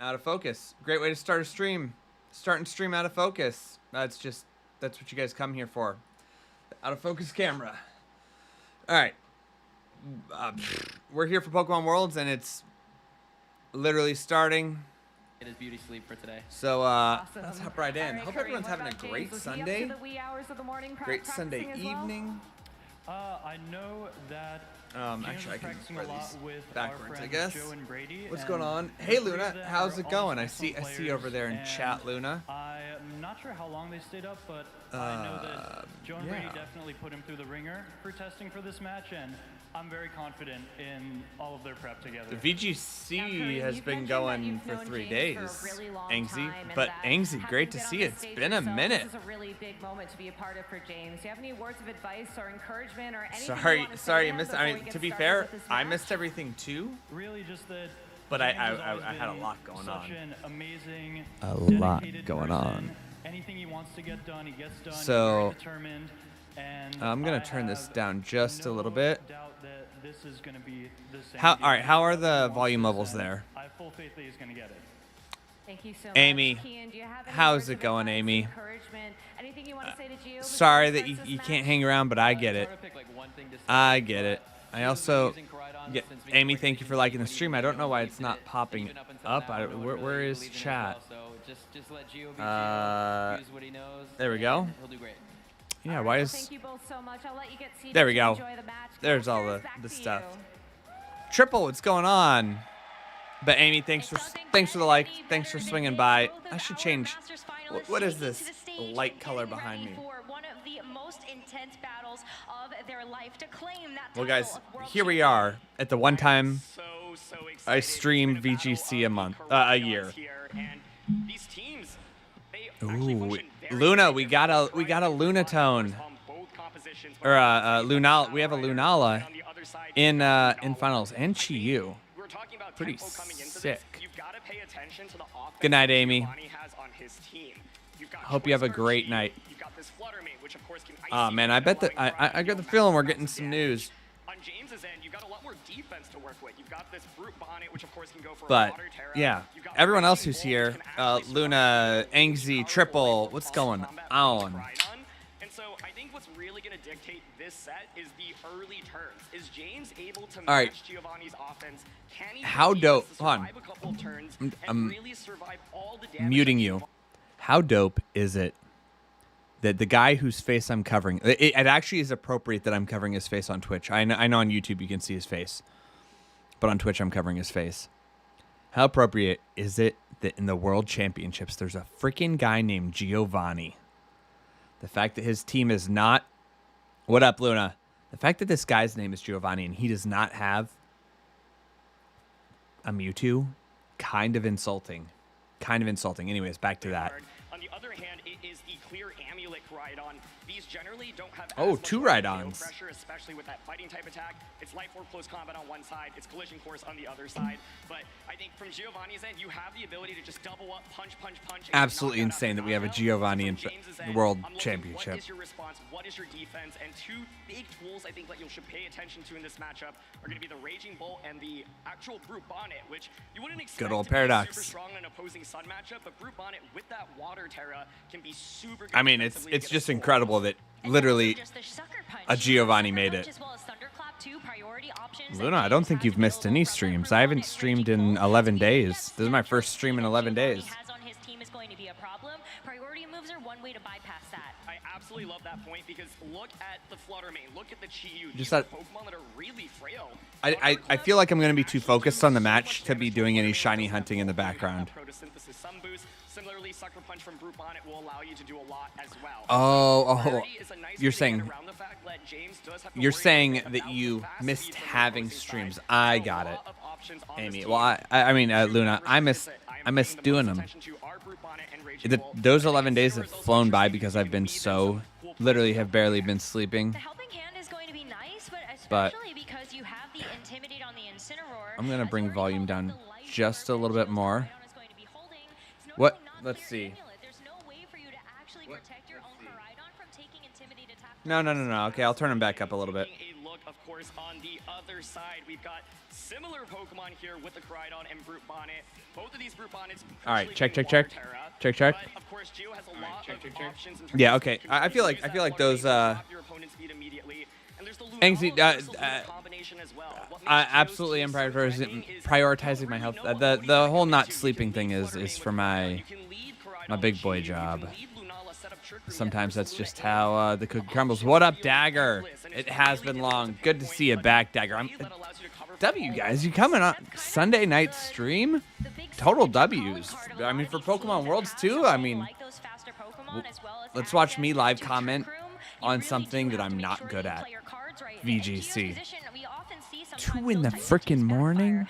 Out of focus. Great way to start a stream. Starting stream out of focus. That's what you guys come here for. Out of focus camera. All right. We're here for Pokemon Worlds, and it's literally starting. It is beauty sleep for today. So Awesome. let's hop right in. All Hope Curry, everyone's what having a about great James? Was he up to Sunday. the wee hours of the morning Great Sunday practicing as well? evening. I know that Actually, I can practicing wear a lot these with backwards, our I friends guess. Joe and Brady, What's and going on? the Hey, three of Luna. them How's are it going? all I see players, over there in and chat, Luna. I'm not sure how long they stayed up, but I know that Joe and Brady yeah. definitely put him through the ringer for testing for this match, and I'm very confident in all of their prep together. The VGC has been going for 3 days. Angsy, But but Angsy, great to see it. It's been a minute. This is a really big moment to be a part of for James. Do you have any words of advice or encouragement or anything Sorry, you missed. I mean, to be fair, I missed everything too. Really, just that. But James I has always had a been lot going such on. an amazing, A lot dedicated going person. on. Anything he wants to get done, he gets done. So, He's very determined, and I'm gonna I turn this have down just a no little bit. doubt that this is gonna be the same All game. right, how are the He volume wants levels this, and there? I have full faith that he's gonna get it. Thank you so Amy, much. Kian, do you have any how's words it of going, advice, Amy? encouragement, anything you want to say to Gio before Sorry he that starts this you match? can't hang around, but I get it. Try to pick, like, one thing to say, I get it. I Gio's been also using Koraidon get since Amy. being Thank you for regular liking the season stream. when I he don't know why believed it's in not it, popping even up until up. now, no one Where really is believed in it as chat? well, so just let Gio be Gio, use what he knows, There we and go. He'll do great. Yeah, All right, why well, is thank you both so much. I'll let you get seated There we to go. enjoy the match. There's all Counselors, the back to stuff. you. Triple? What's going on? But Amy, thanks for the like. Thanks for swinging by. I should change. What is this light color behind me? One of the most intense battles of their life to claim that Well, title guys, of world here we are at the one time I stream VGC a year. Ooh, Luna, we got a Lunatone or Lunala. We have a Lunala in finals and Chiyu. Pretty sick. Good night, Amy. Hope you have a great night. Man, I bet that I got the feeling we're getting some news. But yeah, everyone else who's here, Luna, Angsy, Triple, what's going on? And so I think what's really going to dictate this set is the early turns. Is James able to All right. match Giovanni's offense? Can he How be dope? able to Hold on. survive a couple turns I'm and really survive all the damage Muting that you. How dope is it that the guy whose face I'm covering, it actually is appropriate that I'm covering his face on Twitch. I know on YouTube you can see his face, but on Twitch I'm covering his face. How appropriate is it that in the World Championships there's a freaking guy named Giovanni? The fact that his team is not... What up, Luna? The fact that this guy's name is Giovanni and he does not have a Mewtwo, kind of insulting. Kind of insulting. Anyways, back to that. On the other hand, it is the clear amulet Rhydon. These generally don't have Oh, as two much Rhydons. pressure, especially with that fighting type attack. It's life or close combat on one side, it's collision course on the other side. But I think from Giovanni's end, you have the ability to just double up, punch, punch, punch. and Absolutely knock out insane after that we have a knockout. Giovanni So in from James's the end, World I'm looking, Championship. What is your response? What is your defense? And two big tools I think that you should pay attention to in this matchup are going to be the Raging Bolt and the actual Brute Bonnet, which you wouldn't expect Good old to be Paradox. super strong in an opposing Sun matchup, but Brute Bonnet with that Water Terra can be super good. I mean, it's defensively against just the incredible that literally a Giovanni made it. Luna, I don't think you've missed any streams. I haven't streamed in 11 days. This is my first stream in 11 days. I absolutely love that point because look at the Flutter Mane, look at the Chiyu. Just These are that- Pokemon that are really frail. I feel like I'm going to be too focused on the match to be doing any shiny hunting in the background. Photosynthesis sun boost. Similarly, Sucker Punch from Brute Bonnet will allow you to do a lot as well. Oh, Priority is a nice you're way to saying get around the fact that James does have to you're worry saying about that you capacity missed from the having opposing streams. side. I There are got a it, lot of options on this Amy. team. Well, I mean, Luna, I miss doing them. Those 11 days have flown by because I've been so, literally have barely been sleeping. The helping hand is going to be nice, But especially because you have the Intimidate on the Incineroar. I'm going to bring As volume already down the light just a little bit Rhydon more. is going to be holding. It's What? normally not Let's clear see. amulet. There's no way for you to actually protect your own Rhydon from taking Intimidate attack. No. Okay, I'll turn him back up a little bit. A look, of course, course, on the other side, we've got similar Pokemon here with the Koraidon and Brute Bonnet. Both of these Brute Bonnets. All right, check. But, of course, Geo has a lot of options in terms Yeah, of okay. keeping I feel like those your opponent's speed immediately. And there's the Angsty, Lunala versus Luna combination as well. What makes I Geo's absolutely team am so threatening is prioritizing my health. you know The whole what not you sleeping can thing lead is Flutter for Mane my with Lunala, you can lead Koraidon my with big boy Chi, you can job. lead Lunala, set up trickery, Sometimes and that's Luna just in. how the cookie crumbles. What up, Dagger? It has been long. Good to see you back, Dagger. I'm W, guys. You coming on Sunday night stream? Total W's. I mean, for Pokemon Worlds too. I mean, let's watch me live comment on something that I'm not good at. VGC. 2 in the frickin' morning?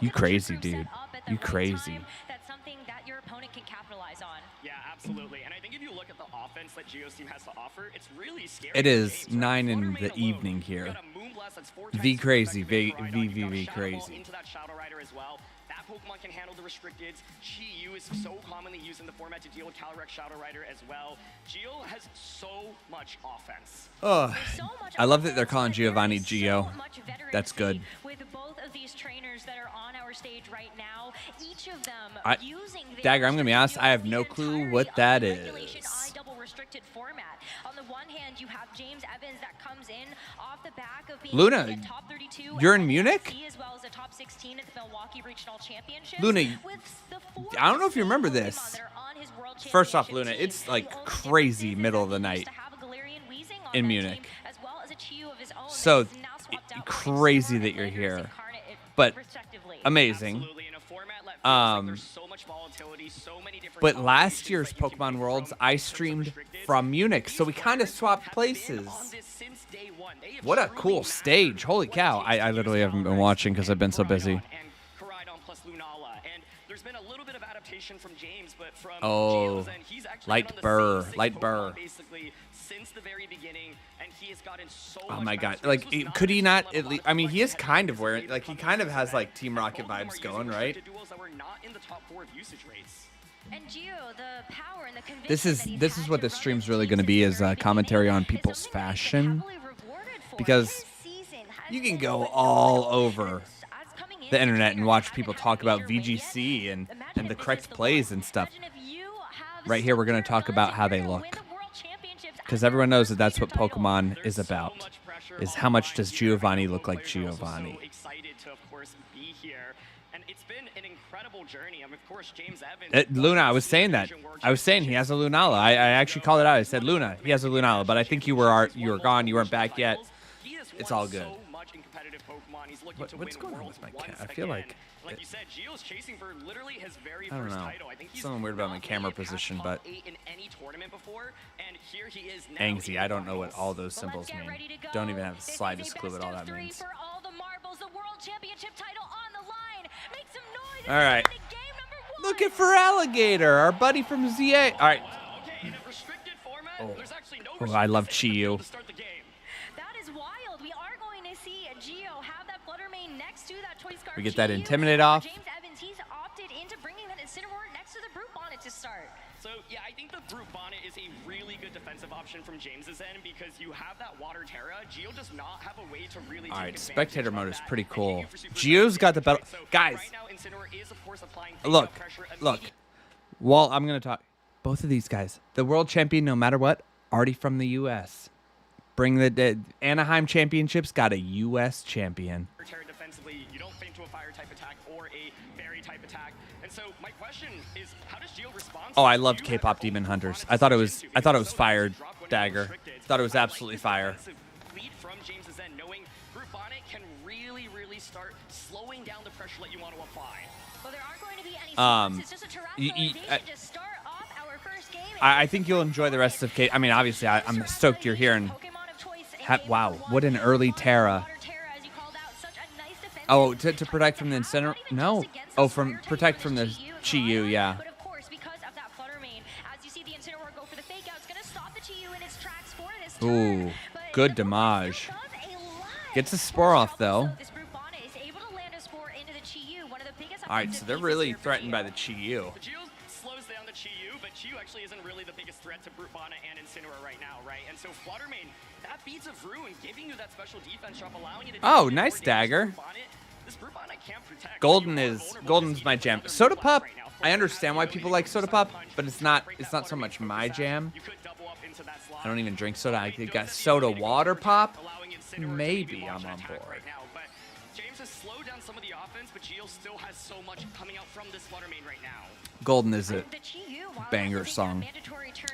You crazy, dude. You crazy. That's something that your opponent can capitalize on. Yeah, absolutely. And I think if you look at the offense that Geo's team has to offer, it's really scary. It is games, right? 9 in Flutter the Mane alone, evening here. you got a Moonblast that's 4 V times crazy, more effective V than Koraidon. You got a V Shadow Ball crazy. into that Shadow Rider as well. That Pokemon can handle the restricteds. Chi-Yu is so commonly used in the format to deal with Calyrex Shadow Rider as well. Geo has so much offense. Oh, So much I love that they're offense, calling but there Giovanni is Geo. so much veterancy That's good. With both of these trainers that are on our stage right now, each of them using their Dagger, I'm gonna be honest, I have the no clue entirety what of that the is. Regulation I double restricted format. On the one hand, you have James Evans that comes in off the back of being Luna, a top 32 you're in at Munich? NXT, as well as a top 16 at the Milwaukee Regional Championships. Luna, with the 4 I don't know if you remember Pokemon this. that are on his World First off, Championship Luna, team. it's like The only crazy difference is middle of that the he used night to have a Galarian Weezing on in that Munich. team, as well as a Chi-Yu of his own So, that he's now swapped out with crazy Incineroar that and you're Landorus here. Incarnate, But respectively. amazing. Absolutely. In a format like feels like there's so much volatility, so many different But last combinations year's that you can Pokemon pick Worlds, from I in terms of streamed restricteds. from Munich, so we These kind of players swapped have been places. on this since day one. They have What a truly cool mastered stage. Holy what it cow. takes I to literally use haven't been Calyrex watching because I've been so and busy. Koraidon and Koraidon plus Lunala. And there's been a little bit of adaptation from James, but from Oh, Geo's end, he's actually light been on the burr, same 6 light Pokemon burr. basically since the very beginning, and he has gotten so Oh much my god. mastery. Like, This was not could he a not level at of least, I mean, he is heavy kind of hitters wearing, made like, he from kind of this has, event. like, Team And Rocket both of them are vibes using going, right? restricted duels that were not in the top 4 of usage rates. And Geo, the power and the conviction This is that he's this had is what to this run stream's those really teams going to since be the is very commentary on beginning is people's something that he's been fashion, heavily rewarded for. because His season has you can been go phenomenal. all over And as coming the into internet and Trainer, watch haven't people had talk a about major win yet. VGC and Imagine the if this correct is the plays one. and stuff. Imagine if you have Right here, we're going to similar talk about guns how and they you're gonna look, win the World Championships because as your everyone knows first that that's what major title. Pokemon There's is so about. much pressure Is on how the much line does here. Giovanni I know look both like players are also Giovanni? so excited to, of course, be here. And it's been an incredible journey. I mean, of course, James Evans. Luna, I was saying that. I was saying he has a Lunala. I actually called it out. I said, Luna, he has a Lunala, but I think you were gone. You weren't back yet. It's all good. What's going on with my cat? I feel like you said, Gio's chasing for literally his very I don't first know. title. I think he's Something weird about my not camera made it past position, top but 8 in any tournament before, and here he is now. Angsty, I don't know what all those Well, let's symbols get mean. ready to go. Don't even have the This is slightest a clue what best all of that 3 means. for all the marbles. The World Championship title on the line. Make some noise. All right. Into game number 1. Looking for Alligator, our buddy from ZA. All right. Okay, in a restricted format, Oh. there's actually no Oh, I love restrictions Chi-Yu. to start the game. That is wild. We are going to see Geo have that Flutter Mane next to that Choice Scarf. We get that Chi-Yu. Intimidate off. James Evans, he's opted into bringing that Incineroar next to the Brute Bonnet to start. So, yeah, I think the Brute Bonnet is a really good defensive option from James's end because you have that Water Terra. Geo does not have a way to really All take right, advantage spectator of mode is that. pretty And cool. you for super Geo's strong got the damage, battle. right? So, Guys, right now, Incineroar is, of course, applying look, takedown pressure look. immediately. Well, I'm going to talk. Both of these guys, the world champion, no matter what, already from the U.S. Bring the Anaheim championships, got a U.S. champion. Terra defensively, you don't feint to a fire type attack or a fairy type attack. And so my question is, how does Geo respond? Oh, I loved K-pop Demon Hunters. I thought it was fire, Dagger. Thought it was absolutely fire. Lead from James's end, knowing Brute Bonnet can really, really start slowing down the pressure that you want to apply. Well, there aren't going to be any Um, it's just a y- y- terrestrialization to start off our first game. I think you'll enjoy the rest of K. I mean, obviously, I'm stoked you're here. And wow, what an early Terra. Oh, to protect from the Incineroar? No. Oh, from protect from the Chi-Yu, yeah. But of course, because of that Flutter Mane, as you see the Incineroar go for the fake out, it's going to stop the Chi-Yu in its tracks for this turn. Ooh, But good the Pokemon damage. still does a lot. Gets a spore off, though. This Brute Bonnet is able to land a spore into the Chi-Yu, one of the biggest All right, so offensive they're pieces really here for threatened by Geo. the Chi-Yu. Geo slows down the Chi-Yu, but Chiyu actually isn't really the biggest threat to Brutbana and Incineroar right now, right? And so Fluttermane, that beats of Ruin, giving you that special defense drop, allowing you to Oh, nice dagger. This Brutbana can't protect. Golden's my jam. Soda Pop, I understand why people like Soda Pop, but it's not so much my jam. I don't even drink soda. I got soda water pop. Maybe I'm on board. James has slowed down some of the offense, but Geo still has so much coming out from this Fluttermane right now. Golden is a banger song.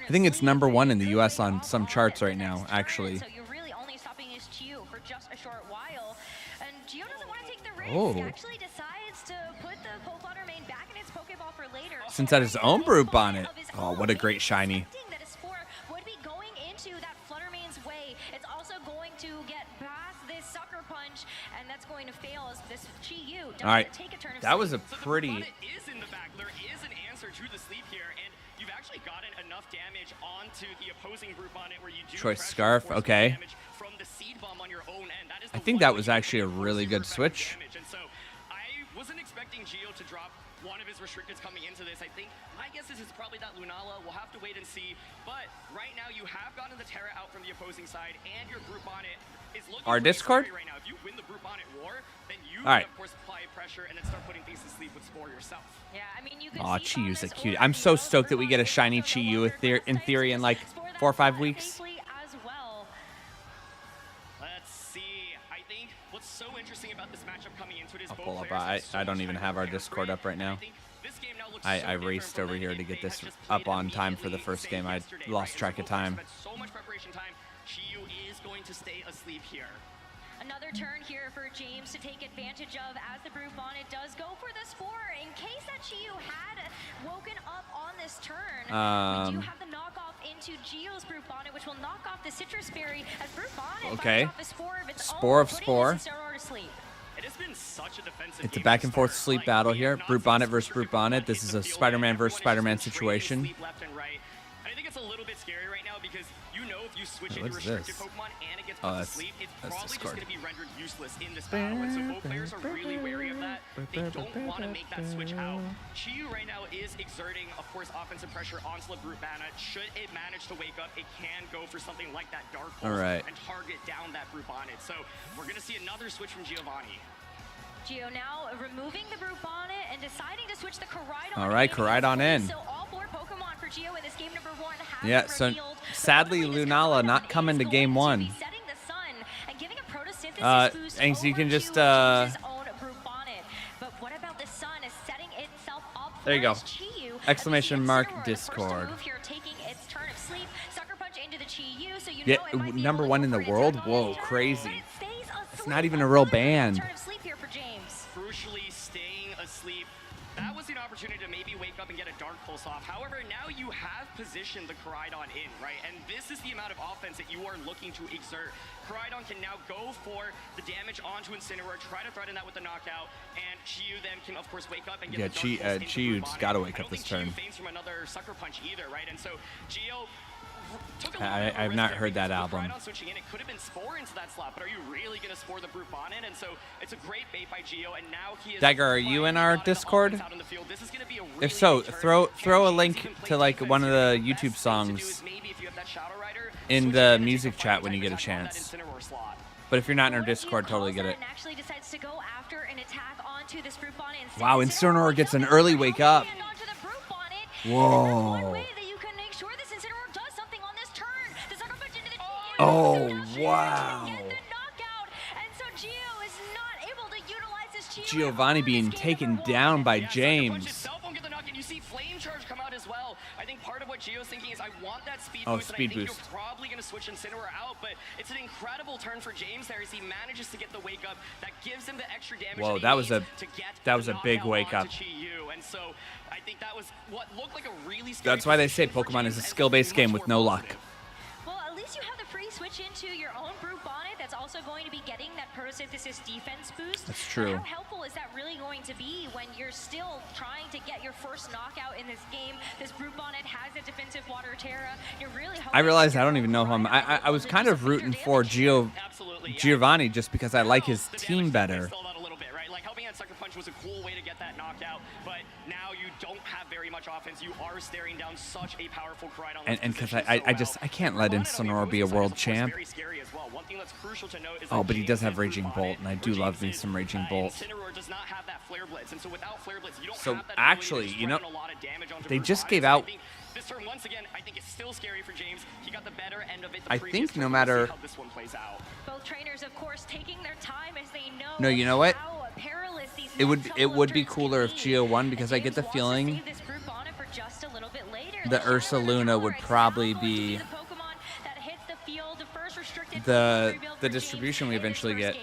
I think it's #1 in the U.S. on some charts right now, actually. So you're really only stopping his Chiyu for just a short while. And Geo doesn't want to take the risk. Oh. He actually decides to put the Fluttermane back in its Pokeball for later. Since that his own Brute Bonnet. Oh, what a great shiny. That his Spore would be going into that Fluttermane's way. It's also going to get past this Sucker Punch, and that's going to fail as this Chiyu doesn't All right, take a turn of that was a sleep. pretty... Is in the back. There is an answer to the sleep here, and you've actually gotten enough damage onto the opposing Brute Bonnet where you do Choice pressure Scarf, force okay. damage from the seed bomb on your own end. That is I the think one that way was you actually a can really good super effective switch. damage. And so I wasn't expecting Geo to drop one of his restricteds coming into this. I think my guess is it's probably that Lunala. We'll have to wait and see. But right now you have gotten the Terra out from the opposing side, and your Brute Bonnet is looking Our pretty Discord? scary right now. If you win the Brute Bonnet war, then you All right. can of course apply pressure and then start putting things to sleep with Spore yourself. Yeah, I mean, you could Aw, see from Chiyu's a this cutie. order, I'm so you know, stoked that we get a Brutbana shiny is the Chiyu one in theory in like Spore that 4 or 5 fought weeks. safely as well. Let's see. I think what's so interesting about this matchup coming into it is I'll both pull up. players have so I don't much even time have to our prepare Discord for it. up right now. I think this game now looks I so different raced from over when here to Nick get this has just up played on time for the immediately first game. I yesterday, lost right? track So of both players time. spent so much preparation time. Chiyu is going to stay asleep here. Another turn here for James to take advantage of as the Brute Bonnet does go for the Spore. In case that Chiyu had woken up on this turn, we do have the knockoff into Geo's Brute Bonnet, which will knock off the Citrus Berry as Brute Bonnet Okay. fires off the Spore of its Spore own, of putting Spore. this Incineroar to sleep. It has been such a defensive It's a game back to and forth start. sleep Like, battle we here. have not Brute seen Bonnet some versus Brute restricted Bonnet. Pokemon This hit is the a field, Spider-Man and versus everyone Spider-Man is just trading situation. sleep left and right. And I think it's a little bit scary right now because you know if you switch into What's restricted this? Pokemon and it gets Oh, put to that's- sleep, it's that's probably just Discord. going to be rendered useless in this battle. And so both players are really wary of that. They don't want to make that switch out. Chiyu right now is exerting, of course, offensive pressure onto the Brute Bonnet. Should it manage to wake up, it can go for something like that Dark Pulse All right. and target down that Brute Bonnet. So we're going to see another switch from Giovanni. Geo now removing the Brute Bonnet and deciding to switch the Koraidon. All right, Koraidon in. So all 4 Pokemon for Geo in this game number 1 have Yeah, been so revealed. But sadly, luckily, this Lunala Koraidon not coming is to going game be 1. setting the sun and giving a photosynthesis boost Angs, you over can just, to James's own Brute Bonnet. But what about the sun is setting itself up There you go. for Chiyu? Exclamation mark Incineroar, the first Discord. move here, taking its turn of sleep. Sucker Punch into the Chiyu, so you Yeah, know it might be number able to 1 go in the for its world? own Whoa, turn, crazy. but it stays It's asleep. not even a real Another band. turn of sleep here for James. Crucially staying asleep. That was an opportunity to maybe wake up and get a Dark Pulse off. However, now you have positioned the Koraidon in, right? And this is the amount of offense that you are looking to exert. Koraidon can now go for the damage onto Incineroar, try to threaten that with the knockout, and Chiyu then can, of course, wake up and get Yeah, the Dark Pulse into Chiyu's Brute Bonnet. gotta wake I up don't this think Chiyu turn. feigns from another Sucker Punch either, right? And so Geo took a I- little bit of a I've risk not there heard that because with album. Koraidon switching in, it could have been Spore into that slot, but are you really going to Spore the Brute Bonnet? And so it's a great bait by Geo, and now he is Dagger, are you in our finding a lot of the Discord? offense out in the field. This is gonna be a really If so, big turn. throw a Can link James even to play like defense one of here? the Best YouTube thing to do songs is maybe if you have that Shadow Rider, in switch the in and music take the chat fighting when you type get a attack on that chance. Incineroar slot. But if you're not in our What if Discord, Geo totally calls get that it. and actually decides to go after an attack onto this Brute Bonnet instead? Wow, Incineroar gets an early wake up. Onto the Brute Bonnet. Whoa. And that's one way that you can make sure this Incineroar does something on this turn. The Sucker Punch into the Chiyu. Oh, So now Chiyu wow. can get the knockout. And so Geo is not able to utilize his Chiyu. Giovanni in being this game taken number 1. down by Yeah, Sucker Punch James. itself won't get the knock, and you see Flame Charge come out as well. I think part of what Geo's thinking is I want that speed Oh, boost, speed and I think boost. you're probably going to switch Incineroar out, but it's an incredible turn for James there as he manages to get the wake up that gives him the extra damage. Whoa, he that was needs a- to get that the was a big knockout wake onto up. Chiyu. And so I think that was what looked like a really scary That's why they say position for Pokemon is James a and skill-based much game with more no luck. positive. Well, at least you have the free switch into your own Brute Bonnet that's also going to be getting that photosynthesis defense boost. That's But true. how helpful is that really going to be when you're still trying to get your first knockout in this game? This Brute Bonnet has a defensive Water Terra. You're really hoping I realize that I don't your even know if I'm. Koraidon I was will kind do of some major rooting for damage here. Absolutely, yeah. Giovanni just because I like his The team damage that they better. stalled out a little bit, right? Like helping grabbing that sucker punch was a cool way to get that knocked out, but now you don't have very much offense. You are staring down such a powerful Koraidon. And because I can't let Incineroar be a world champ. Oh, but he does have Raging Bolt, and I do love me some Raging Bolt. So actually, you know, they just gave out. This turn, once again, I think it's still scary for James. He got the better end of it. I think no matter. Both trainers, of course, taking their time as they know. No, you know what? How perilous these It would be cooler if Geo won, because I get the feeling the Ursa Luna would probably be the distribution we eventually get.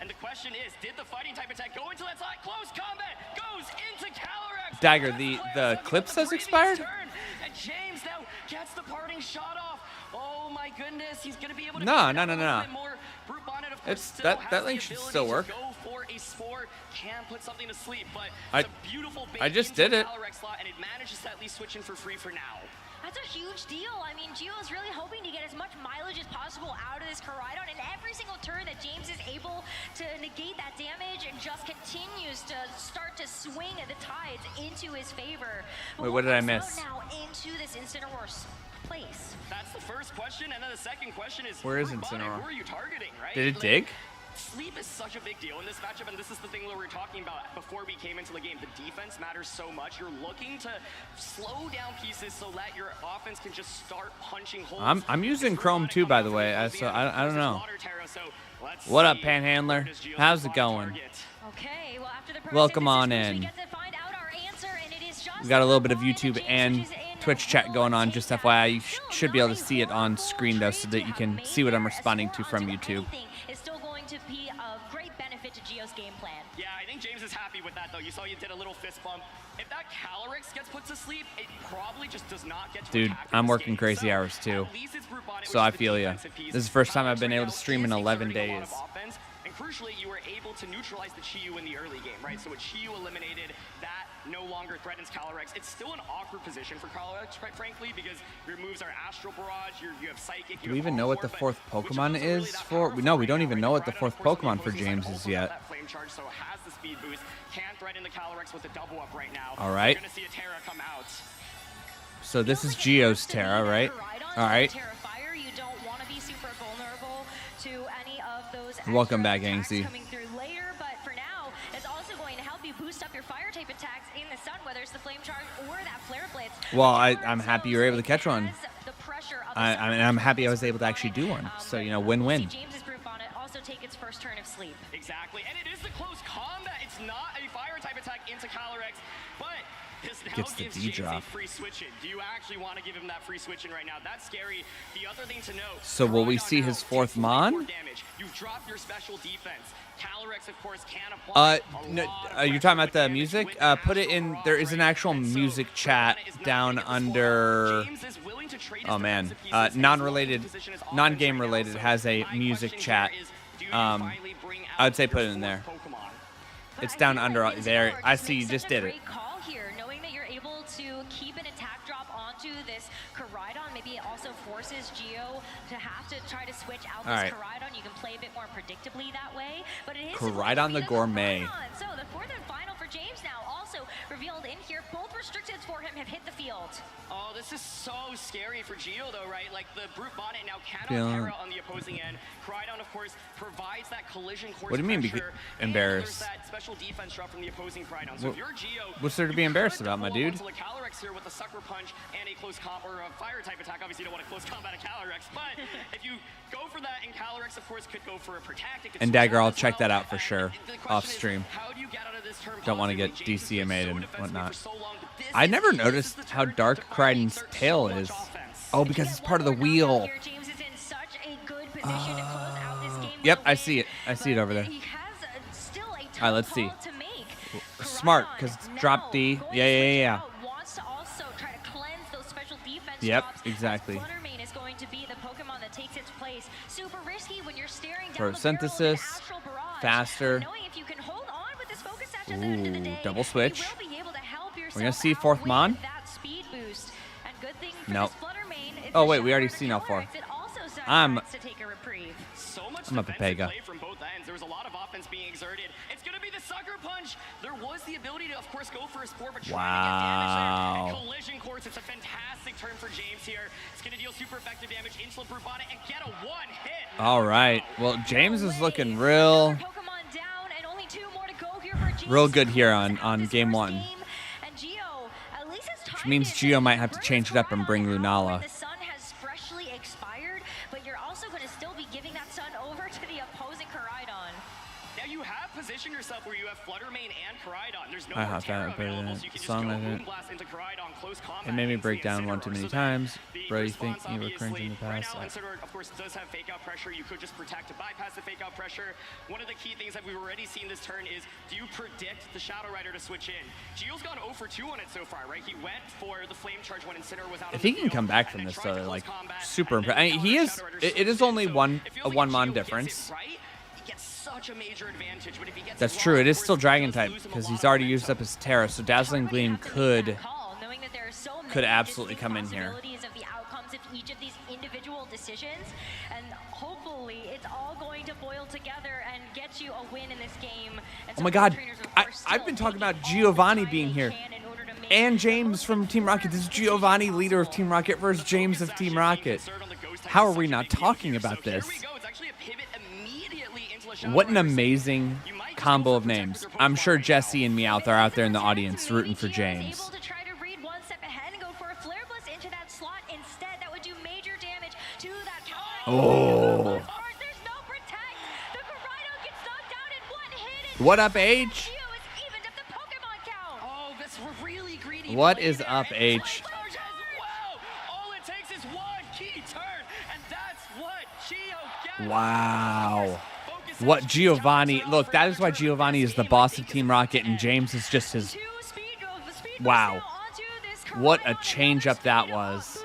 And the question is, did the fighting type attack go into that side? Close combat goes into Calyrex. Dagger, the clip says expired? And James now gets the parting shot off. Oh my goodness, he's gonna be able to No. Brute Bonnet, of course, It's still that has link the should ability still to work. Go for a spore, can put something to sleep, but I- it's a beautiful bait I just into did the it. Calyrex slot, and it manages to at least switch in for free for now. That's a huge deal. I mean, Gio's really hoping to get as much mileage as possible out of this Koraidon, and every single turn that James is able to negate that damage and just continues to start to swing the tides into his favor. But Wait, what did I comes out miss? now into this Incineroar's place? That's the first question, and then the second question is, Where is Brute Bonnet, Incineroar? who are you targeting, right? Did it Like, dig? Sleep is such a big deal in this matchup, and this is the thing that we were talking about before we came into the game. The defense matters so much. You're looking to slow down pieces so that your offense can just start punching holes. I'm using Chrome too, by the way. So I don't know. What up, Panhandler? How's it going? Okay, well, after the Welcome on we in. get to find out our answer, and it is just We got a little bit of Bonnet YouTube James and switches in Twitch chat will going on. take Just that. FYI, you Still should be able to nothing see it on for screen though, so trade that to you have can made see what I'm there. responding As to far from onto YouTube. anything is still going to be of great benefit to Gio's game plan. Yeah, I think James is happy with that, though. You saw you did a little fist bump. If that Calyrex gets put to sleep, it probably just does not get to Dude, attack in I'm this working game. crazy So, hours too. at least it's Brute Bonnet, So which I is the feel ya. defensive piece. This is the first time I've been Calyrex able right to now stream in is 11 exerting a lot days. of offense, and crucially, you were able to neutralize the Chi-Yu in the early game, right? So with Chi-Yu eliminated, that no longer threatens Calyrex. It's still an awkward position for Calyrex, quite frankly, because your moves are Astral Barrage, you have Psychic. Do we even know what the fourth Pokemon is for? No, we don't even know what the fourth Pokemon for James is yet. That flame charge, so has the speed boost, can threaten the Calyrex with a double up right now. All right. You're gonna see a Terra come out. So this is Geo's Terra, right? All right. Fire, you don't want to be super vulnerable to any of those Welcome extra back, attacks Angsty. coming through later, but for now, it's also going to help you boost up your fire type attacks in the sun, whether it's the flame charge or that flare blitz. Well, I'm happy you were able to catch one. The pressure of the I mean, I'm happy I was able to actually do one. So, you know, win-win. James's Brute Bonnet also take its first turn of sleep. Exactly, and it is the close combat. It's not a fire type attack into Calyrex, but this now Gets the gives D James drop. a free switch in. Do you actually want to give him that free switch in right now? That's scary. The other thing to note. So will we Koraidon see now his takes fourth way Mon? more damage. You've dropped your special defense. Calyrex, of course, can apply. No, you're talking about the music? Put it in. There is an actual music chat down under. Oh man, non-related, non-game related has a music chat. I'd say put it in there. It's down under there. I see you just did it. Great call here, knowing that you're able to keep an attack drop onto this Koraidon. Maybe it also forces Gio to have to try to switch out this Alright. Koraidon. You can play a bit more predictably that way. But it is Koraidon the Gourmet. So the fourth and final for James now also revealed in here. Both restrictions for him have hit the field. Oh, this is so scary for Gio, though, right? Like, the Brute Bonnet now cannot Yeah. Terra on the opposing end. Koraidon, of course, provides that collision course What do you mean pressure, and embarrassed? there's that special defense drop from the opposing Koraidon. So if you're Gio, What's there to be you embarrassed could about, my hold dude? onto the Calyrex here with a sucker punch and a close comp or a fire type attack. Obviously, you don't want to close combat a Calyrex, but if you go for that, and Calyrex, of course, could go for a protect. It could And switch Dagger, out I'll as check well. that out for And sure, the question off is, stream. how do you get out of this turn Don't want to positively? get James has been DCMA'd so and defensively whatnot. for so long, but this I is never the turn noticed how to dark finally Koraidon's exert tail so much is. offense. Oh, because it's part of the wheel. Here, James is in such a good position to close out this game. Yep, with a I see win, it. I see it but over there. He has still a tough Alright, let's see. call to make. Smart, Koraidon 'cause it's now drop D. going Yeah, to yeah, switch yeah. out, wants to also try to cleanse those special defense Yep, drops, as exactly. Fluttermane is going to be the Pokemon that takes its place. Super risky when you're staring down Photosynthesis, the barrel of an Astral Barrage. faster. Knowing if you can hold on with this focus at the end of the Ooh, day, double switch. you will be able to help yourself We're gonna see out fourth with Mon? that speed boost. And good thing for Nope. this Fluttermane, it's Oh, a wait, we already shower seen to L4. Killer. It also I'm- decides to take a replay. So much I'm a defensive Pepega. play from both ends. There was a lot of offense offense being exerted. It's going to be the sucker punch. There was the ability to, of course, go for a sport, but trying to get damage there. Collision course, it's a fantastic turn for James here. It's going to deal super effective damage into the brute on it and get a one hit. All right. Well, James is looking real good here on game 1. Which means Gio might have to change it up and bring Lunala. The sun has freshly expired, but you're also going to still be giving that sun over to the opposing Koraidon. Now you have positioned yourself where you have Fluttermane and Koraidon. There's no I more have Terra that, but available, so you can just song go I did. Moonblast into Koraidon, close combat. It made me into break the down one Incineroar. too many So times. the Bro, you think response, you were cringing in the right past? now, Incineroar, of course, does have fake out pressure. You could just protect to bypass the fake out pressure. One of the key things that we've already seen this turn is, do you predict the Shadow Rider to switch in? Gio's gone 0 for 2 on it so far, right? He went for the Flame Charge when Incineroar was out. If he can come back from this, though, like, super impressive. I mean, he is. It is only a one-mon difference. Such a major advantage, but if he gets That's true. It is still Dragon type because he's already used up his Terra, so Dazzling Gleam could absolutely come in here. Of the outcomes of each of these individual decisions, and hopefully it's all going to boil together and get you a win in this game. And Oh my God, I've been talking about Giovanni being here. And James from Team Rocket. This is Giovanni, leader of Team Rocket, versus James of Team Rocket. How are we not talking about this? What an amazing combo of names. I'm sure Jesse and Meowth are out there in the audience rooting for James. Oh. What up, H? What is up, H? Wow. What Giovanni, look, that is why Giovanni is the boss of Team Rocket and James is just his, wow. What a change up that was.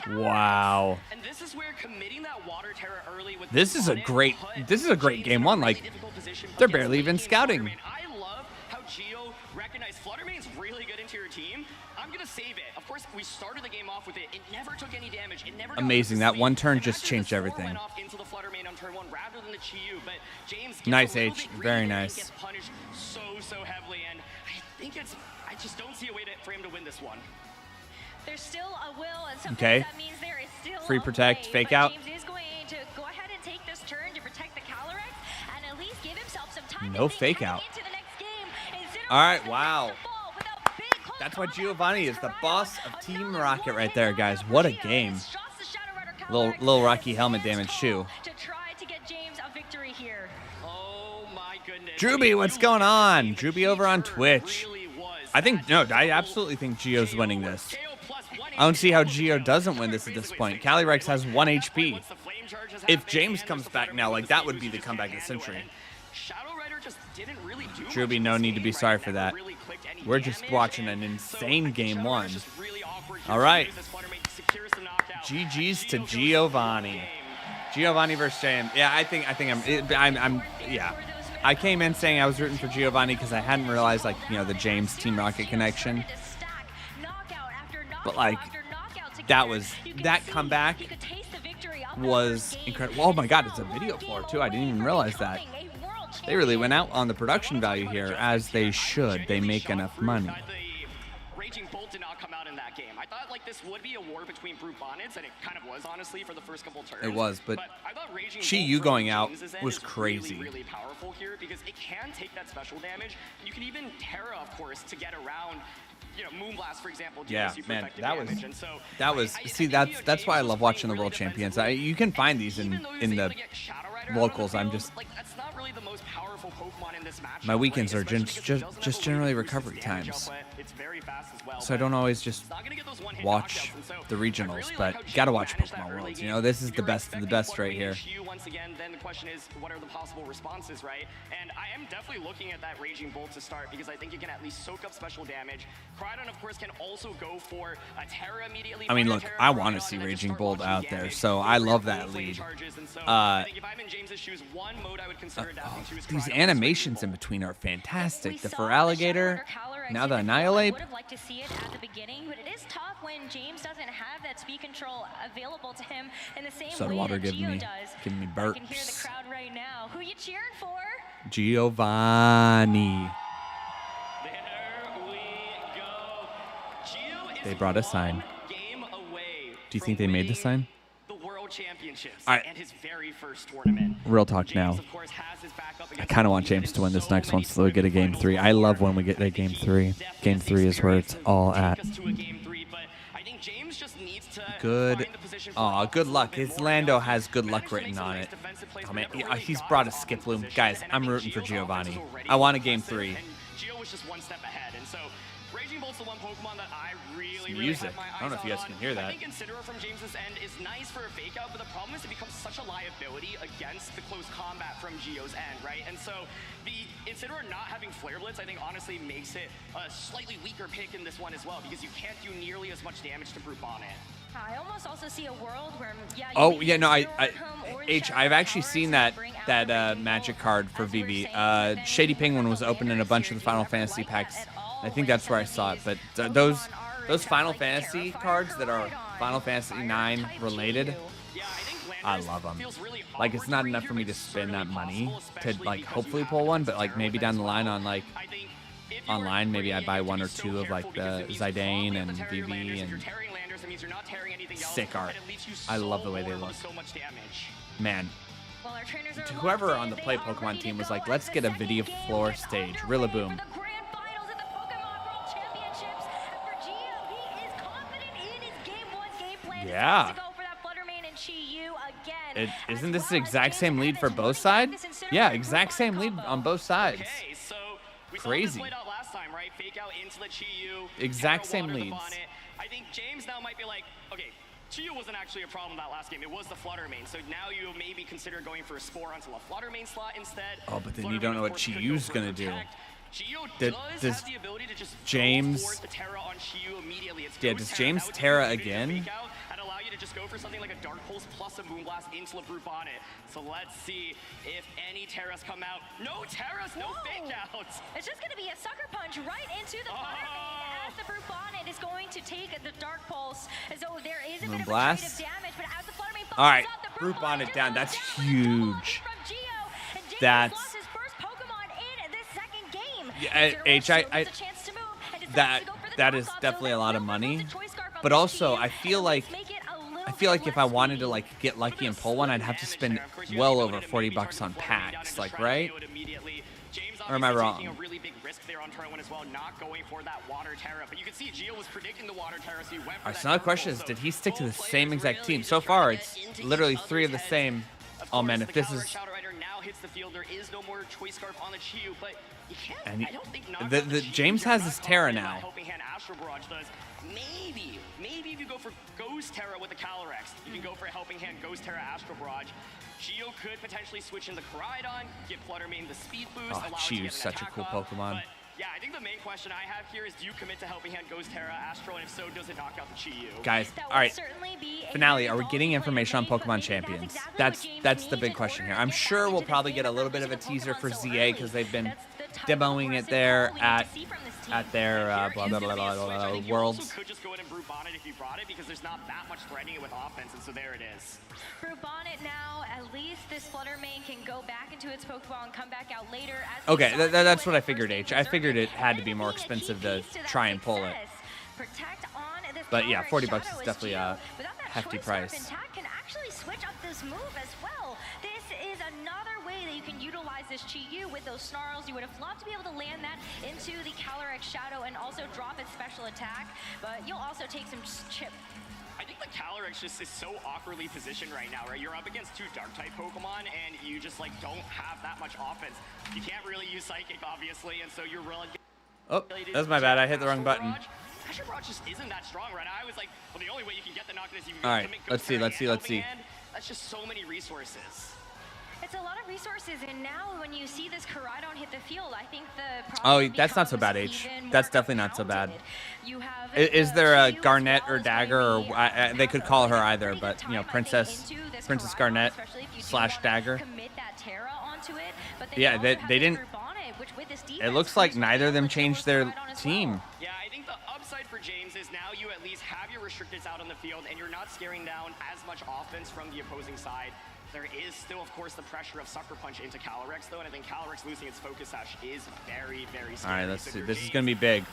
Wow. And this is where committing that water terror early with this is a great game 1. Like, they're barely even scouting. I love how Gio recognized Fluttermane's really good into your team. I'm gonna save it. Of course, we started the game off with it. It never took any damage. It never amazing. That one turn just changed everything. Went off into the Fluttermane on turn 1 rather than the Chi-Yu, but James gets nice, a little H. bit Very greedy, nice. Gets punished so heavily, and I just don't see a way for him to win this one. There's still a will, and sometimes okay. that means there is still free protect, way, fake out. James is going to go ahead and take this turn to protect the Calyrex and at least give himself some time. No fake out. All right, wow. That's why Giovanni is the boss of Team Rocket right there, guys. What a game. Little Rocky helmet damage too. To try to get James a victory here. Oh my goodness. Drewby, what's going on? Drewby over on Twitch. I absolutely think Gio's winning this. I don't see how Gio doesn't win this at this point. Calyrex has 1 HP. If James comes back now, like, that would be the comeback of the century. Drewby, no need to be sorry for that. We're just watching an insane game 1. All right. GG's to Giovanni. Giovanni versus James. Yeah, I think yeah. I came in saying I was rooting for Giovanni because I hadn't realized, like, you know, the James Team Rocket connection. But, like, that comeback was incredible. Oh my God, it's a video for it too. I didn't even realize that. They really went out on the production value here, as they should. They make enough money. Raging Bolt did not come out in that game. I thought, like, this would be a war between brute bonnets, and it kind of was, honestly, for the first couple turns. It was, but I thought Raging Chi-Yu Bolt going out James's was end is crazy. Really, really powerful here because it can take that special damage. You can even Terra, of course, to get around. You know, Moonblast, for example. Yeah, man, that was. So, See, that's why I love watching the World Champions. You can find these in the locals. I'm just. That's not really the most powerful Pokemon in this match. My weekends are just generally recovery times, so I don't always just watch the regionals, but gotta watch Pokemon Worlds. You know, this is the best of the best right here. Once again, then the question is, what are the possible responses, right? And I am definitely looking at that Raging Bolt to start because I think you can at least soak up special damage. Koraidon, of course, can also go for a Terra immediately. I mean, look, I want to see Raging Bolt out there, so I love that lead. These animations in between are fantastic. The Feraligatr, Now the Annihilate. Would have liked to see it at the beginning, but it is tough when James doesn't have that speed control available to him in the same Soda way water that giving Gio me does. burps. I can hear the crowd right now. Who you cheering for? Giovanni. There we go. Gio is They brought a sign. one game away Do you from think they made the winning sign? The World Championships All right. and his very first tournament. Real talk James, now. of course, has his back up I against kind of want He's been James in to win this so next many one so we get a game finals 3. I love before. when we get a I game think he 3. definitely Game has 3 is where experience it's all to at. take us to a game 3, but I think James just needs to Good. find the position for Aw, us good a luck. little bit His more. Lando Now, has good he luck managed to make written some on nice it. defensive plays, Oh, but man. never Yeah, really he's got brought a his skip offensive loom. position, Guys, and I I'm think rooting for Gio's Giovanni. offense was already I want a game impressive, 3. and Gio was just one step ahead, and so Raging Bolt's the one Pokemon that I really Music. have my I don't know eyes if you guys on. can hear that. I think Incineroar from James's end is nice for a fake out, but the problem is it becomes such a liability against the close combat from Gio's end, right? And so the Incineroar not having Flare Blitz, I think honestly makes it a slightly weaker pick in this one as well, because you can't do nearly as much damage to Brute Bonnet. I almost also see a world where, yeah. you Oh, leave yeah, no, Incineroar at home or the H, Shadow I've actually Towers seen and that bring out the Raging magic Bolt. card for As we were VV. saying, but then Shady you Penguin have was the opening a Landers bunch here. of the Do you Final ever Fantasy like that packs. at all I think when that's where I some of saw it. these But Pokemon those are Final like Fantasy Terrifier, cards that are Koraidon, Final Fantasy Fire 9 type related, GU. Yeah, I think I Landers love them. feels really Like, it's awkward not for enough you, for me but to it's spend that certainly money possible, to, especially like, because hopefully you pull have one, but, like, Terra maybe as down the well. line on, like, I think if you online, are maybe I bringing buy it, you one or have to be two so of, like, careful because the it means Zidane probably and the Terran VV Landers. If you're and tearing Landers, it means you're not tearing anything else, sick art. and it leaves you I so love the way they vulnerable look. to so much damage. Man, While our trainers are whoever locked on in, the they Play are Pokemon ready team to was go like, as let's the get a second video game floor gets stage. underway Rillaboom. for the grand finals of the Pokemon World Championships. And for Gio, he is confident in his Game 1 game plan. Yeah. To go for that Fluttermane and Chi-Yu again. Isn't this the exact same lead for both sides? Yeah, exact same lead on both sides. Okay, so we Crazy. saw this played out last time, right? Fake out into the Chi-Yu. Exact Terra same water the leads. Bonnet. I think James now might be like, okay, Chi-Yu wasn't actually a problem that last game. It was the Fluttermane. So now you maybe consider going for a Spore onto a Fluttermane slot instead. Oh, but then you Fluttermane, don't know of what course, could Chi-Yu's go for gonna do. Protect. Chi-Yu Does does have the ability to just James- go for the Terra on Chi-Yu immediately. It's Yeah, Ghost does Terra. James That would Terra give you a again? fake out and allow you to just go for something like a Dark Pulse plus a Moonblast into a Brute Bonnet. So let's see if any Terras come out. No Terras, no Whoa. fake outs. It's just going to be a sucker punch right into the Fluttermane as the Brute Bonnet is going to take the Dark Pulse. As though there is a bit of a Moonblast. trade of damage, but as the Fluttermane All right, follows up, the Brute Bonnet just down. goes That's down with a double hit huge. from Gio, and James That's- lost his first Pokemon in this second game. Yeah, Incineroar H, still I- gets a chance to move and decides that to go for the that is knockoff, so definitely that a lot of will money. result in Choice Scarf on But the also, Chi-Yu I and feel at like least make it a little I feel like bit if I less wanted to speed. like get lucky and pull one, I'd have to spend well over $40 on packs, like, right? Or am I wrong? A really big risk there on turn one as well, not going for that Water Terra. But you can see Gio was predicting the Water Terra, so he went for All right, that so now the Dark question Pulse. is, So did he stick to the both same players exact really team? just So trying far, to it's get into literally each 3 of the other's same. heads. Oh Of man, course, if the this Cavalry is Shadow Rider now hits the field, there is no more Choice Scarf on the Chi-Yu, but you can't. And I don't think knock the out James Chi-Yu, has you're his not Terra confident now. that Helping Hand Astral Barrage does. Maybe if you go for Ghost Terra with the Calyrex, you can go for a Helping Hand Ghost Terra Astral Barrage. Gio could potentially switch into Koraidon, give Fluttermane the speed boost, Oh, allow it to Chi-Yu's get an such a attack cool off, Pokemon. but yeah, I think the main question I have here is, do you commit to Helping Hand Ghost Terra Astral, and if so, does it knock out the Chi-Yu? guys. That All will right, certainly be a finale. very Are we getting involved information on play, but Pokemon maybe Champions? exactly That's what James that's the needs big in question order here. to I'm get sure back we'll into probably this get a game little bit of a versus the teaser for Pokemon so ZA early. because they've been That's the type of demoing it aggressive there ball we need at to see from this team. their Here blah is blah gonna blah be a blah switch. I blah think you worlds. also could just go in and Brute Bonnet if you brought it, because there's not that much threatening it with offense, and so there it is. Brute Bonnet now, at least this Fluttermane can go back into its Pokeball and come back out later. As we Okay, saw that's it what I first figured, game H. I for figured it Zerg, had to and be more being a key expensive to piece that try and pull it. success. Protect on this But yeah, Power $40 is Shadow definitely Gio. a Without that hefty Choice Scarf price. intact, can actually switch up this move as well. This is another way that you can utilize this Chi-Yu with those snarls. You would have loved to be able to land that into the Calyrex Shadow and also drop its special attack, but you'll also take some chip. I think the Calyrex just is so awkwardly positioned right now, right? You're up against 2 Dark-type Pokemon, and you just, like, don't have that much offense. You can't really use Psychic, obviously, and so you're really... Oh, that's my bad. I hit the wrong button. Astral Barrage just isn't that strong right now. I was like, well, the only way you can get the knock is you All right, commit Ghost let's see, Terra let's see, and let's see. Helping Hand. That's just so many resources. It's a lot of resources, and now when you see this Koraidon hit the field, I think the Oh, problem that's not so bad, becomes H. even That's more definitely not so bad. compounded. You have Is the there a Chi-Yu as Garnet well or as Dagger, or maybe they could pass call up her a either, pretty but good you know, time, I Princess think, into this Princess Koraidon, Garnet especially if you do slash wanna Dagger. Commit that Terra onto it, but Yeah, also they have this didn't- Brute Bonnet, which with this it looks like neither of them changed their team. Yeah, I think the upside for James is now you at least have your restricteds out on the field and you're not scaring down as much offense from the opposing side. There is still, of course, the pressure of Sucker Punch into Calyrex, though, and I think Calyrex losing its Focus Sash is very, very scary. All right, let's see. This is going to be big.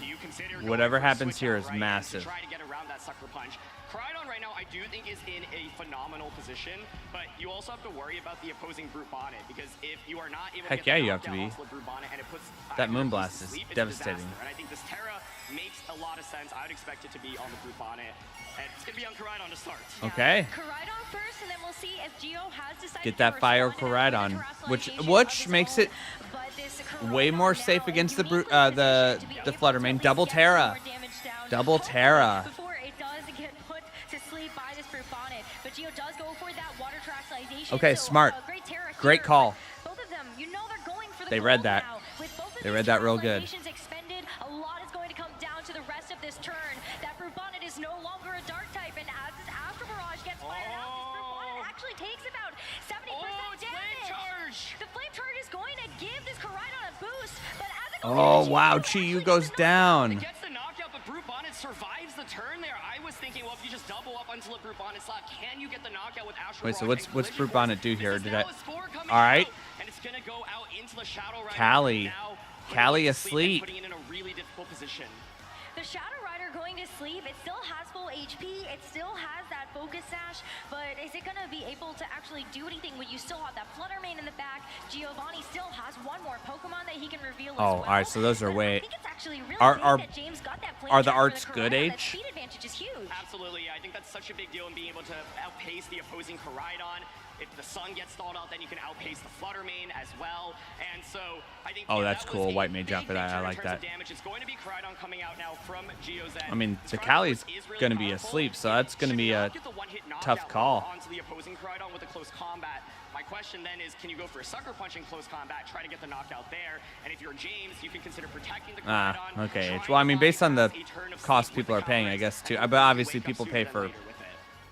Whatever happens here is massive. To try to get around that Sucker Punch. Crydon right now, I do think, is in a phenomenal position, but you also have to worry about the opposing Brute Bonnet, because if you are not able to Heck get yeah, the you have to knockdown be. onto the Brute Bonnet, and it puts That either of Moonblast these to is sleep, it's a devastating. disaster. And I think this Terra makes a lot of sense. I would expect it to be on the Brute Bonnet, and it's going to be on Crydon to start. Okay. Koraidon first, and then we'll see if Geo has decided Get to that fire respond Koraidon, to the which terrestrialization of his makes own. it But this way Koraidon more now safe against the uniquely the positioned to be the able Flutter to main. at least Double get some Terra. more damage down Double Terra. before it does get put to sleep by this Brute Bonnet. But Geo does go for that water terrestrialization. Okay, so, smart. Great Terra Great here, call. but both of them, you know they're going for the They read gold that. now. With both of They these read that real good. terrestrializations expended, a lot is going to come down to the rest of this turn. That Brute Bonnet is no longer a dark type, and as this After Barrage gets fired out, this Brute Bonnet actually takes about 70% it's Flame damage. Charge! The Flame Charge is going to give this Koraidon a boost, but as it goes Oh, down, wow. Chiyu Chiyu goes down. Gets the knockout, but Brute Bonnet survives the turn there. I was thinking, well, if you just double up until a Brute Bonnet slot, can you get the knockout with Astral Wait, so Barrage what's and Brute Collision Bonnet do Course? here? This is Did now I? a spore coming All right. out, and it's gonna go out into the Shadow Rider. Callie. Now putting Callie it to sleep asleep. and putting it in a really difficult position. The Shadow Rider going to sleep. It still has full HP. It still has that Focus Sash, but is it going to be able to actually do anything when you still have that Flutter Mane in the back? Giovanni still has one more Pokemon that he can reveal as well. Oh, all right. So those are But way. I think it's actually really Are- big are- that James got that flame are the charge for arts the good, Koraidon. That H? speed advantage is huge. Absolutely, I think that's such a big deal in being able to outpace the opposing Koraidon. If the sun gets stalled out, then you can outpace the Flutter Mane as well. And so I think Oh, yeah, that's that cool. was a White Mage out for big that. I turn in like terms that. of damage. It's going to be Koraidon coming out now from Geo's end. I mean, This the Koraidon Callie's is really going to be powerful. asleep, so It that's going to should be a not get the one-hit tough knockout call. onto the opposing Koraidon with a close combat. My question then is, can you go for a Sucker Punch in close combat, try to get the knockout there? And if you're James, you can consider protecting the Koraidon. Okay. trying Well, I to mean, based on the bypass a turn of cost sleep with people the are paying, I Calyrex, guess, too. and But then obviously wake up people sooner pay than for later with it.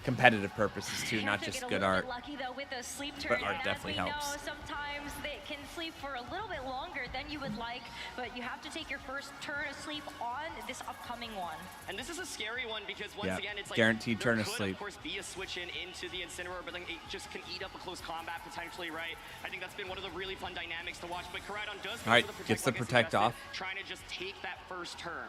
competitive purposes, too, You not have to just get a good little art. bit lucky though with the sleep But turn. art And definitely as we helps. know, sometimes they can sleep for a little bit longer than you would like, but you have to take your first turn of sleep on this upcoming one. And this is a scary one because once Yeah, again, it's like guaranteed there turn of could, sleep. Of course, be a switch into the Incineroar, but then it just can eat up a close combat potentially, right? I think that's been one of the really fun dynamics to watch. But Koraidon does go All right, for the protect, gets the like I protect suggested, off. trying to just take that first turn.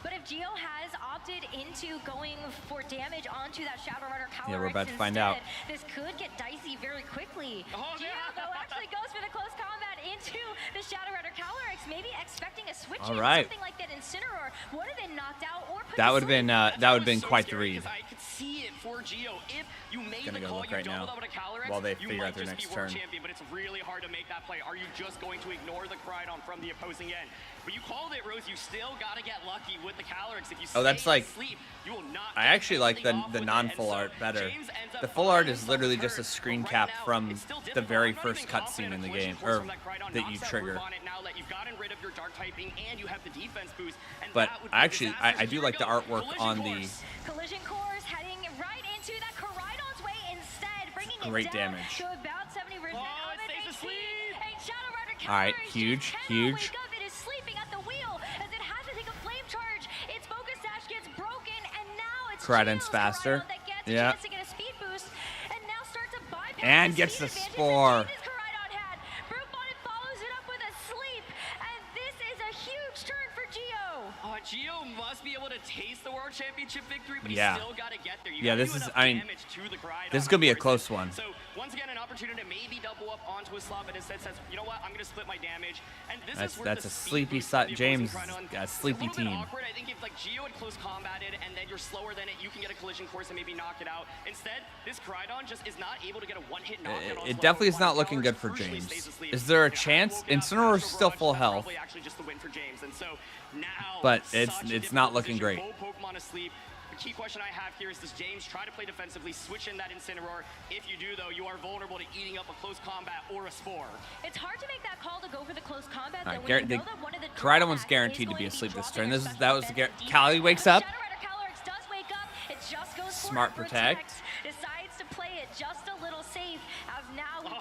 But if Geo has opted into going for damage onto that Shadow Rider Calyrex Yeah, we're about to find instead, out. this could get dicey very quickly. Oh, Geo, yeah. though, actually goes for the close combat into the Shadow Rider Calyrex, maybe expecting a switch All in, right. something like that Incineroar would have been knocked out or put That to would have been sleep. that would have was been so quite the scary read. 'cause I could see it for Geo. If you made Gonna the go call, look you right doubled now up with a Calyrex, while they you figure might out their just next be world turn. champion, but it's really hard to make that play. Are you just going to ignore the Koraidon from the opposing end? But you called it, Rose. You still got to get lucky with the Calyrex. If you Oh, that's stay like- asleep, you will not I get actually like anything the off with it. non-full And so art better. James ends up The full art finding is literally himself just a hurt, screen but cap right now, from it's still the difficult. very I'm not first even cutscene confident in the a collision game, course or from that Koraidon that knocks you that trigger. Brute on it now that you've gotten rid of your dark typing and you have the defense boost. And But that would be I a actually, disaster. I do Here like we the go. artwork Collision on the course. Collision course heading right into that Koraidon's way instead, bringing Great it down damage. to about 70% Oh, of it stays its HP. asleep. And Shadow Rider All right, Calyrex huge, just cannot huge. wake up. It is sleeping at the wheel as it has to take a flame charge. Its focus sash gets broken, and now it's Koraidon's Geo's faster. Koraidon that gets a Yeah. chance to get a speed boost, and now starts to bypass And the gets speed the advantage that spore. James's Koraidon had. Brute Bonnet follows it up with a sleep, and this is a huge turn for Geo. Geo must be able to taste the World Championship victory, but Yeah. he's still got to get there. You Yeah, gotta this do is- enough I mean, damage to the Koraidon, this is gonna be a of close course. one. So once again, an opportunity to maybe double up onto a slot, but instead says, you know what, I'm going to split my damage. And this That's- is where that's the a speed sleepy boost of the James opposing Koraidon got a is sleepy little bit team. awkward. I think if like Geo had close combated and then you're slower than it, you can get a collision course and maybe knock it out. Instead, this Koraidon just is not able to get a one-hit knockout. onto It level definitely is one. not looking Calyrex good for crucially James. stays asleep. Is there a If I chance? woke up Incineroar's Astral still Barrage, full that's health. probably actually just the win for James. And so now, But such a it's difficult not looking position. great. Both Pokemon asleep. The key question I have here is, does James try to play defensively, switch in that Incineroar? If you do, though, you are vulnerable to eating up a close combat or a Spore. It's hard to make that call to go for the close combat. All right, though, when you the know that one of the Koraidon one's drawbacks guaranteed is to be going asleep this dropping turn. their That special was defensive defense. Callie wakes up. Shadow Rider Calyrex does wake up. It just goes for Smart it. protect. Decides to play it just a little safe. As now we will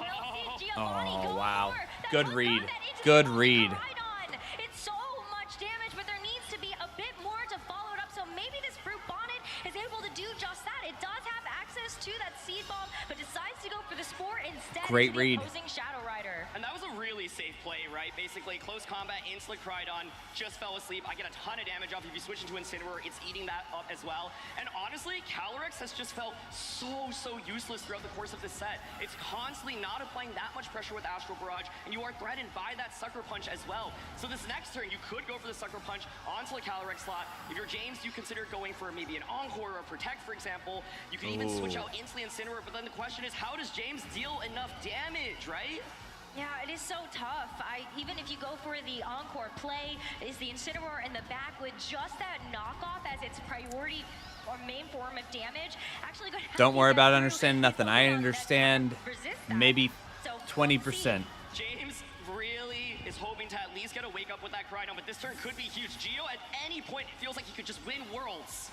see Oh. Giovanni Oh, go wow. for that Good close read. combat into Good the read. Koraidon. maybe this Brute Bonnet is able to do just that. It does have access to that Seed Bomb, but decides to go for the Spore instead. Great read. Opposing Shadow Rider. And that was a really safe play, right? Basically, close combat, into the Crydon, just fell asleep. I get a ton of damage off. If you switch into Incineroar, it's eating that up as well. And honestly, Calyrex has just felt so useless throughout the course of this set. It's constantly not applying that much pressure with Astral Barrage, and you are threatened by that Sucker Punch as well. So this next turn, you could go for the Sucker Punch onto the Calyrex slot. If you're James, you consider going for maybe an Encore or a Protect, for example. You can even switch out into the Incineroar, but then the question is, how does James deal enough damage, right? Yeah, it is so tough. Even if you go for the Encore play, is the Incineroar in the back with just that knockoff as its priority or main form of damage, actually going to Don't worry about understanding nothing. I understand maybe 20%. James really is hoping to at least get a wake up with that Crydon, but this turn could be huge. Geo, at any point, it feels like he could just win Worlds.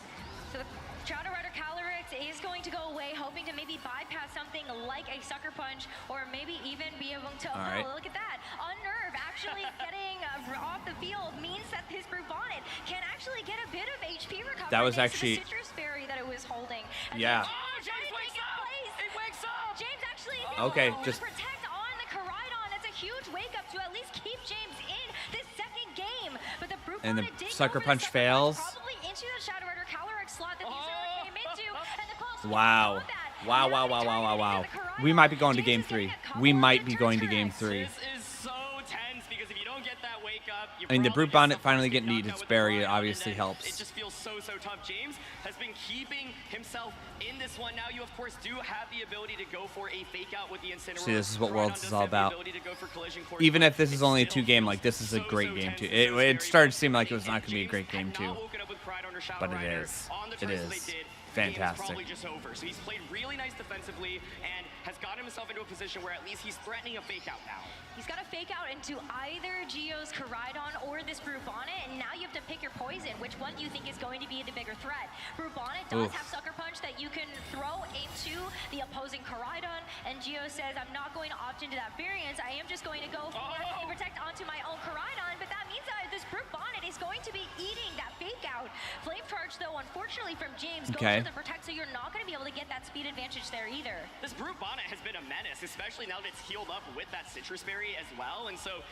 So the Shadow Rider Calyrex is going to go away, hoping to maybe bypass something like a Sucker Punch, or maybe even be able to, right. oh, look at that. Unnerve actually getting off the field means that his Brute Bonnet can actually get a bit of HP recovery. That was thanks actually- to the Citrus Berry that it was holding. And Yeah. then James wakes up! He wakes up! James actually Okay, able just- to protect on the Caridon. That's a huge wake up to at least keep James in this second game. But the Brute And the Bonnet did Sucker go for the Punch Sucker fails. Probably into the Shadow Rider Calyrex slot that the Incineroar came into. And the close Wow. Wow. We might be going to game 3. We might be going to game 3. This is so tense because if you don't get that wake up, you I mean, the probably Brute Bonnet get finally surprised getting knocked eaten. out Its with the berry Crydon, obviously and then helps. It just feels so tough. James has been keeping himself in this one. Now you, of course, do have the ability to go for a fake out with the Incineroar. See, this is what Crydon Worlds does is all have the about. ability to go for collision course, Even but if this is it only a still 2-game, feels like, this is a great game, tense too. and so scary. It started to seem like it was If not going to be a James great game, had not too. woken up with Crydon or Shadow But it Rider is. on the It choices is. they did, Fantastic. The game is probably just over. So he's played really nice defensively and has gotten himself into a position where at least he's threatening a fake out now. He's got to fake out into either Geo's Caridon or this Brute Bonnet, and now you have to pick your poison. Which one do you think is going to be the bigger threat? Brute Bonnet does Oof. have Sucker Punch that you can throw into the opposing Caridon, and Geo says, I'm not going to opt into that variance. I am just going to go for the protect onto my own Caridon, but that means that this Brute Bonnet is going to be eating that fake out. Flame Charge, though, unfortunately from James, Okay. goes for the protect, so you're not going to be able to get that speed advantage there either. This Brute Bonnet has been a menace, especially now that it's healed up with that Citrus Berry as well, and so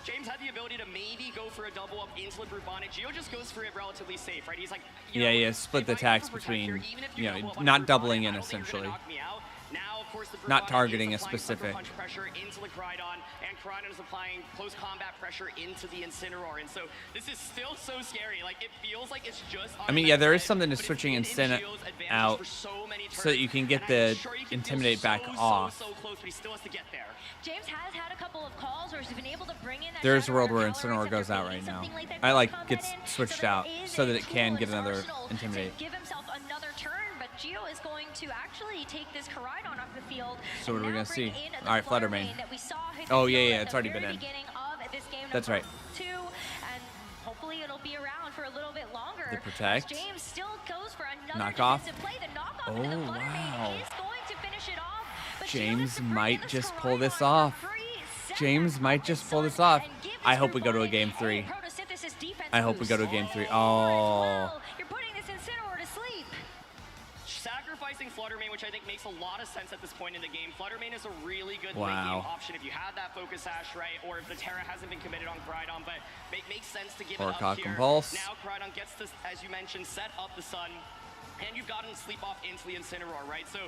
James had the ability to maybe go for a double up into the Brute Bonnet. Geo just goes for it relatively safe, right? He's like, Yeah, split the if I go attacks for Protect here, between, even if you know, double up on not the Brute doubling Bonnet, in, I don't think you're gonna essentially. knock me out. Now, of course, the Brute Not Bonnet targeting is a applying Sucker specific. Punch pressure into the Crydon, and Crydon is applying close combat pressure into the Incineroar, and so this is still so scary. Like, it feels like it's just on I mean, the yeah, there is side, something to but it's switching been in Incin Geo's advantage out for so many so that you turns, can get and I'm the sure he can feel Intimidate back so off. close, but he still has to get there. James has had a couple of calls where he's been able to bring in that There's a Shadow world Rider where Calyrex Incineroar if goes they're out bringing right now. something like that I like close gets combat in, switched there out is so a that it can tool get in his another arsenal Intimidate. to give himself another turn, but Geo is going to actually take this Caridon off the field. So what are we and gonna now bring see? in the All right, Flutter Flutter Mane. that we saw hit Oh, the yeah, field yeah, at it's the already very been in. beginning of this game That's number right. 2, and hopefully it'll be around for a little bit longer. The Protect. James still goes for another Knockoff. defensive play. The knockoff into the Oh, Flutter wow. Mane is going to finish it off. But James Geo has to bring in might this just pull this Caridon for off. free. Set James that might up just his pull this son off. and give I his hope we go to a Brute game Bonnet 3. a photosynthesis defense I hope we go to a boost. game 3. As Oh. well. You're putting this Incineroar to sleep. Sacrificing Flutter Mane, which I think makes a lot of sense at this point in the game. Flutter Mane is a really good Wow. late game option if you have that Focus Sash, right? Or if the Terra hasn't been committed on Crydon, but it makes sense to give it Orca up here. Compulse. Now Crydon gets this, as you mentioned, set up the Sun, and you've gotten sleep off into the Incineroar, right? So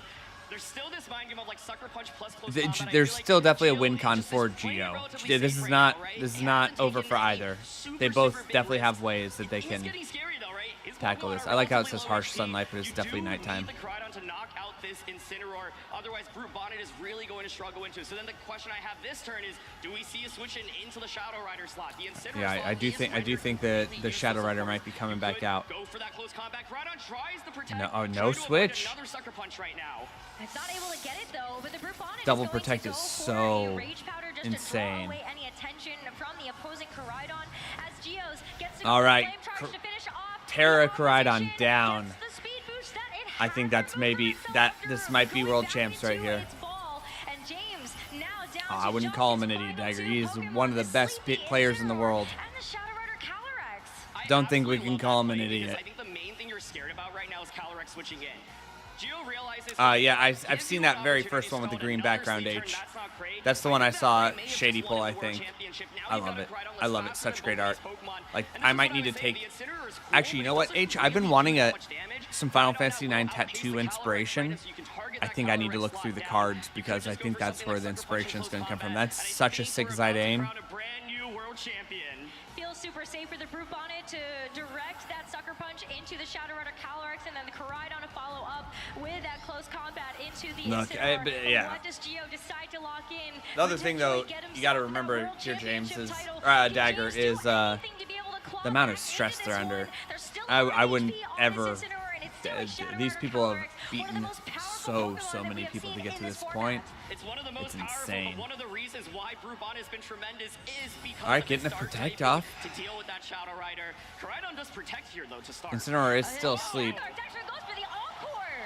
there's still this mind game of like Sucker Punch plus close combat. I There's feel like still definitely a Geo win is con just for playing it Geo. relatively Yeah, this safe is right not now, right? this is He not hasn't over taken for any either. super, They both super big definitely risks. have ways that they It is can getting scary though, right? His tackle Pokemon this. are I like how it relatively says low harsh HP. sunlight, but it's You definitely do nighttime. need the Crydon to knock out this Incineroar. Otherwise, Brute Bonnet is really going to struggle into. So then the question I have this turn is, do we see a switch into the Shadow Rider slot? The Incineroar Yeah, slot I do is think rendered that completely the Shadow useless, Rider of might course. be coming You back could out. Go for that close combat. Crydon tries the protect. No- oh, no trying to avoid switch. Another Sucker Punch right now. It's not able to get it though, but the Brute Bonnet Double is going Protect to is go so for a Rage Powder just to insane. draw away any attention from the opposing Caridon as Geos gets to All go right, Flame Charge to finish off Terra the Caridon opposition, down. gets the speed boost that it I think had that's to maybe move itself that through, this might be going world back champs right into here. its ball, and James now down Oh, I to wouldn't just call him his an idiot final dagger. two He is Pokemon, one of the best Sleepy players in the Incineroar world. and the Shadow Rider Calyrex. I Don't think we absolutely can love call that him an play because idiot. I think the main scared about right now is Calyrex switching in. Gio realizes. Yeah, I've seen that very first one with the green background, H. That's the one I saw Shady pull, I think. I love it. I love it. Such great art. Like, I might need to take... Actually, you know what, H? I've been wanting some Final Fantasy IX tattoo inspiration. I think I need to look through the cards because I think that's where the inspiration is going to come from. That's such a sick Zidane. Feels super safe for the Brute Bonnet to direct that sucker punch into the Shadow Rider Calyrex, and then the Koraidon to follow up with that close combat into the Incineroar. Yeah. What does Gio decide to lock in? The other thing, though, you got to remember here, James, is Dagger, is the amount of stress they're under. I wouldn't ever... These people have beaten so many people to get to this point. It's insane. One of the reasons why Brubon has been tremendous is because all right, getting the protect off. To deal with that Shadow Rider. Koraidon does protect here though to start. Incineroar is still asleep. Goes for the encore.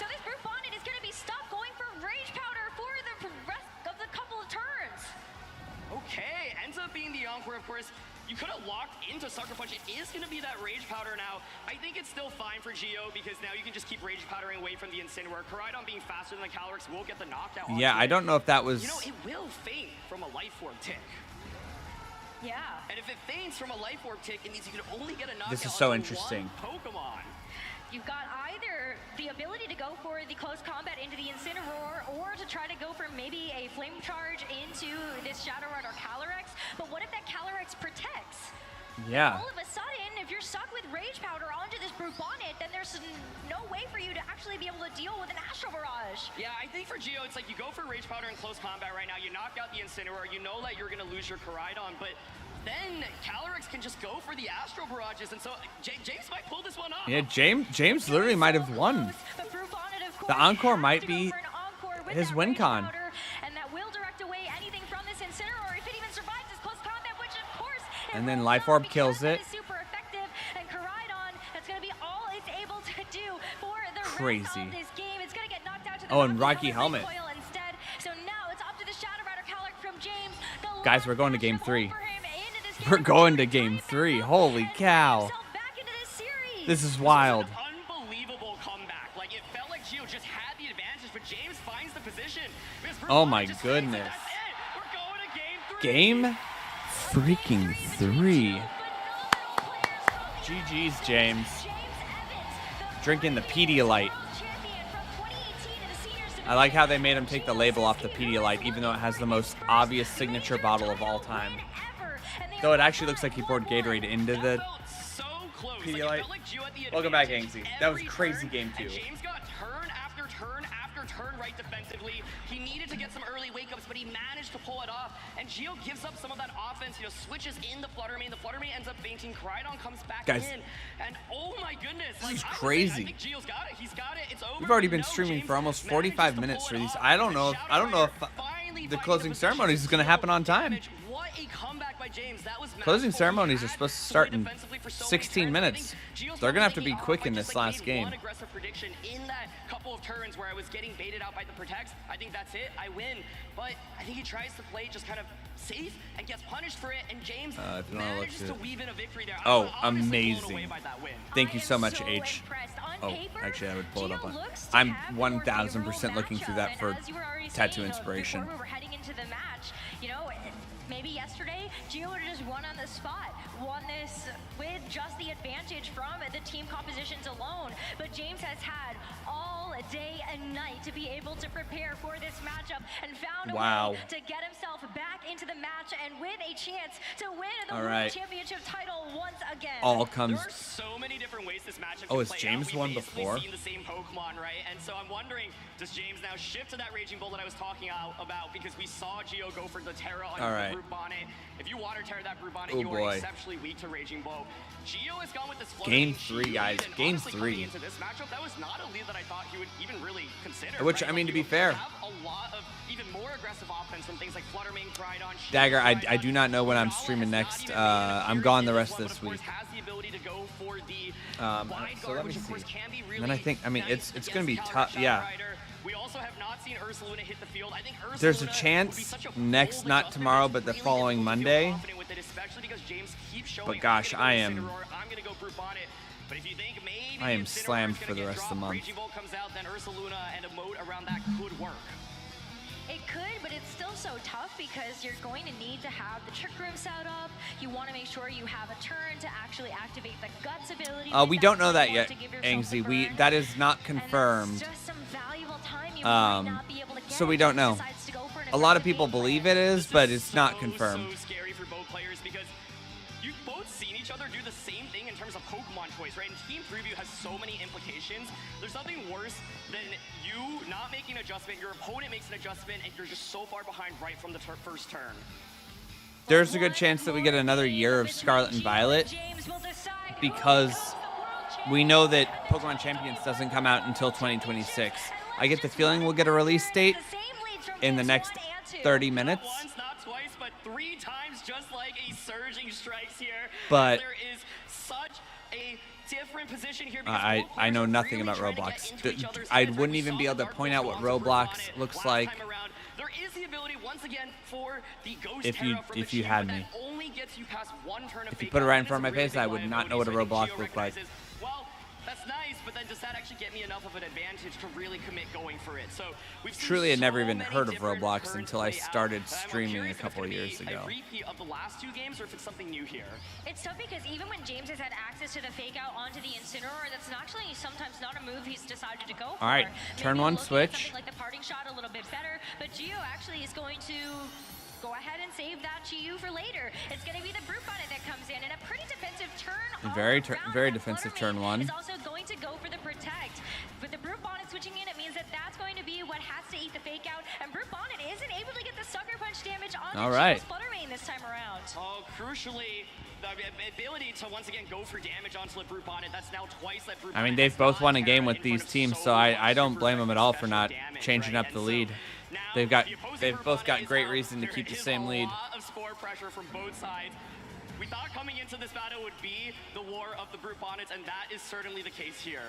So this Brute Bonnet is going to be stuck going for Rage Powder for the rest of the couple of turns. Okay, ends up being the encore, of course. You could have locked into Sucker Punch. It is going to be that Rage Powder now. I think it's still fine for Gio because now you can just keep Rage Powdering away from the Incineroar. Koraidon being faster than the Calyrex will get the knockdown. Yeah, I don't know if that was... You know, it will faint from a Life Orb tick. Yeah. And if it faints from a Life Orb tick, it means you can only get a knockdown. This is so interesting. Pokemon. You've got either the ability to go for the close combat into the Incineroar or to try to go for maybe a Flame Charge into this Shadow Rider Calyrex. But what if that Calyrex protects? Yeah. All of a sudden, if you're stuck with Rage Powder onto this Brute Bonnet, then there's no way for you to actually be able to deal with an Astral Barrage. Yeah, I think for Gio, it's like you go for Rage Powder in close combat right now. You knock out the Incineroar. You know that you're going to lose your Koraidon, but then Calyrex can just go for the Astral Barrages, and so James might pull this one off. Yeah, James literally might have won. The encore might be his win con. And that will direct away anything from this Incineroar if it even survives this close combat, which of course and then Life Orb kills it. Super effective, and Koraidon, that's going to be all it's able to do for the crazy rest of this game. It's going to get knocked out to the and Rocky Helmet. Instead. So now it's up to the Shadow Rider Calyrex from James. Guys, we're going to game 3. We're going to game 3. Holy cow. This is wild. Unbelievable comeback. Like, it felt like Gio just had the advantage, but James finds the position. Oh my goodness. We're going to game 3. Game freaking 3. GG's, James. Drinking the Pedialyte. I like how they made him take the label off the Pedialyte, even though it has the most obvious signature bottle of all time. Though it actually looks like he poured Gatorade into the Pedialyte. Welcome back, Angsy. That was crazy game 2. James got turn after turn after turn right defensively. He needed to get some early wake-ups, but he managed to pull it off. And Gio gives up some of that offense, switches in the Flutter Mane. The Flutter Mane ends up fainting. Koraidon comes back in. And oh my goodness. This is crazy. I think Gio's got it. He's got it. It's over. We've already been streaming for almost 45 minutes for these. I don't know if the closing ceremonies is going to happen on time. What a comeback by James. That was closing ceremonies are supposed to start in 16 minutes. They're going to have to be quick in this last game. One aggressive prediction in that couple of turns where I was getting baited out by the protects. I think that's it. I win. But I think he tries to play just kind of safe and gets punished for it. And James manages to weave in a victory there. Oh, amazing. Thank you so much, H. Oh, actually, I would pull it up on. I'm 1,000% looking through that for tattoo inspiration. We were heading into the match, maybe yesterday, Gio would have just won on the spot, won this with just the advantage from the team compositions alone. But James has had all day and night to be able to prepare for this matchup and found a way to get himself back into the match and with a chance to win the World Championship title once again. All comes. There are so many different ways this matchup has James won before? We've seen the same Pokemon, right? And so I'm wondering, does James now shift to that Raging Bull that I was talking about? Because we saw Gio go for the Terra on the Brute Bonnet. If you water Terra that Brute Bonnet, you are exceptionally weak to Raging Bull. Gio has gone with this game 3, guys. Game 3. Into this matchup, that was not a lead that I thought he would even really consider. Which, I mean, to be fair, have a lot of even more aggressive offense from things like Flutter Mane, Koraidon, Dagger, I do not know when I'm streaming next. I'm gone the rest of this week. So let me see. And then I think, it's going to be tough. Yeah. We also have not seen Ursaluna hit the field. I think Ursaluna there's a chance next, not tomorrow, but the following Monday. But gosh, I am. I'm going to go Brute Bonnet. But if you think maybe I am Incineroar slammed is gonna for the get rest of the dropped, month. Raging Volt comes out, then Ursaluna and a mode around that could work. It could, but it's still so tough because you're going to need to have the trick room set up. You want to make sure you have a turn to actually activate the guts ability. We don't know that yet, Angsy. That is not confirmed. Just some valuable time you might not be able to get So we don't know. decides to go for an A lot of aggressive people game believe plan. it is, but it's not confirmed. So scary for both players because you've both seen each other do the same thing in terms of Pokemon choice, right? And Team Preview has so many implications. There's nothing worse than you not making an adjustment, your opponent makes an adjustment, and you're just so far behind right from the first turn. There's a good chance that we get another year of Scarlet and Violet because we know that Pokemon Champions doesn't come out until 2026. I get the feeling we'll get a release date in the next 30 minutes. Not once, not twice, but 3 times, just like a surging strikes here. But there is such a different position here. I know nothing about Roblox. I wouldn't even be able to point out what Roblox looks like There is the ability once again for the Ghost if you Terra from the if you Chiyu, had but me. that only gets you past 1 turn of If you Fake put it Out, right in and front of it's my a face, I would really not big know what a liability. Roblox Geo looked like. recognizes, well, that's nice, but then does that actually get me enough of an advantage to really commit going for it? So we've seen Truly, I'd never so even many heard of different Roblox turns until I play out. started I'm streaming a curious if it's couple gonna years be ago. A repeat of the last 2 games, or if it's something new here. It's tough because even when James has had access to the fake out onto the Incineroar, that's actually sometimes not a move he's decided to go for. All right, turn Maybe one looking at switch. something like the parting shot a little bit better, but Gio actually is going to go ahead and save that Chiyu for later. It's going to be the Brute Bonnet that comes in, and a pretty defensive turn. Very very defensive turn 1. Is also going to go for the Protect. With the Brute Bonnet switching in, it means that that's going to be what has to eat the fake out, and Brute Bonnet isn't able to get the Sucker Punch damage on All right. Fluttermane this time around. Oh, crucially, the ability to once again go for damage onto the Brute Bonnet. That's now twice that Brute I mean, Bonnet they've has both got won a Terra game with in these front of teams, so so I much don't super blame them at all for special not damage, changing right? up the And lead. so now They've got the opposing they've Brute both got Bonnet great is reason to out. keep the There same is lead. A lot of spore pressure from both sides. We thought coming into this battle would be the war of the Brute Bonnets, and that is certainly the case here.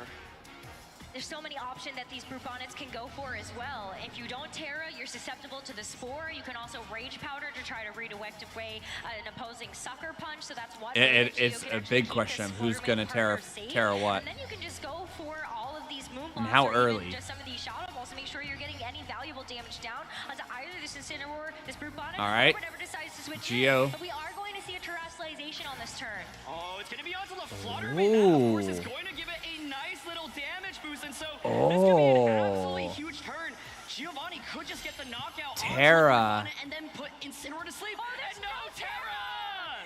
There's so many options that these Brute Bonnets can go for as well. If you don't Terra, you're susceptible to the Spore. You can also Rage Powder to try to redirect away an opposing Sucker Punch, so that's one way that It's Gio can a actually big keep question this of who's Fluttermane going to partner safe. Terra what. And then you can just go for all of these Moonblocks And how or early? even just some of these Shadow Balls to make sure you're getting any valuable damage down onto either this Incineroar, this Brute Bonnet, All right. or whatever decides to switch Gio. in. But we are going to see a Terrestrialization on this turn. Oh, it's going to be onto the Fluttermane. That, of course, is Ooh. going to give it a nice little damage boost, and so this could be an absolutely huge turn. Giovanni could just get the knockout onto the Terra. Brute Bonnet and then put Incineroar to sleep. there's And no Terra!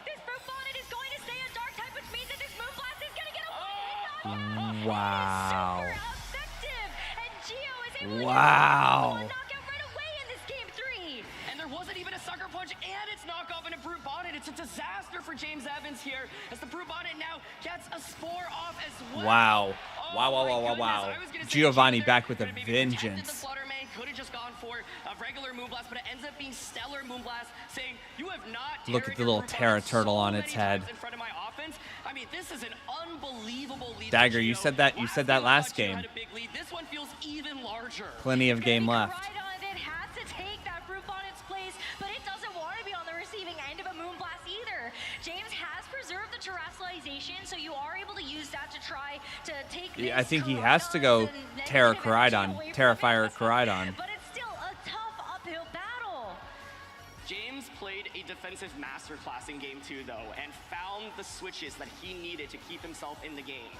This Brute Bonnet is going to stay on Dark type, which means that this Moonblast is going to get a Wow. super effective, and Gio is able to Wow. get a knockout right away in this game 3. And there wasn't even a Sucker Punch, and it's knockoff in a Brute Bonnet. It's a disaster for James Evans here, as the Brute Bonnet now gets a Spore off as well. Wow. Oh Wow, wow, my wow, wow, goodness. wow. I was gonna say Giovanni James back with a could've maybe protected vengeance. The Fluttermane could have just gone for a regular Moonblast, but it ends up being Stellar Moonblast, saying, you have not Look at terrored the your little Brute Terra Bonnet turtle so on many its head. times in front of my offense. I mean, this is an unbelievable lead. Dagger, for you Gio. said that last Gio game. had a big lead. This one feels even larger. Plenty of game left. It has to take that Brute Bonnet's place, but it doesn't want to be on the receiving end of a Moonblast either. James has preserved the Terrestrialization, so you are able to use that to try to take Yeah, this I think he has to go Koraidon and Terra negative energy Koraidon, away from Terra it. Fire Koraidon. But it's still a tough uphill battle. James played a defensive masterclass in game 2, though, and found the switches that he needed to keep himself in the game.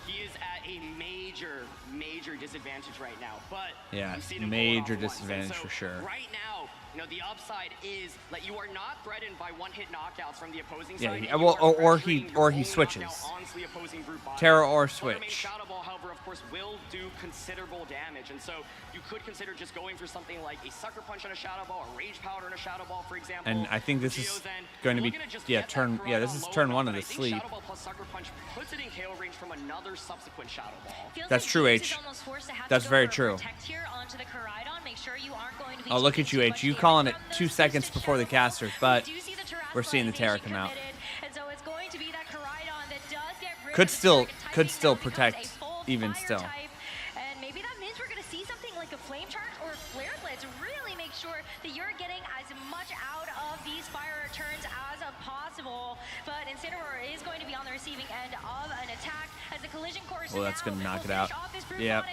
He is at a major, major disadvantage right now, but Yeah, we've seen him major pull it off once. And disadvantage so for sure. Right now, the upside is that you are not threatened by one-hit knockouts from the opposing Yeah, side. he- and you well, are or pressuring he- your or he own switches. knockout onto the opposing Brute Bonnet. Terra or Fluttermane switch. Shadow Ball, however, of course, will do considerable damage, and so you could consider just going for something like a Sucker Punch on a Shadow Ball, a Rage Powder on a Shadow Ball, for example. And I think this Gio's is end, going to you're be looking just yeah get that turn yeah this Koraidon is low turn enough, 1 of but the I think sleep. Shadow Ball plus Sucker Punch puts it in KO range from another subsequent Shadow Ball. Feels That's like true, James H. is almost forced to have That's to go very for a true. protect here onto the Koraidon. Make sure you aren't going to be Oh, look taking at you, too H. much You damage calling it from 2 those seconds boosted before the Shadow Balls. casters, but We do see the we're seeing the Terra Terrestrialization come out. committed, and so it's going to be that Koraidon that does get rid Could of the still- Terra could typing, still now becomes protect a full even fire still. type, and maybe that means we're going to see something like a Flame Charge or Flare Blitz. Really make sure that you're getting as much out of these fire returns as possible. But Incineroar is going to be on the receiving end of an attack as the collision course. Well, that's gonna knock it out. Yep. Yep.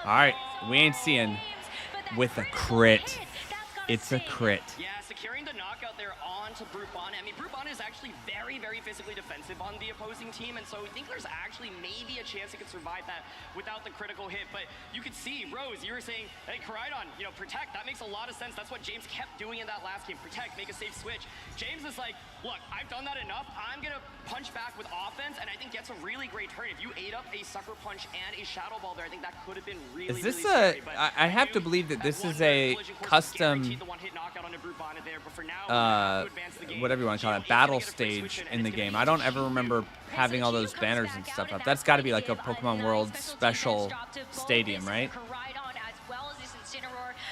All right, we ain't seeing with a crit. It's a crit. Yeah, securing the knockout there onto Brupon. I mean, Brupon is actually very, very physically defensive on the opposing team, and so I think there's actually maybe a chance he could survive that without the critical hit. But you could see, Rose, you were saying, hey, Koraidon, you know, protect. That makes a lot of sense. That's what James kept doing in that last game. Protect, make a safe switch. James is like, look, I've done that enough. I'm going to punch back with offense, and I think gets a really great turn. If you ate up a sucker punch and a shadow ball there, I think that could have been really, Is this really a? scary. I have to believe that this is a custom, whatever you want to call it, battle stage in the game. I don't ever remember having all those banners and stuff up. That's got to be like a Pokemon World special stadium, right?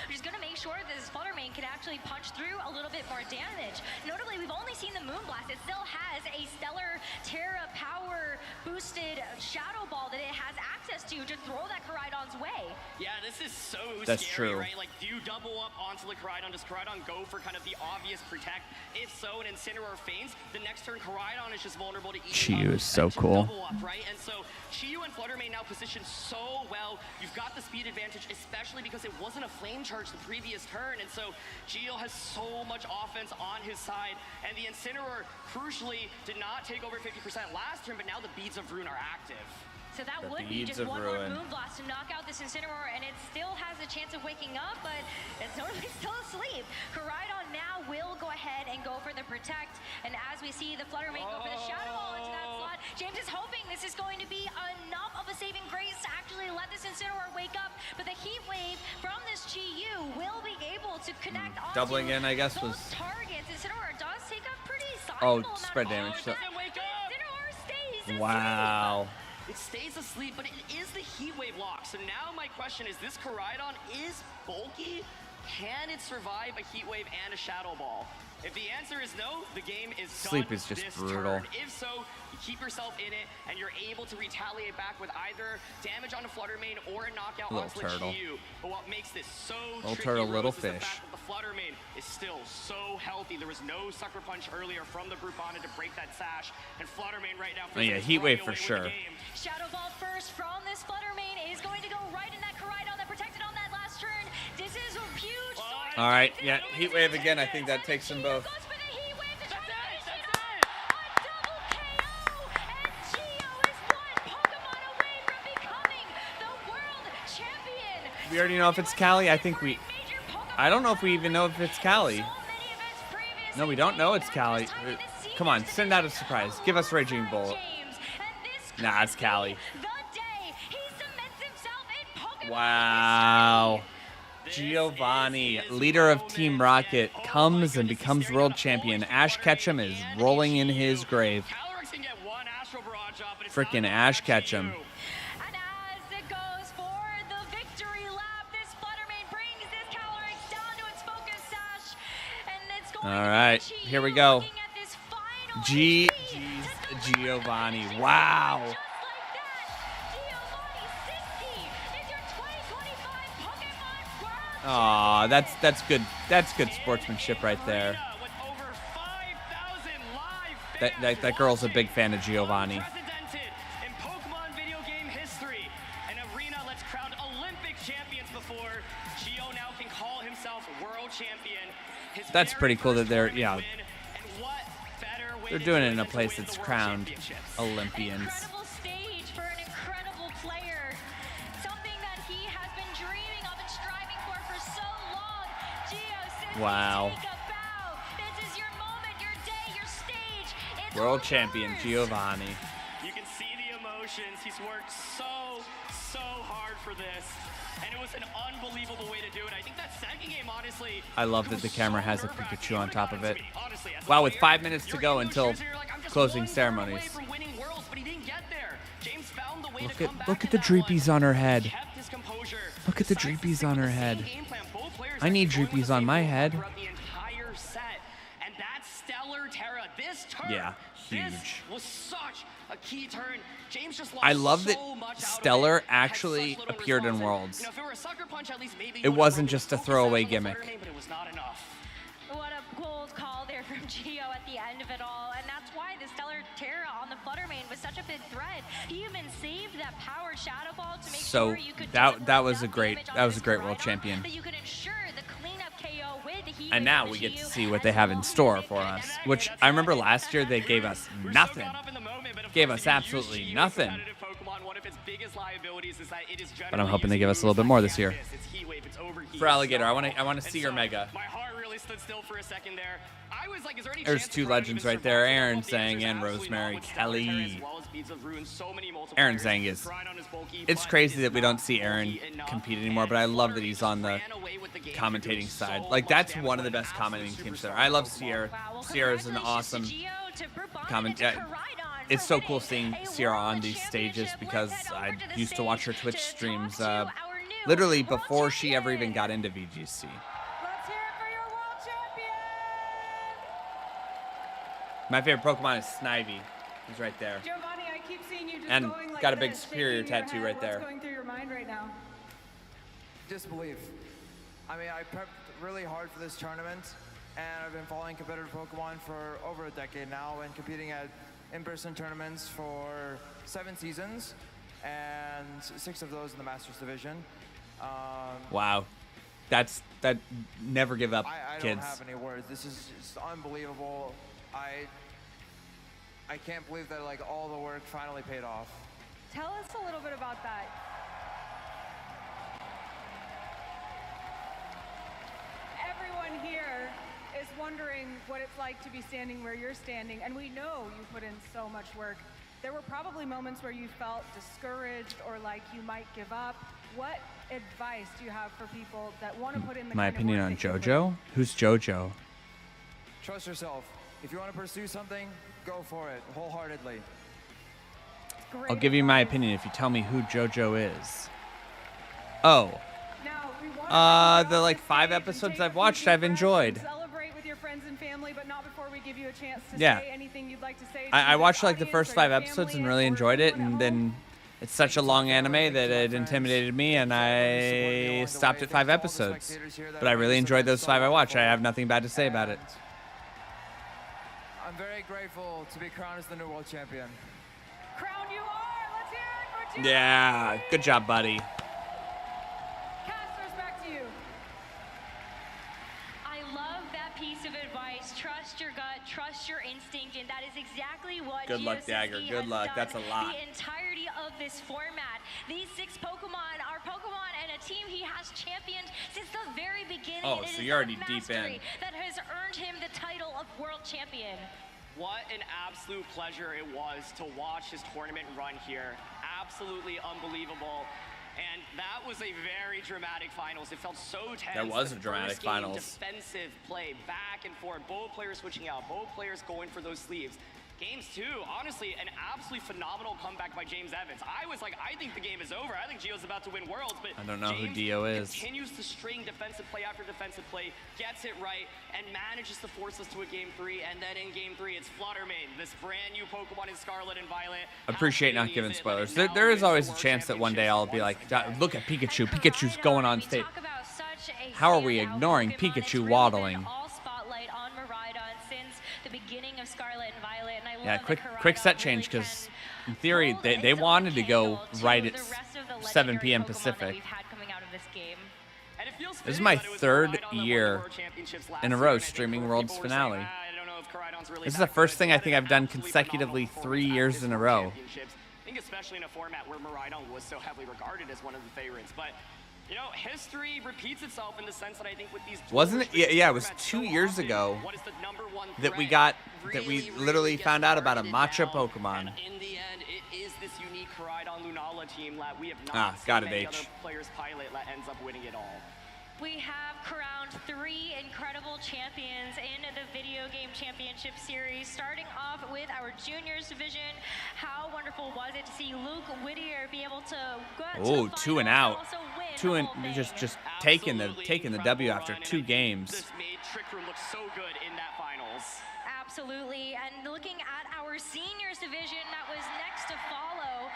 Which is going to make sure that this Fluttermane can actually punch through a little bit more damage. Notably, we've only seen the Moonblast. It still has a Stellar Terra power boosted Shadow Ball that it has access to throw that Koraidon's way. Yeah, this is so That's scary, true. right? Like, do you double up onto the Koraidon? Does Koraidon go for kind of the obvious protect? If so, an Incineroar feigns, the next turn Koraidon is just vulnerable to Chiyu is so cool. Double up, right? And so Chiyu and Fluttermane now positioned so well. You've got the speed advantage, especially because it wasn't a flame charge the previous turn, and so Gio has so much offense on his side, and the Incineroar, crucially, did not take over 50% last turn, but now the Beads of Ruin are active. So that The would be Beads just of one Ruin. more Moonblast to knock out this Incineroar, and it still has a chance of waking up, but it's totally still asleep. Koraidon now will go ahead and go for the Protect, and as we see the Fluttermane go for the Shadow Ball into that slot, James is hoping this is going to be enough of a saving grace to actually let this Incineroar wake up, but the Heat Wave from this GU will be able to connect onto Doubling in, I guess, those was. targets. Incineroar does take a pretty Oh, sizable spread amount damage. of So, Wake up! Incineroar stays asleep. wow. It stays asleep, but it is the Heat Wave lock. So now my question is, this Koraidon is bulky. Can it survive a Heat Wave and a Shadow Ball? If the answer is no, the game is Sleep done is just this brutal. turn. If so, you keep yourself in it, and you're able to retaliate back with either damage on a Fluttermane or a knockout Little onto turtle. a Chiyu. But what makes this so Little tricky, turtle, Rose, little is the fish. fact that the Fluttermane is still so healthy. There was no Sucker Punch earlier from the Brupana to break that sash, and Fluttermane right now Oh, yeah, is Heat Wave running for away with the sure. game. Shadow Ball first from this Fluttermane is going to go right in that Koraidon that protected on that last turn. This is a huge sword. All right, yeah, Heat Wave again. I think that takes them both. Goes for the Heat Wave to try to That's finish it, it off. A double KO, and Gio is one Pokemon away from becoming the world champion. We already know if it's Callie. I think we. Major Pokemon I don't know if we even know if it's Callie. so many events previously. No, we don't know it's Callie. Time in this Come on, season send out a surprise. Give us Raging Bull. James, and this Nah, it's could be Callie. the day he cements himself in Pokemon Wow. history. Giovanni, leader of Team Rocket, comes and becomes world champion. Ash Ketchum is rolling in his grave. Calyrex can get one Astral Barrage up, but it's Frickin' not Ash enough Ketchum. to. And as it goes for the victory lap, this Fluttermane brings this Calyrex down to its focus sash, and it's going All to be right, Chi here we go. looking at this final GG's HP to deliver Giovanni. the Wow. just like that, Giovanni Siski is your 2025 Pokemon World Aw, that's good. That's good sportsmanship right there. Arena with over 5,000 live fans That girl's a big watching. fan of Giovanni. Unprecedented in Pokemon video game history. An arena that's crowned Olympic champions before. Gio now can call himself world champion. His That's very pretty cool that first they're- tournament yeah. win, and what better way They're to doing do it in a than to place win that's the World crowned Championships. An Olympians. incredible stage for an incredible player. Something that he has been dreaming of and striving for so long. Gio says, Wow. take a bow. This is your moment, your day, your stage. It's World all champion yours. Giovanni. You can see the emotions. He's worked so hard for this. And it was an unbelievable way to do it. I think that second game, honestly. I love it that was the camera so has a nerve-wracking. Pikachu on top of it. To me, honestly, as a Wow, with player, 5 minutes to you're go in those until shoes and you're like, I'm just closing one turn ceremonies. away from winning Worlds, but he didn't get there. James found the way Look to at come back look in at the that one. dreepies on her head. Kept his composure. Look at the Decided to dreepies stick on with her the same head. game plan. Both players I need actually going with dreepies the on same my game plan head. throughout the entire set. And that Stellar Terra, this turn, Yeah, this huge. was such a key turn. James just lost I love that so much out of Stellar it, had actually such little appeared in response. And, Worlds. you know, if it were a Sucker Punch, at least maybe It you would've wasn't broken just the a focus throwaway out on the gimmick. Fluttermane, but it was not enough. What a bold call there from Gio at the end of it all. And that's why the Stellar Terra on the Fluttermane was such a big threat. He even saved that power Shadow Ball to make So sure you could that was a great world champion. that you could ensure the cleanup KO with the heat And now we get to see what they have in store for us, which I remember last year they gave us nothing. Gave us absolutely nothing. But I'm hoping they give us a little bit more this year. For Alligator, I want to see your Mega. My heart really stood still for a second there. I was like, is there any There's chance two Karate legends even right there, survives? Aaron Well, the Zhang answer is and absolutely Rosemary not with Kelly. Stellar as well as Beads have ruined so many Aaron multipliers. Zhang is. Pride on his bulky, It's but crazy is that we don't not see Aaron bulky enough, compete anymore, but I and love that Flutter he's just on the ran away with the game for commentating doing side. so Like, much that's damage one of the with an best absolute commenting teams superstar there. I love Pokemon. Sierra. Wow, well, Sierra's an awesome congratulations to Gio, to Brooke comment. Bond, and to Yeah, Koraidon it's for so winning cool seeing a Sierra on World these stages Championship. because Let's head I over to the used to watch her stage Twitch to streams talk to our new literally World before she ever even Champion. got into VGC. Let's hear it for your world champion! My favorite Pokemon is Snivy. He's right there. Giovanni, I keep seeing you just And going like got a big this, superior shaking your tattoo head. right there. What's going through your mind right now? Disbelief. I mean, I prepped really hard for this tournament, and I've been following competitive Pokemon for over a decade now and competing at in-person tournaments for 7 seasons, and 6 of those in the Masters Division. Wow. That never give up, I kids. don't have any words. This is just unbelievable. I can't believe that like all the work finally paid off. Tell us a little bit about that. Everyone here is wondering what it's like to be standing where you're standing, and we know you put in so much work. There were probably moments where you felt discouraged or like you might give up. What advice do you have for people that want to put in the My kind of opinion work on that you put JoJo? Who's JoJo? Trust yourself. If you want to pursue something, go for it wholeheartedly. Great I'll give you my advice. opinion if you tell me who JoJo is. Oh. Now, we want The like 5 episodes I've watched, I've enjoyed. Celebrate with your friends and family, but not before we give you a chance to Yeah. say anything you'd like to say. I to watched the like the audience first or 5 your episodes and family really or enjoyed it, anyone and at home. then it's such a long anime that it intimidated me, and I stopped at 5 episodes. But I really enjoyed those 5 I watched. I have nothing bad to say about it. I'm very grateful to be crowned as the new world champion. Crown you are. Let's hear it for Jim. Yeah, good job, buddy. Casters, back to you. I love that piece of advice. Trust your gut, trust your instinct, and that is exactly what Good luck, Gio Dagger. Siski Good has luck. done That's a lot. The entirety of this format. These 6 Pokemon are Pokemon and a team he has championed since the very beginning. Oh, It so is you're already that deep in. mastery that has earned him the title of world champion. What an absolute pleasure it was to watch his tournament run here. Absolutely unbelievable. And that was a very dramatic finals. It felt so tense. That was a The dramatic first game, finals. Defensive play, back and forth. Both players switching out. Both players going for those sleeves. Games 2, honestly, an absolutely phenomenal comeback by James Evans. I was like, I think the game is over. I think Gio's about to win Worlds, but I don't know who James Dio is. continues to string defensive play after defensive play, gets it right, and manages to force us to a Game 3. And then in Game 3, it's Fluttermane, this brand new Pokemon in Scarlet and Violet. Appreciate How not big giving is it? spoilers. Like, There now is always a wins the chance that one day I'll be like, championships look at Pikachu. And Pikachu's Koraidon, going I on mean, stage. talk about such a How are we standout ignoring Pokemon. Pikachu It's really waddling? been all spotlight on Miraidon since the beginning of Scarlet and Violet, and I Yeah, love quick that set Koraidon change really because can in theory hold they its wanted own to go candle to right at the rest of the 7 legendary p.m. Pokemon that Pacific. we've had coming out of this game. And it feels This is fitting my that it was 3rd Koraidon that won the year World Championships last in a year, row and I think streaming people World's were saying, finale. I don't know if Koraidon's really This is that the first good, thing I but think an I've done absolutely consecutively phenomenal 3 performance at years this in a World row. Championships. I think especially in a format where Miraidon was so heavily regarded as one of the favorites. But, you know, history repeats itself in the sense that I think with these Wasn't it? dual Yeah, it was formats 2 so years often, ago what is the #1 that we threat got really, literally gets found out about a targeted matcha down. Pokemon. And in the end, it is this unique Koraidon Lunala team that we have not Ah, seen got it, many H. other players pilot that ends up winning it all. We have crowned 3 incredible champions in the Video Game Championship Series, starting off with our Juniors division. How wonderful was it to see Luke Whittier be able to go out to Oh, the 2 and finals out. also win 2 the and whole thing. just taking the Absolutely W incredible after run, 2 and games. This made Trick Room look so good in that finals. Absolutely, and looking at our Seniors division that was next to follow,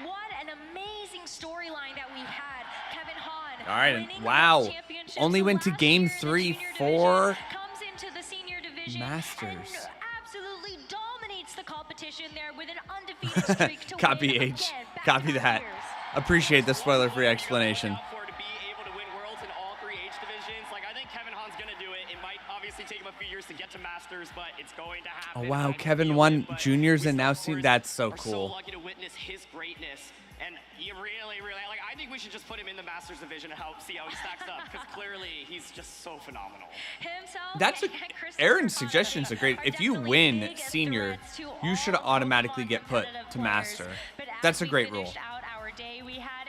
what an amazing storyline that we had. Kevin Hahn, All right, winning the wow. World Championships Only went to last game year in the 3 Junior for division, comes into the Senior division Masters. and absolutely dominates the competition. competition there with an undefeated streak to Copy win H. again, Copy that. back-to-back years. Appreciate the spoiler-free explanation. For to be able to win worlds in all 3 age divisions, like I think Kevin Hahn's gonna do it. It might obviously take him a few years to get to Masters, but it's going to happen. Oh wow, I Kevin feel won it, but juniors we and still, now of see course, that's so are cool. lucky to witness his greatness, and you really, like I think we should just put him in the Masters division and help see how he stacks up, because clearly he's just so phenomenal. Himself That's a and Christopher Aaron's Connolly suggestions are great. are If you definitely win big senior, threats to you should all automatically Pokemon get put competitive to players. master. But That's as a great we rule. finished out our day, we had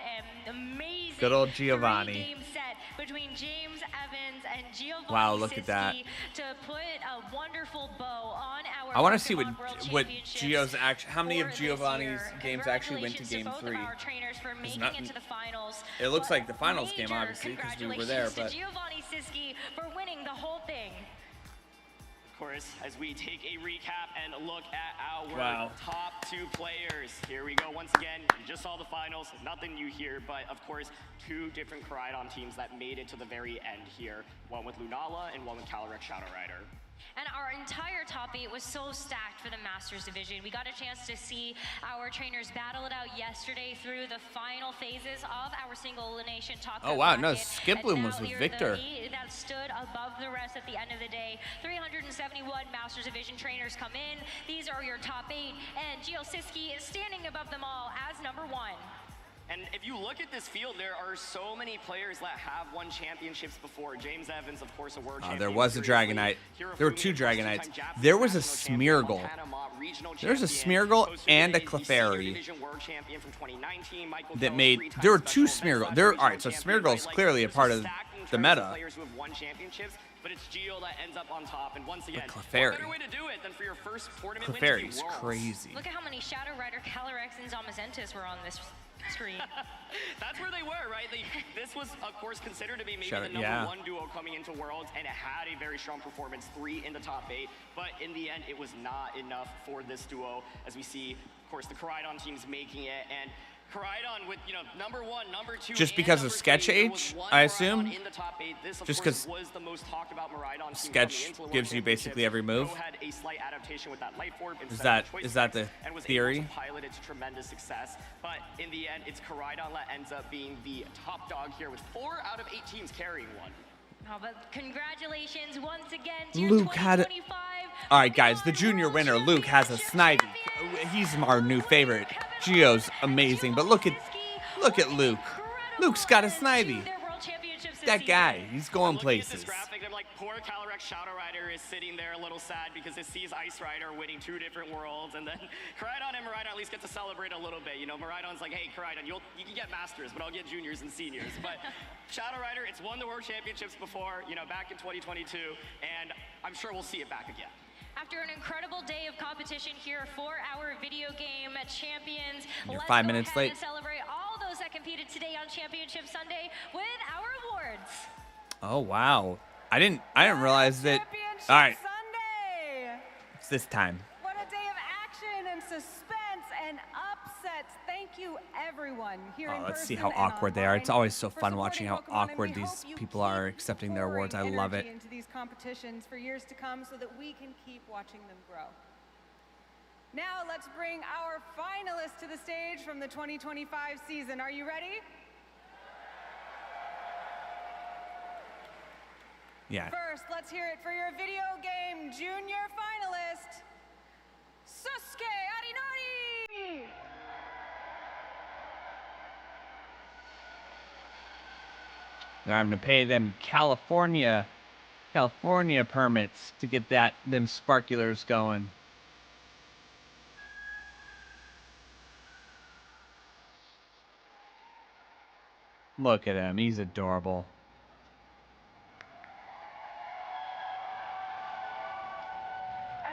an amazing Good old Giovanni. three-game set between James Evans and Giovanni Wow, look at that. Siski to put a wonderful bow on our I want to see what Pokemon World Gio's Championships actually how many for of this Giovanni's year. games actually went to Congratulations game both of 3. our trainers for making not- it to the finals. It looks But like the finals game, major obviously, 'cause we were there, congratulations but- to Giovanni Siski for winning the whole thing. Of course, as we take a recap and look at our Wow. top 2 players. Here we go once again. You just saw the finals, nothing new here, but of course, 2 different Koraidon teams that made it to the very end here. One with Lunala and one with Calyrex Shadow Rider. And our entire top 8 was so stacked for the Masters division. We got a chance to see our trainers battle it out yesterday through the final phases of our single elimination top Oh, cut wow, no, bracket. Skiploom And was now with here Victor. the 8 that stood above the rest at the end of the day. 371 Masters division trainers come in. These are your top 8, and Gio Siski is standing above them all as number 1. And if you look at this field, there are so many players that have won championships before. James Evans, of course, a world champion. There was a previously. Dragonite. Hirofumi, There were 2 of course, Dragonites. two-time Japanese There was a national champion, Smeargle. Montana Mob regional There's a champion, Smeargle hosted and a the senior Clefairy division world champion from 2019, Michael that Cohen, made. three-time There were 2 special Smeargle. events There. regional All right, so champion, Smeargle's right? clearly a This part is of stacked in the terms of meta. Players who have won championships, but it's Gio that ends up on top. And once again, Clefairy. what better way to do it than for your first tournament win to be Clefairy's Worlds? crazy. Look at how many Shadow Rider, Calyrex, and Zamazentis were on this screen. That's where they were, right? This was, of course, considered to be maybe Shadow- the number yeah. 1 duo coming into Worlds, and it had a very strong performance, 3 in the top 8. But in the end, it was not enough for this duo, as we see, of course, the Koraidon teams making it, and Koraidon with, number 1, number 2, Just and because number of Sketch 3, there was Age, one I Miraidon assume? in the top 8. This, of Just course, 'cause was the most talked about Miraidon team Sketch coming into the World gives you basically every move? Go had a slight adaptation with that Life Orb instead that- of Choice is that Specs, the and was theory? able to pilot it to tremendous success. But in the end, it's Koraidon that ends up being the top dog here, with 4 out of 8 teams carrying one. Oh, but congratulations once again to your Luke had a- 2025 All right, guys, the Pokemon junior World winner, Luke, has a Championship Snivy. champion. He's our new favorite. Gio's amazing, but look at Luke. Luke's got a Snivy. That guy, he's going Looking at this places. graphic, I'm like, poor Calyrex Shadow Rider is sitting there a little sad because it sees Ice Rider winning 2 different worlds, and then Koraidon and Miraidon at least get to celebrate a little bit. Miraidon's like, hey, Koraidon, you can get Masters, but I'll get Juniors and Seniors. But Shadow Rider, it's won the World Championships before, back in 2022, and I'm sure we'll see it back again. After an incredible day of competition here for our video game champions, You're let's 5 go minutes ahead late. and celebrate all those that competed today on Championship Sunday with our awards. Oh wow, I didn't realize that. Championship All right, Sunday. it's this time. What a day of action and suspense and upsets. Thank you, everyone here in Oh, let's see person how and awkward they are. It's always so for fun watching how supporting Pokemon, and awkward we these hope you people are keep accepting their awards. I pouring love it. energy into these competitions for years to come so that we can keep watching them grow. Now let's bring our finalists to the stage from the 2025 season. Are you ready? Yeah. First, let's hear it for your video game junior finalist, Sasuke Arinori! They're having to pay them California permits to get them sparkulars going. Look at him, he's adorable.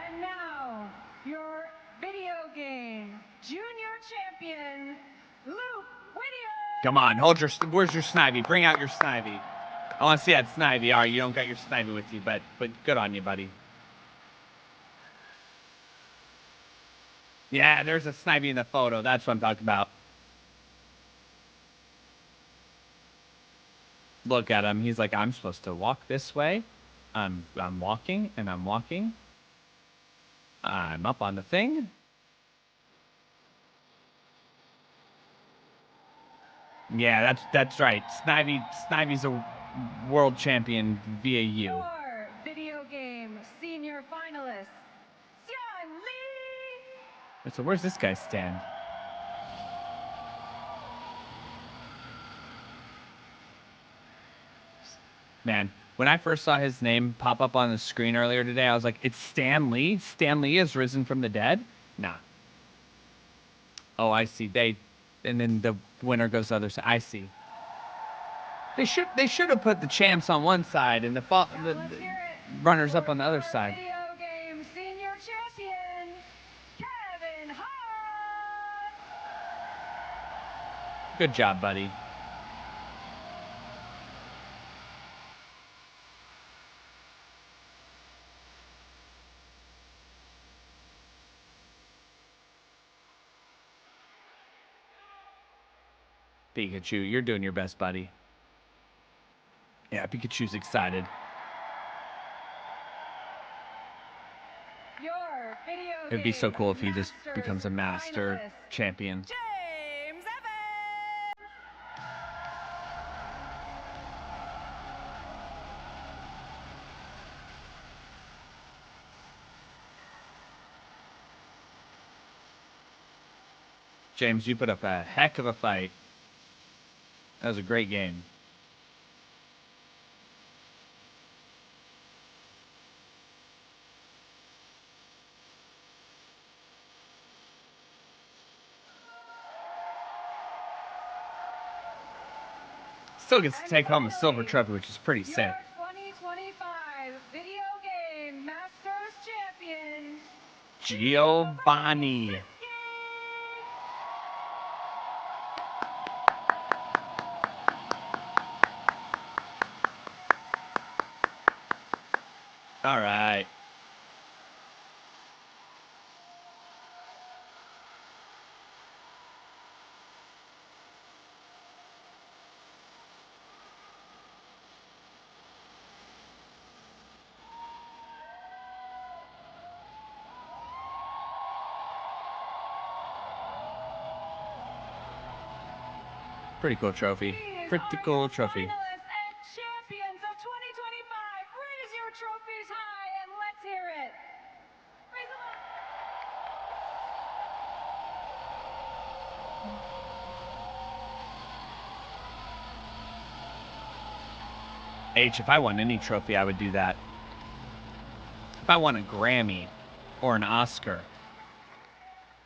And now, your video game junior champion, Luke Whittier! Come on, where's your Snivy? Bring out your Snivy. I want to see that Snivy. All right, you don't got your Snivy with you, but good on you, buddy. Yeah, there's a Snivy in the photo. That's what I'm talking about. Look at him. He's like, I'm supposed to walk this way. I'm walking, and I'm walking. I'm up on the thing. Yeah, that's right. Snivy's a world champion via you. Your video game senior finalist, Xian Li. So where's this guy stand? Man, when I first saw his name pop up on the screen earlier today, I was like, it's Stan Lee? Stan Lee has risen from the dead? Nah. Oh, I see. And then the winner goes the other side. I see. They should have put the champs on one side and the runners up on the other side. Video game senior champion, Kevin Hart. Good job, buddy. Pikachu, you're doing your best, buddy. Yeah, Pikachu's excited. Your video It'd be so game cool if he just Masters becomes a master finalist, champion. James Evans. James, you put up a heck of a fight. That was a great game. Still gets to take home a silver trophy, which is pretty sick. Your 2025 video game Masters champion, Giovanni. All right. Pretty cool trophy. Pretty cool trophy. Finalists and champions of 2025. Raise your trophies high and let's hear it. Raise them up. If I won any trophy, I would do that. If I won a Grammy or an Oscar,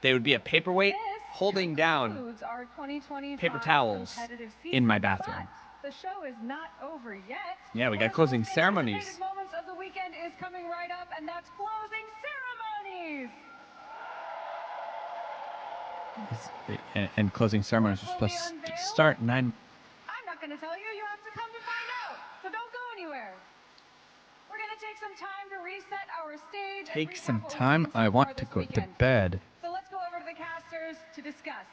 they would be a paperweight holding down Concludes our 2025 paper towels competitive in my season, bathroom. but the show is not over yet. Yeah, we got One of the closing most ceremonies. anticipated moments of the weekend is coming right up, and that's closing ceremonies. And closing ceremonies are supposed to start 9. I'm not going to tell you. You have to come to find out. So don't go anywhere. We're going to take some time to reset our stage. and Take recap some what we've time. seen so I far want to this go to weekend. bed. So let's go over to the casters to discuss.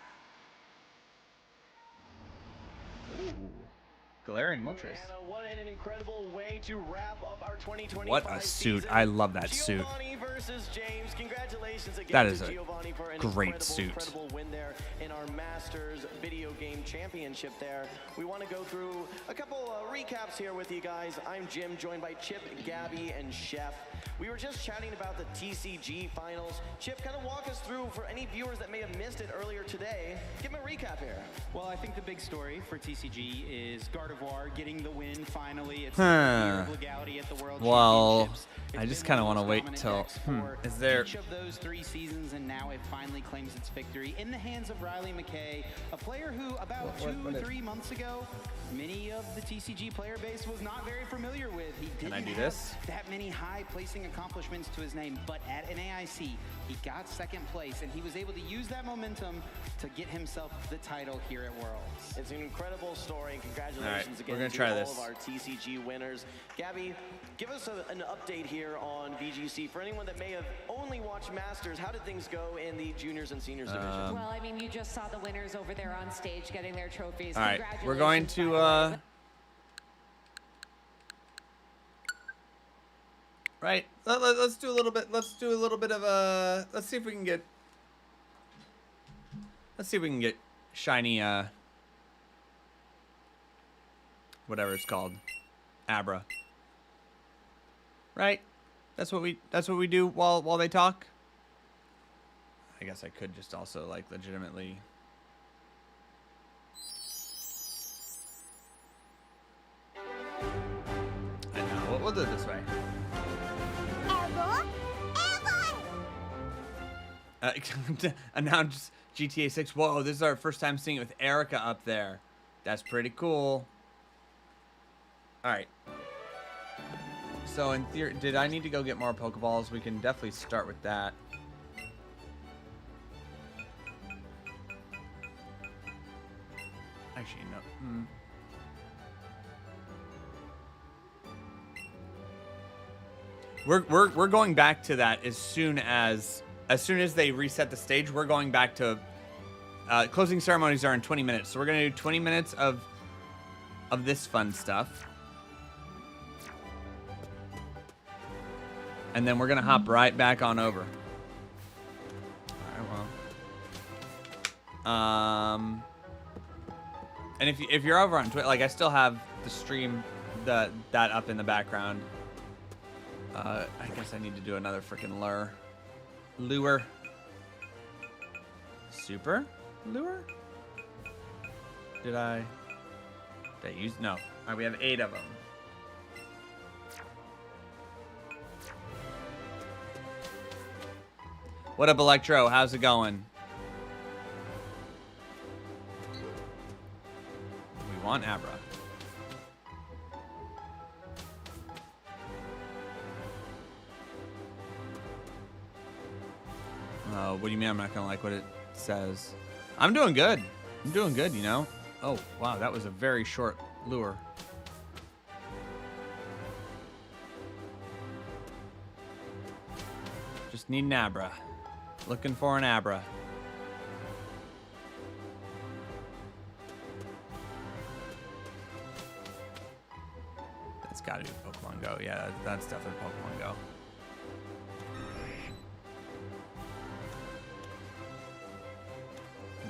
Glaring Moltres. What an incredible way to wrap up our 2025 What a suit. season. I love that suit. Giovanni versus James. Congratulations again That is to a Giovanni for an great suit. incredible win there in our Masters video game championship there. We want to go through a couple recaps here with you guys. I'm Jim, joined by Chip, Gabby, and Chef. We were just chatting about the TCG finals. Chip, kind of walk us through for any viewers that may have missed it earlier today. Give them a recap here. Well, I think the big story for TCG is Gardevoir getting the win finally. It's Huh. the year of legality at the World Well, Championships. It's I just been kind of one want of to the wait most till. dominant decks for Is there? each of those 3 seasons, and now it finally claims its victory in the hands of Riley McKay, a player who about 2-3 months ago, many of the TCG player base was not very familiar with. He didn't I do have this? that many high placing accomplishments to his name, but at an AIC, he got 2nd place, and he was able to use that momentum to get himself the title here at Worlds. It's an incredible story, and congratulations All right, again we're gonna to try all this. of our TCG winners. Gabby, give us an update here on VGC. For anyone that may have only watched Masters, how did things go in the juniors and seniors division? Well, I mean, you just saw the winners over there on stage getting their trophies. All right, we're going Congratulations, to. by the way. Right. Let's do a little bit. Let's do a little bit of a. Let's see if we can get. Let's see if we can get shiny. whatever it's called. Abra. Right? That's what we do while they talk. I guess I could just also like legitimately. I know. We'll do it this way. Announce GTA 6. Whoa, this is our first time seeing it with Erica up there. That's pretty cool. All right. So in theory, did I need to go get more Pokeballs? We can definitely start with that. Actually, no. We're going back to that as soon as they reset the stage. We're going back to closing ceremonies are in 20 minutes, so we're gonna do 20 minutes of this fun stuff, and then we're gonna hop right back on over. All right, well, and if you're over on Twitch, like I still have the stream that up in the background. I guess I need to do another freaking lure. Super lure? Did I use? No. All right, we have 8 of them. What up, Electro? How's it going? We want Abra. What do you mean I'm not gonna like what it says? I'm doing good. I'm doing good, you know? Oh, wow, that was a very short lure. Just need an Abra. Looking for an Abra. That's gotta be Pokemon Go. Yeah, that's definitely Pokemon Go.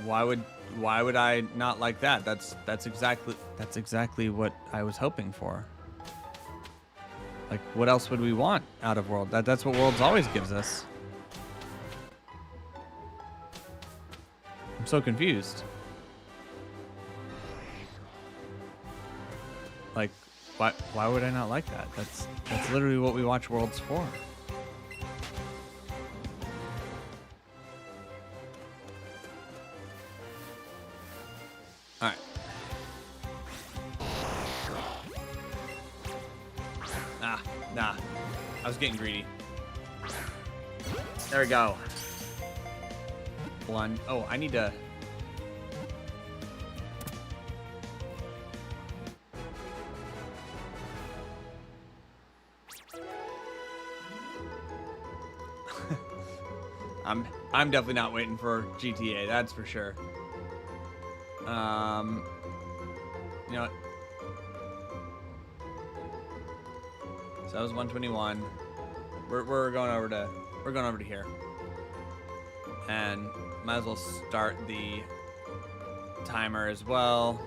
Why would I not like that? That's exactly what I was hoping for. Like, what else would we want out of World? That's what Worlds always gives us. I'm so confused. Like, why would I not like that? That's literally what we watch Worlds for. Alright. Nah. I was getting greedy. There we go. One. Oh, I need to... I'm definitely not waiting for GTA, that's for sure. You know what? So that was 121. We're going over to here. And might as well start the timer as well.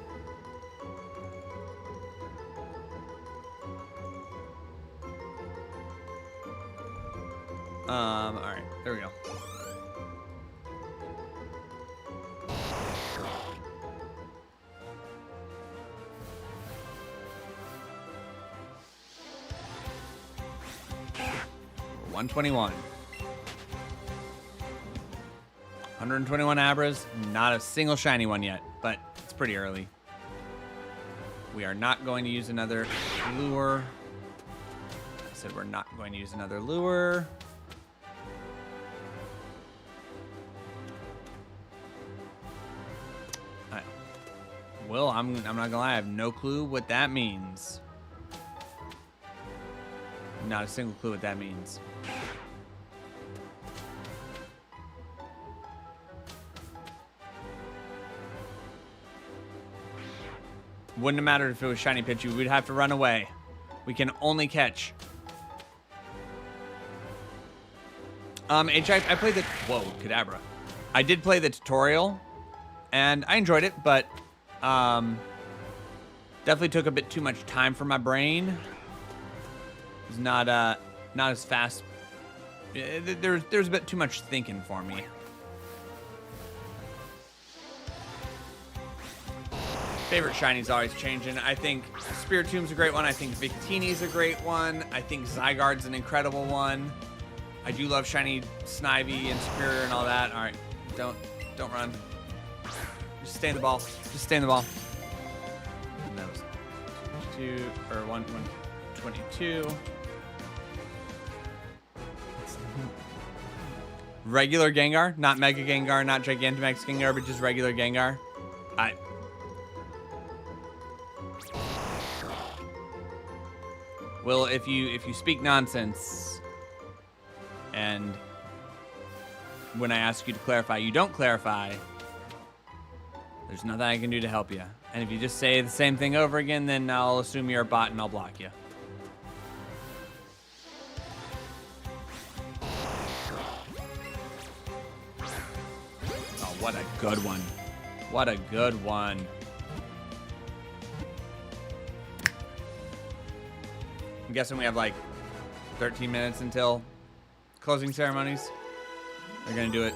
All right, there we go. $121. 121 Abras, not a single shiny one yet, but it's pretty early. We are not going to use another lure. I said we're not going to use another lure. Well, I'm not gonna lie, I have no clue what that means. Not a single clue what that means. Wouldn't have mattered if it was shiny Pichu. We'd have to run away. We can only catch. I played the... Whoa, Kadabra. I did play the tutorial, and I enjoyed it, but... Definitely took a bit too much time for my brain. It was not as fast. There's a bit too much thinking for me. Favorite shinies always changing. I think Spiritomb's a great one. I think Victini's a great one. I think Zygarde's an incredible one. I do love shiny Snivy and Superior and all that. All right, don't run. Just stay in the ball. Just stay in the ball. And that was 122. Regular Gengar, not Mega Gengar, not Gigantamax Gengar, but just regular Gengar. Well, if you speak nonsense, and when I ask you to clarify, you don't clarify, there's nothing I can do to help you. And if you just say the same thing over again, then I'll assume you're a bot and I'll block you. Oh, what a good one. What a good one. I'm guessing we have like 13 minutes until closing ceremonies. They're gonna do it.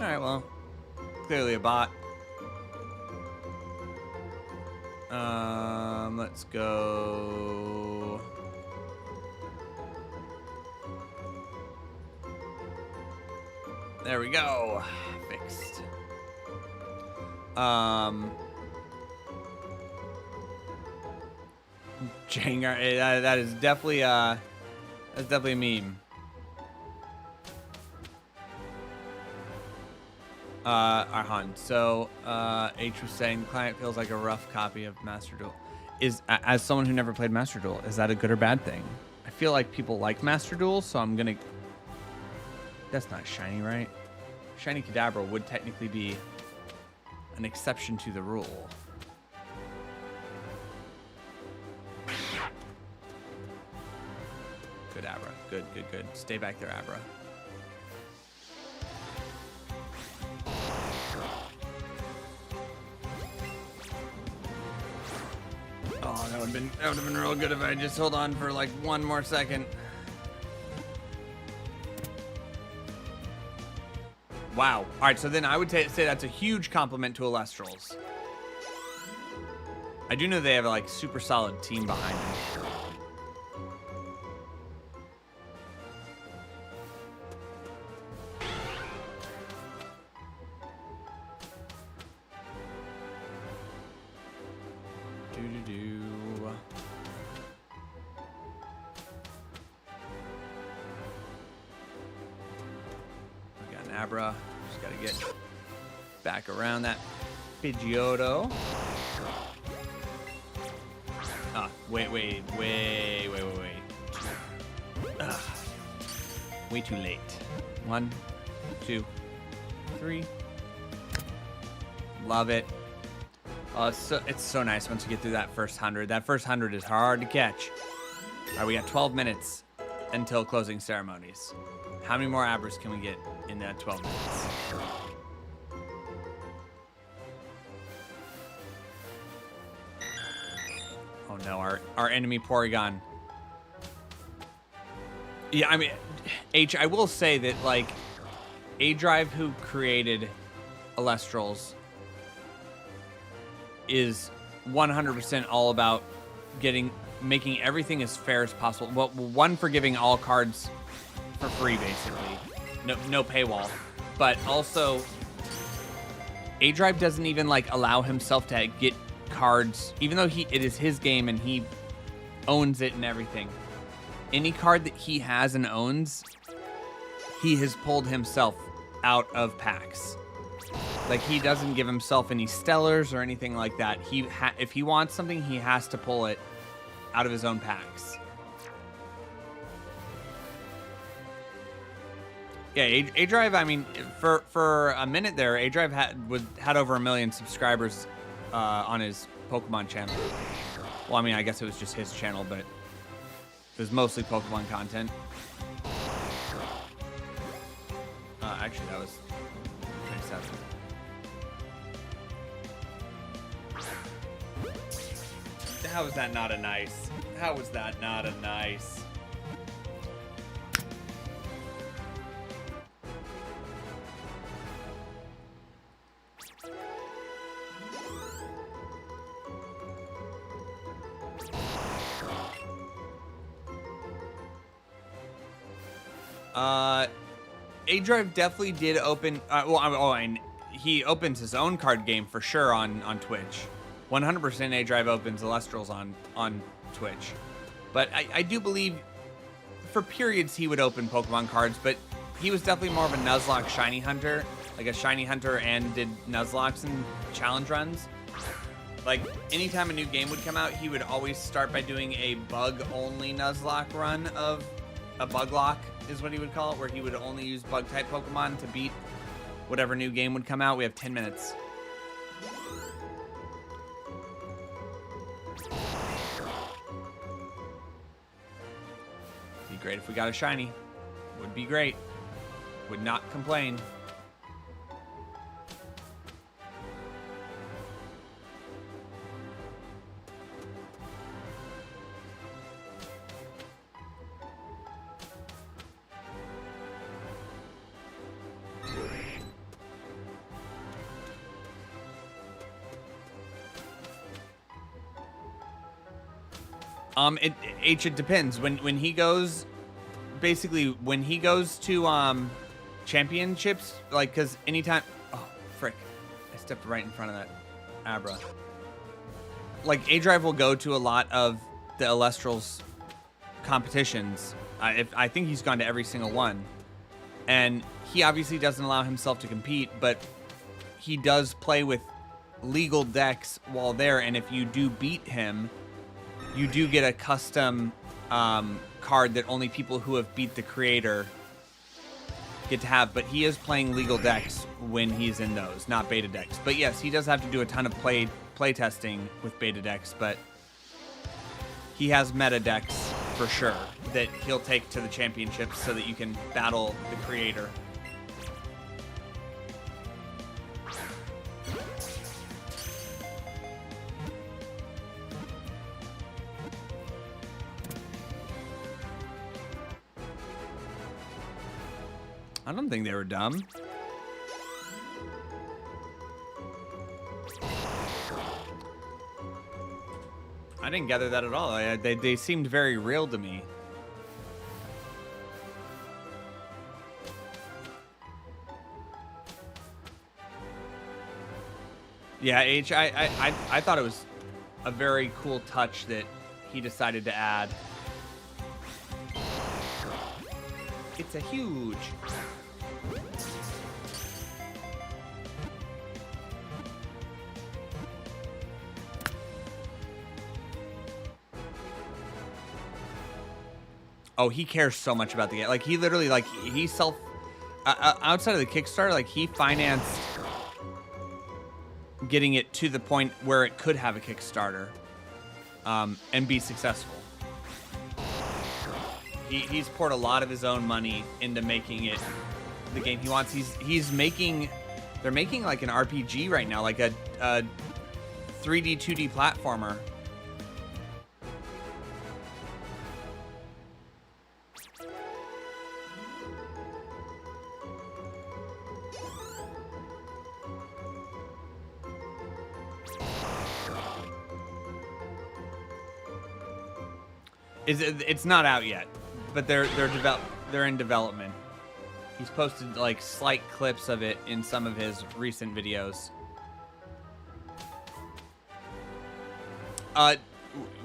All right, well, clearly a bot. Let's go. There we go. Fixed. Jengar, that is definitely that's definitely a meme. Arhan. So H was saying the client feels like a rough copy of Master Duel. As someone who never played Master Duel, is that a good or bad thing? I feel like people like Master Duel, so I'm gonna. That's not shiny, right? Shiny Kadabra would technically be an exception to the rule. Good Abra. Good. Stay back there, Abra. Oh, that would have been real good if I just hold on for like one more second. Wow. All right, so then I would say that's a huge compliment to Alestrals. I do know they have a like super solid team behind them. Abra, just gotta get back around that Pidgeotto. Ah, wait. Ugh. Way too late. 1, 2, 3. Love it. Oh, it's so nice once you get through that first 100. That first 100 is hard to catch. All right, we got 12 minutes until closing ceremonies. How many more Abras can we get in that 12 minutes? Oh no, our enemy Porygon. Yeah, I mean, H, I will say that, like, A-Drive, who created Alestrals, is 100% all about making everything as fair as possible. Well, one, for giving all cards for free, basically. No paywall. But also, A-Drive doesn't even, like, allow himself to get cards, even though it is his game and he owns it and everything. Any card that he has and owns, he has pulled himself out of packs. Like, he doesn't give himself any stellars or anything like that. If he wants something, he has to pull it out of his own packs. Yeah, A-Drive, I mean, for a minute there, A-Drive had over 1 million subscribers on his Pokemon channel. Well, I mean, I guess it was just his channel, but it was mostly Pokemon content. Actually, that was 27. How is that not a nice? How was that not a nice? A-Drive definitely did open. And he opens his own card game for sure on Twitch. 100% A-Drive opens Illustrals on Twitch. But I do believe for periods he would open Pokemon cards, but he was definitely more of a Nuzlocke Shiny Hunter, like a Shiny Hunter, and did Nuzlocks and challenge runs. Like, anytime a new game would come out, he would always start by doing a bug-only Nuzlocke run of a bug lock, is what he would call it, where he would only use bug-type Pokemon to beat whatever new game would come out. We have 10 minutes. Be great if we got a shiny. Would be great. Would not complain. It depends. When he goes, basically when he goes to championships, like, because anytime, oh frick, I stepped right in front of that Abra. Like, A-Drive will go to a lot of the Illustrals competitions. I think he's gone to every single one, and he obviously doesn't allow himself to compete, but he does play with legal decks while there, and if you do beat him, you do get a custom card that only people who have beat the creator get to have. But he is playing legal decks when he's in those, not beta decks. But yes, he does have to do a ton of play testing with beta decks, but he has meta decks for sure that he'll take to the championships so that you can battle the creator. I don't think they were dumb. I didn't gather that at all. They seemed very real to me. Yeah, I thought it was a very cool touch that he decided to add. It's a huge... Oh, he cares so much about the game. Like, he literally, like, he outside of the Kickstarter, like, he financed getting it to the point where it could have a Kickstarter and be successful. He's poured a lot of his own money into making it the game he wants. He's making, they're making like an RPG right now, like a 3D, 2D platformer. It's not out yet, but they're in development. He's posted like slight clips of it in some of his recent videos.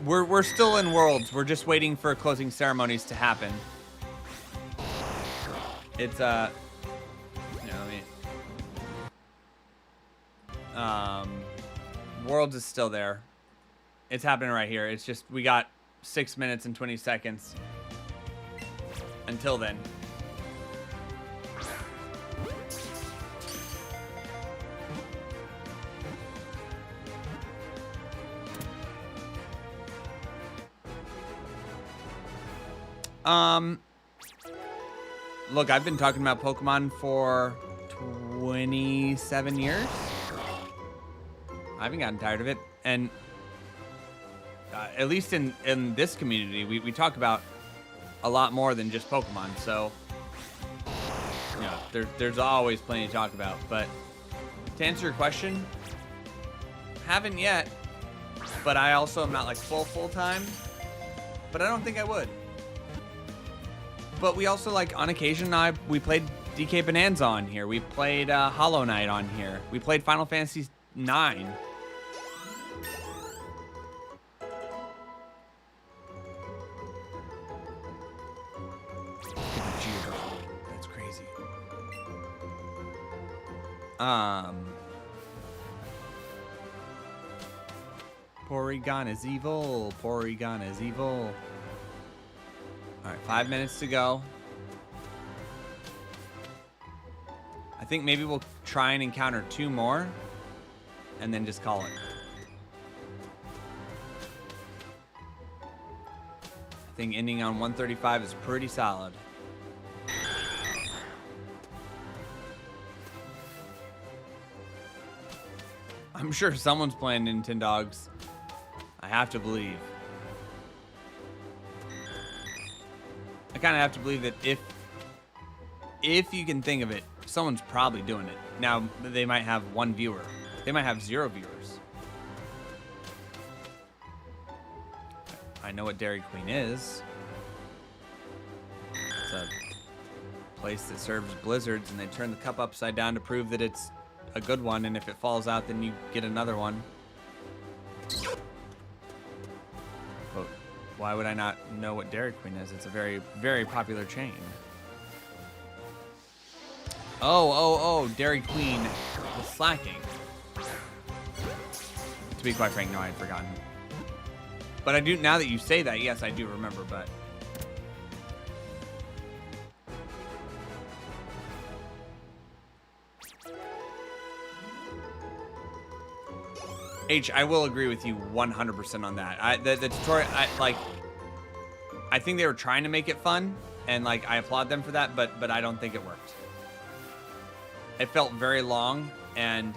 We're still in Worlds. We're just waiting for closing ceremonies to happen. It's Worlds is still there. It's happening right here. It's just we got 6 minutes and 20 seconds until then. Look, I've been talking about Pokemon for 27 years. I haven't gotten tired of it, and at least in this community, we talk about a lot more than just Pokemon. So, you know, there's always plenty to talk about. But to answer your question, haven't yet. But I also am not like full time. But I don't think I would. But we also, like, on occasion, we played DK Bonanza on here. We played Hollow Knight on here. We played Final Fantasy 9. That's crazy. Porygon is evil. Porygon is evil. All right, 5 minutes to go. I think maybe we'll try and encounter 2 more and then just call it. I think ending on 135 is pretty solid. I'm sure someone's playing Nintendogs. I have to believe. I kind of have to believe that if you can think of it, someone's probably doing it. Now, they might have 1 viewer. They might have 0 viewers. I know what Dairy Queen is. It's a place that serves blizzards, and they turn the cup upside down to prove that it's a good one, and if it falls out, then you get another one. But why would I not know what Dairy Queen is? It's a very, very popular chain. Oh, Dairy Queen was slacking. To be quite frank, no, I had forgotten. But I do, now that you say that, yes, I do remember, but... H, I will agree with you 100% on that. The tutorial, I think they were trying to make it fun, and like I applaud them for that, but I don't think it worked. It felt very long, and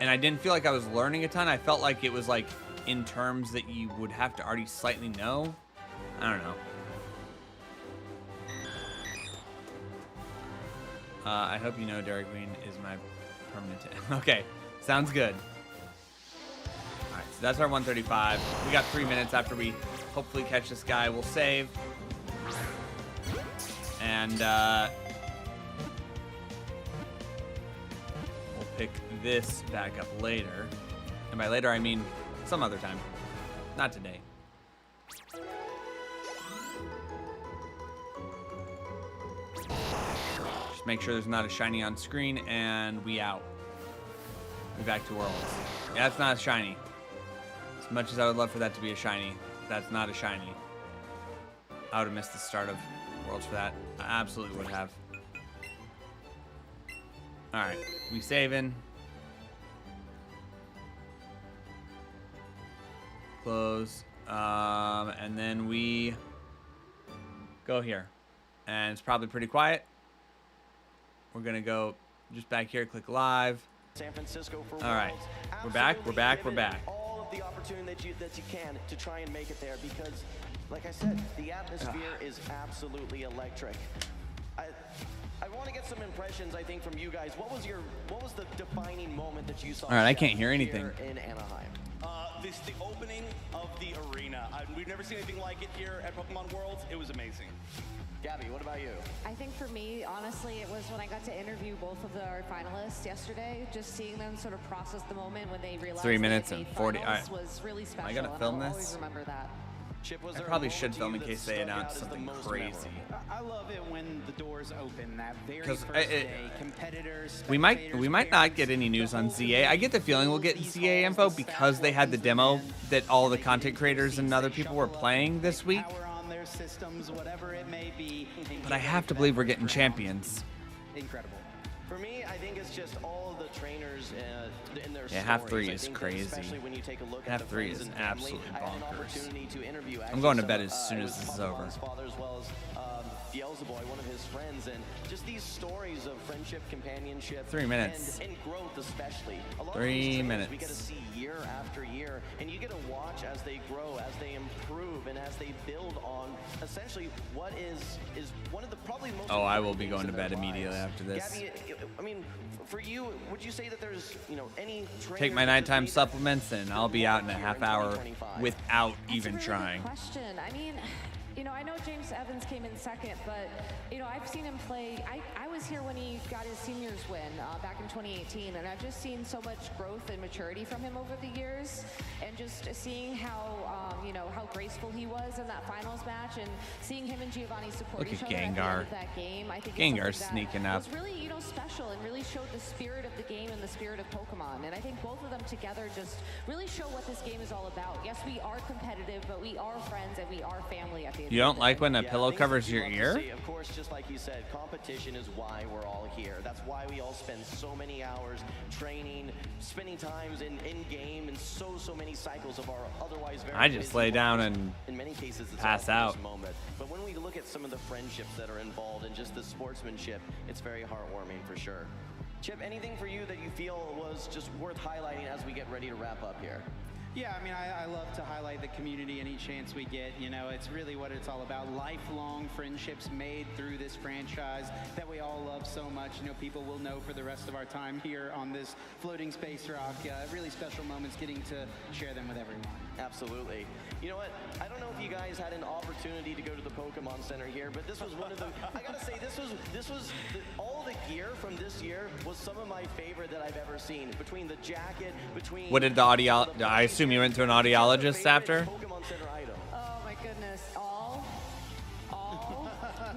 I didn't feel like I was learning a ton. I felt like it was like in terms that you would have to already slightly know. I don't know. I hope you know Dairy Queen is my permanent. Okay, sounds good. All right, so that's our 135. We got 3 minutes after we hopefully catch this guy. We'll save. And we'll pick this back up later. And by later, I mean some other time. Not today. Just make sure there's not a shiny on screen, and we out. We back to Worlds. Yeah, that's not a shiny. As much as I would love for that to be a shiny, that's not a shiny. I would have missed the start of Worlds for that. I absolutely would have. Alright, we saving. Close. And then we go here. And it's probably pretty quiet. We're gonna go just back here, click live. San Francisco for all right, we're back. All of the opportunity that you can to try and make it there, because, like I said, the atmosphere is absolutely electric. I want to get some impressions, I think, from you guys. What was the defining moment that you saw? All right, I can't hear anything. In Anaheim. This the opening of the arena. We've never seen anything like it here at Pokemon Worlds. It was amazing. Gabby, what about you? I think for me, honestly, it was when I got to interview both of our finalists yesterday. Just seeing them sort of process the moment when they realized 3 minutes and 40. Was really special. Am I gonna film I'll this? always remember that. Chip, was I there probably a should film in moment case to you they that announce stuck out as something the most crazy. memorable? I love it when the doors open that very 'Cause first day. Competitors, we might spectators, not get any news on ZA. I get the feeling we'll get ZA info because they had the demo that all the content creators and other people were playing this week. power on their systems, whatever it may be. But I have to believe we're getting champions. Incredible. For me, I think it's just all of the trainers in their Yeah, half stories. three I is think that crazy. especially when you take a look Half at the three friends is and family. absolutely I had an bonkers. opportunity to interview I'm going to actually bed some as soon of, as this is Papa over. Juan's father, as well as Beelzeboy, one of his friends, and just these stories of friendship, companionship, 3 minutes. and growth especially. A lot 3 of these trainers minutes. we get to see year after year, and you get to watch as they grow, as they improve, and as they build on essentially what is one of the probably most. Oh, I will be important going to things in bed their immediately lives. after this. Gabby, I mean, for you, would you say that there's, any Take my nighttime supplements, and I'll be out in a half hour without even That's a really trying. Good question. I mean, I know James Evans came in second, but, I've seen him play. I was here when he got his seniors win back in 2018, and I've just seen so much growth and maturity from him over the years, and just seeing how, how graceful he was in that finals match, and seeing him and Giovanni support Look each at other at the end Gengar. of that game. I think Gengar's it's something sneaking that up. was really, special, and really showed the spirit of the game and the spirit of Pokemon. And I think both of them together just really show what this game is all about. Yes, we are competitive, but we are friends and we are family at the end. You don't like when a Yeah, pillow things covers that you your love to ear? see. Of course, just like you said, competition is why we're all here. That's why we all spend so many hours training, spending times in game, and so many cycles of our otherwise very I just busy lay down lives. and In many cases, it's pass all for out. this moment. But when we look at some of the friendships that are involved and just the sportsmanship, it's very heartwarming for sure. Chip, anything for you that you feel was just worth highlighting as we get ready to wrap up here? Yeah, I mean, I love to highlight the community any chance we get. It's really what it's all about. Lifelong friendships made through this franchise that we all love so much. People will know for the rest of our time here on this floating space rock. Really special moments getting to share them with everyone. Absolutely. You know what? I don't know if you guys had an opportunity to go to the Pokemon Center here, but this was one of the. I gotta say, all the gear from this year was some of my favorite that I've ever seen. Between the jacket, between. What did the I assume you went to an audiologist after? Pokemon Center item. Oh my goodness, all?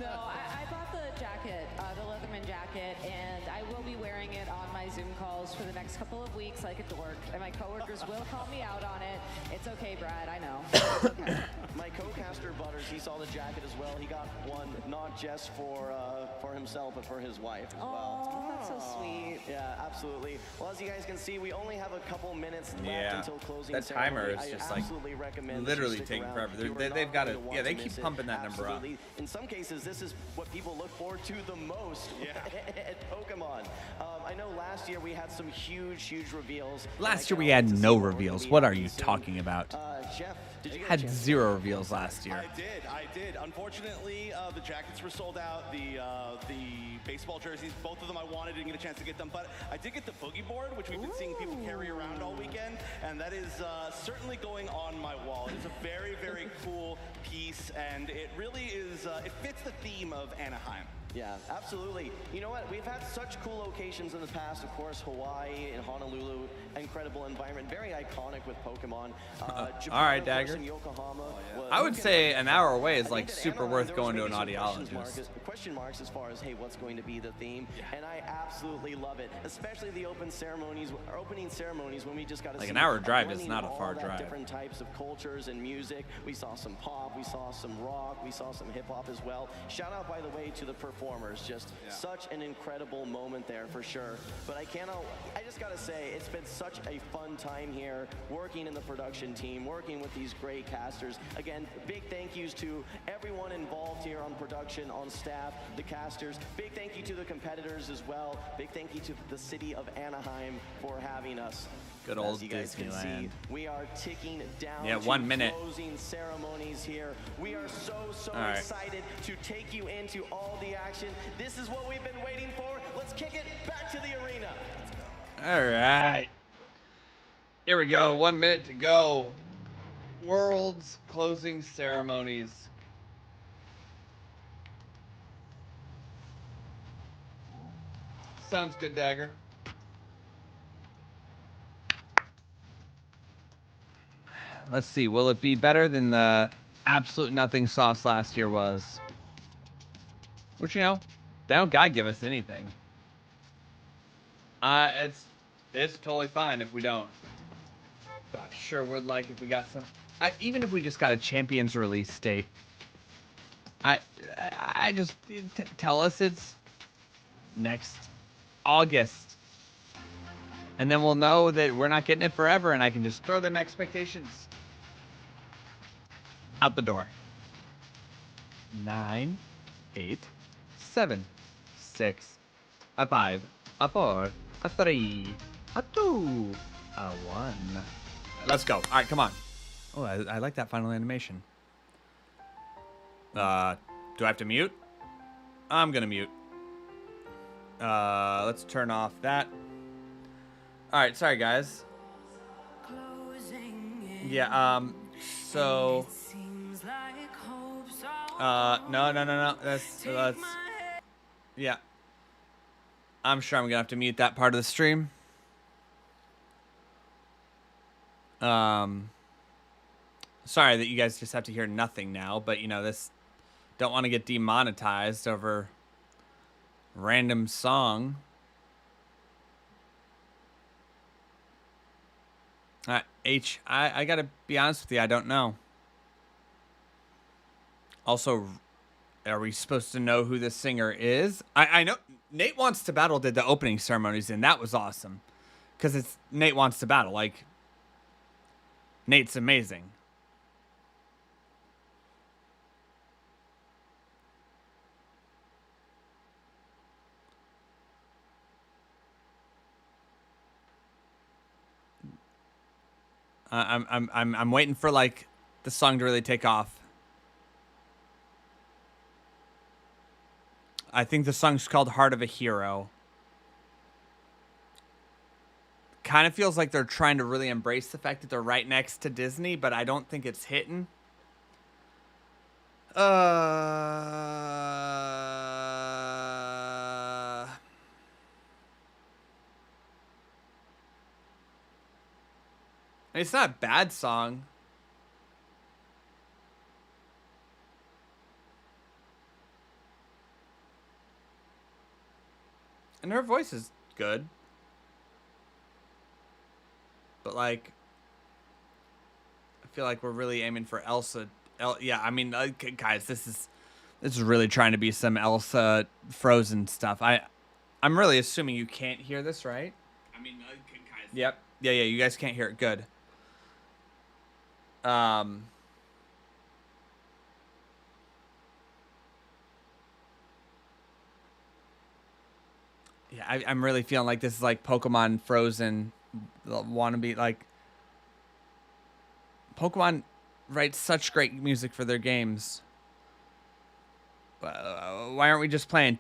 No, I bought the jacket, the Leatherman jacket, and I will be wearing it on my Zoom calls for the next couple of weeks like a dork, and my coworkers will call me out on it. It's okay, Brad, I know. It's okay. My co-caster Butters, he saw the jacket as well. He got one not just for himself, but for his wife as well. Oh, that's so sweet. Yeah, absolutely. Well, as you guys can see, we only have a couple minutes left Yeah. until closing That timer ceremony. is just I like absolutely recommend literally that you stick taking around. forever. You are They've not got going it. to want Yeah, they to keep miss it. pumping that number up. Absolutely. In some cases, this is what people look forward to the most at Pokemon. I know last year we had some huge reveals. Last year we had no reveals. What are you talking about? Chef, did you get a Had chance to- 0 reveals last year. I did. Unfortunately, the jackets were sold out. The baseball jerseys, both of them I wanted, didn't get a chance to get them. But I did get the boogie board, which we've been seeing people carry around all weekend, and that is certainly going on my wall. It's a very, very cool piece, and it really is. It fits the theme of Anaheim. Yeah, absolutely. You know what? We've had such cool locations in the past. Of course, Hawaii and Honolulu, incredible environment, very iconic with Pokemon. Japan, All right, of course, Dagger. and Yokohama. I would say an hour away is I like think that super Anaheim, worth there going was to an maybe some audiologist. question marks as far as, hey, what's going to be the theme? And I absolutely love it, especially the opening ceremonies when we just got to Like see an hour drive is blending not a all far that drive. Different types of cultures and music. We saw some pop, we saw some rock, we saw some hip hop as well. Shout out, by the way, to the performers. Just such an incredible moment there for sure. But I just gotta say, it's been such a fun time here working in the production team, working with these great casters. Again, big thank yous to everyone involved here on production, on staff, the casters. Big thank you to the competitors as well. Big thank you to the city of Anaheim for having us. Good old As you guys can see, Disneyland. we are ticking down Yeah, to 1 minute. closing ceremonies here. We are so All right. excited to take you into all the action. This is what we've been waiting for. Let's kick it back to the arena. All right. Here we go. 1 minute to go. World's closing ceremonies. Sounds good, Dagger. Let's see. Will it be better than the absolute nothing sauce last year was? Which, they don't gotta give us anything. It's totally fine if we don't. But I sure would like if we got some. Even if we just got a Champions release date. I just tell us it's next August, and then we'll know that we're not getting it forever, and I can just throw them expectations out the door. 9, 8, 7, 6, a 5, a 4, a 3, a 2, a 1. Let's go. All right, come on. Oh, I like that final animation. Do I have to mute? I'm gonna mute. Let's turn off that. All right, sorry guys. Yeah, so no. That's yeah. I'm sure I'm gonna have to mute that part of the stream. Sorry that you guys just have to hear nothing now, but you know, this don't want to get demonetized over random song. I gotta be honest with you, I don't know. Also, are we supposed to know who the singer is? I know Nate Wants to Battle did the opening ceremonies, and that was awesome. Because it's Nate Wants to Battle. Like, Nate's amazing. I'm waiting for like the song to really take off. I think the song's called Heart of a Hero. Kind of feels like they're trying to really embrace the fact that they're right next to Disney, but I don't think it's hitting. It's not a bad song. And her voice is good. But, like, I feel like we're really aiming for Elsa. Yeah, I mean, guys, this is really trying to be some Elsa Frozen stuff. I'm really assuming you can't hear this, right? I mean, guys. Yep. Yeah, you guys can't hear it. Good. Yeah, I'm really feeling like this is like Pokemon Frozen wannabe. Like, Pokemon writes such great music for their games. Why aren't we just playing?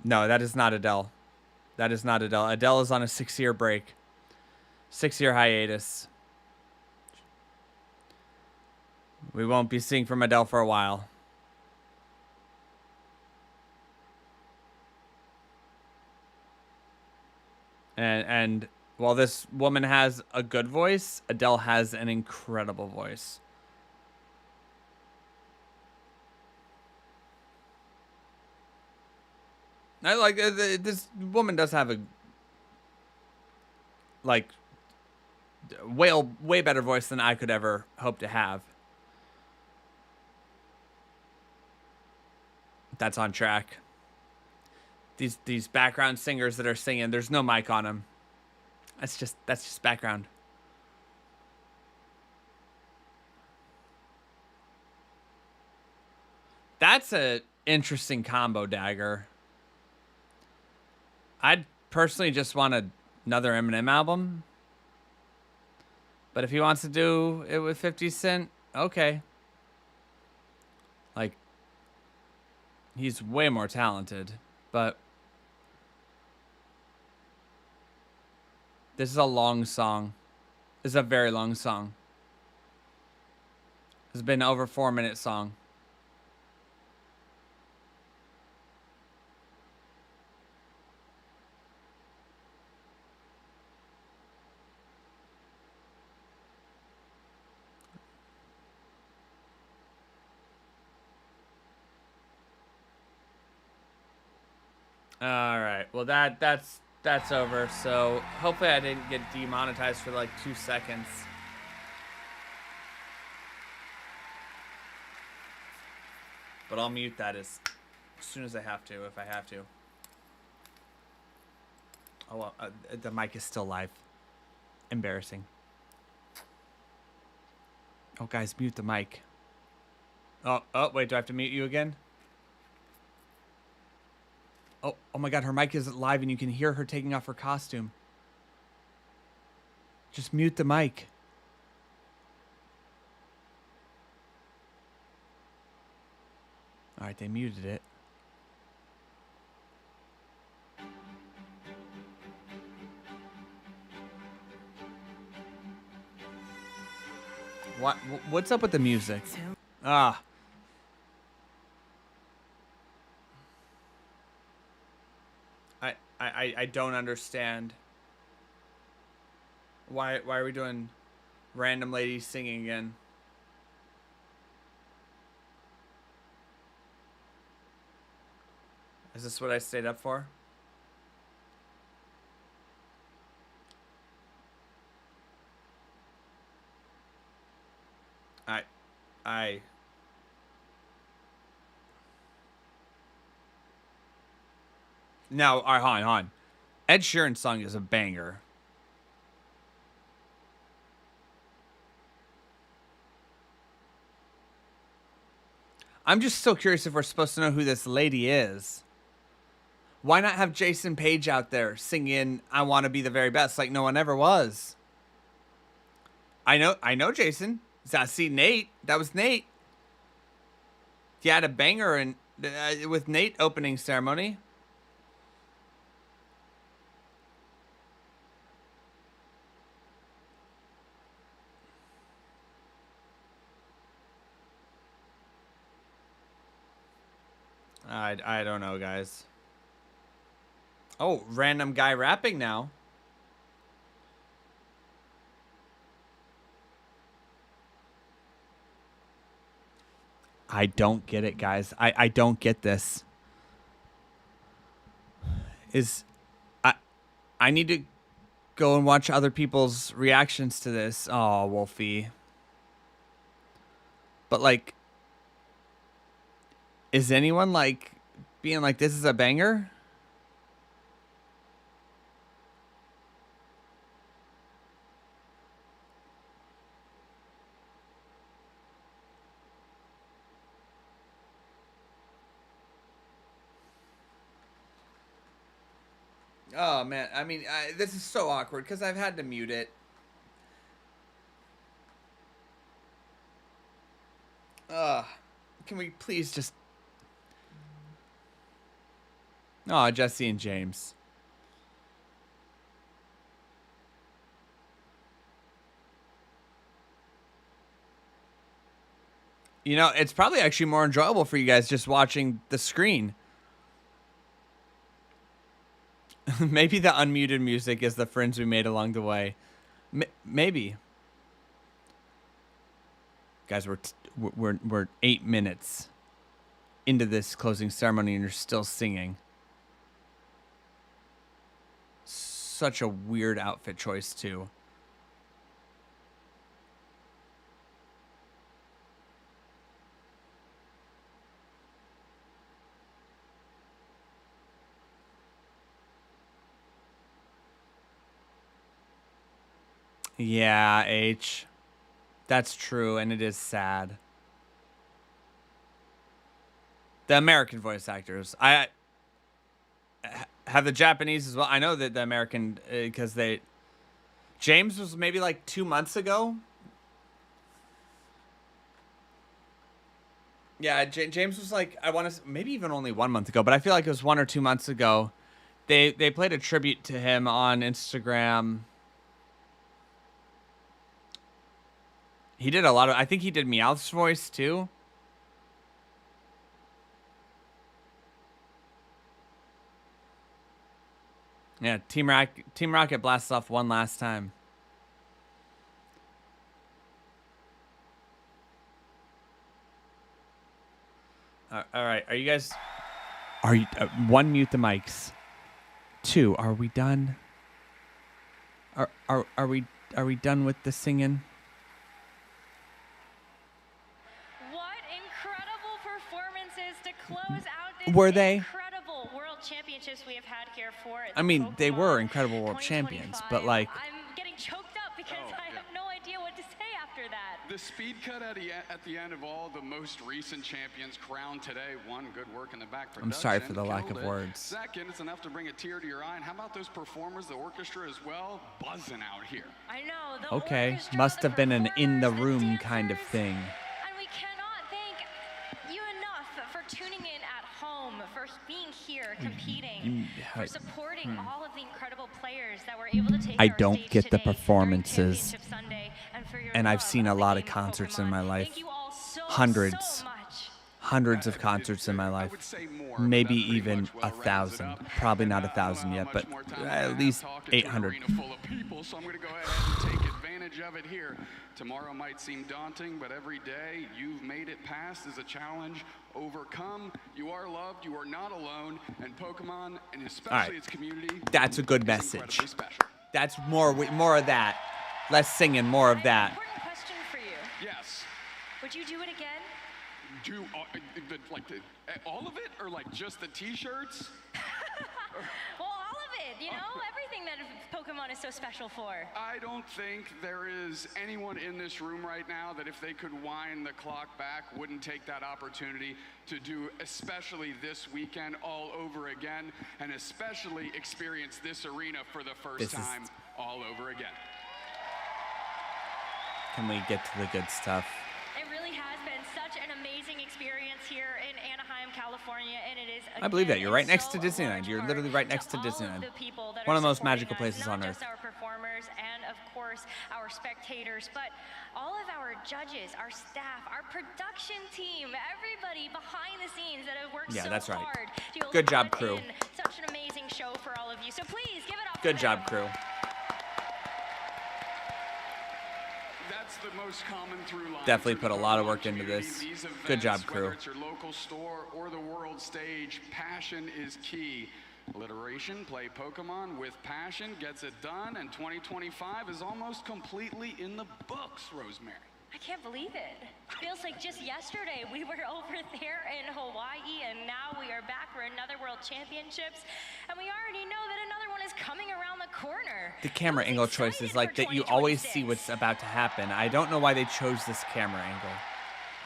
No, that is not Adele. That is not Adele. Adele is on a 6-year break. 6-year hiatus. We won't be seeing from Adele for a while. And while this woman has a good voice, Adele has an incredible voice. I like this woman does have a like way better voice than I could ever hope to have. That's on track. These background singers that are singing, there's no mic on them. That's just background. That's a interesting combo, Dagger. I'd personally just want another Eminem album. But if he wants to do it with 50 Cent, okay. Like, he's way more talented, but this is a long song. This is a very long song. It's been over 4-minute song. All right. Well, that's over. So hopefully I didn't get demonetized for like 2 seconds. But I'll mute that as soon as I have to, if I have to. Oh, well, the mic is still live. Embarrassing. Oh, guys, mute the mic. Oh, wait, do I have to mute you again? Oh my God, her mic isn't live and you can hear her taking off her costume. Just mute the mic. All right, they muted it. What's up with the music? Ah. I don't understand. Why are we doing random ladies singing again? Is this what I stayed up for? No, all right, hold on. Ed Sheeran's song is a banger. I'm just so curious if we're supposed to know who this lady is. Why not have Jason Page out there singing I Want to Be the Very Best like no one ever was? I know Jason. I see Nate. That was Nate. He had a banger with Nate opening ceremony. I don't know, guys. Oh, random guy rapping now. I don't get it, guys. I don't get this. I need to go and watch other people's reactions to this. Oh, Wolfie. But like, is anyone like being like, this is a banger? Oh, man. I mean, this is so awkward because I've had to mute it. Can we please just... Oh, Jesse and James. You know, it's probably actually more enjoyable for you guys just watching the screen. Maybe the unmuted music is the friends we made along the way. Maybe. Guys, we're 8 minutes into this closing ceremony and you're still singing. Such a weird outfit choice, too. Yeah, H. That's true, and it is sad. The American voice actors. I have the Japanese as well. I know that the American, because they... James was maybe like 2 months ago. Yeah, James was like, I want to... Maybe even only 1 month ago, but I feel like it was 1 or 2 months ago. They played a tribute to him on Instagram. He did a lot of... I think he did Meowth's voice, too. Yeah, Team Rocket blasts off one last time. All right, are you guys... Are you... 1, mute the mics. 2, are we done? Are we done with the singing? Were they? Incredible World Championships we have had here for I mean, Pokemon they were incredible world champions, but like... I'm getting choked up because I have no idea what to say after that. The speed cut at the end of all the most recent champions crowned today. One, good work in the back production. I'm sorry for the lack Killed of it. words. Second, it's enough to bring a tear to your eye. And how about those performers, the orchestra as well, buzzing out here. I know. The Okay, orchestra, must the have been an in the performers, room the kind of dancers, thing. And we cannot thank you enough for tuning in at home, for being here, competing, for supporting all of the incredible players that were able to take I our don't stage get the today during performances. Championship Sunday, and for your And I've love seen a of the lot of game concerts in Pokemon. my life. Thank you all so Hundreds. much. Hundreds of concerts in my life. Maybe even 1,000. Probably not 1,000 yet, but at least 800. Full of people, so I'm going to go ahead and take advantage of it here. Tomorrow might seem daunting, but every day you've made it past is a challenge overcome. You are loved, you are not alone, and Pokemon, and especially its community, That's a good is message. incredibly special. That's more of that. Less singing, more of that. Important question for you. Yes. Would you do it again? Do all of it, or like just the T-shirts? Well, all of it, you know, everything that Pokemon is so special for. I don't think there is anyone in this room right now that if they could wind the clock back wouldn't take that opportunity to do especially this weekend all over again, and especially experience this arena for the first time all over again. Can we get to the good stuff? It really has been such an amazing experience here in Anaheim, California, and it is. I believe that. You're right next to so Disneyland. You're large literally right next to all of Disneyland. the people that One are of the most supporting magical us, places on not earth. just our performers and, of course, our spectators, but all of our judges, our staff, our production team, everybody behind the scenes that have worked so that's right. hard to be able Good to job, put crew. in such an amazing show for all of you. So please give it up. Good for job, them. crew. That's the most common through line. Definitely through put a the lot of Pokemon work into community. this. These Good job, events, crew. Whether it's your local store or the world stage, passion is key. Alliteration, play Pokemon with passion, gets it done, and 2025 is almost completely in the books, Rosemary. I can't believe it. Feels like just yesterday we were over there in Hawaii, and now we are back for another World Championships, and we already know that another one is coming around the corner. The camera angle choice is like that you always see what's about to happen. I don't know why they chose this camera angle.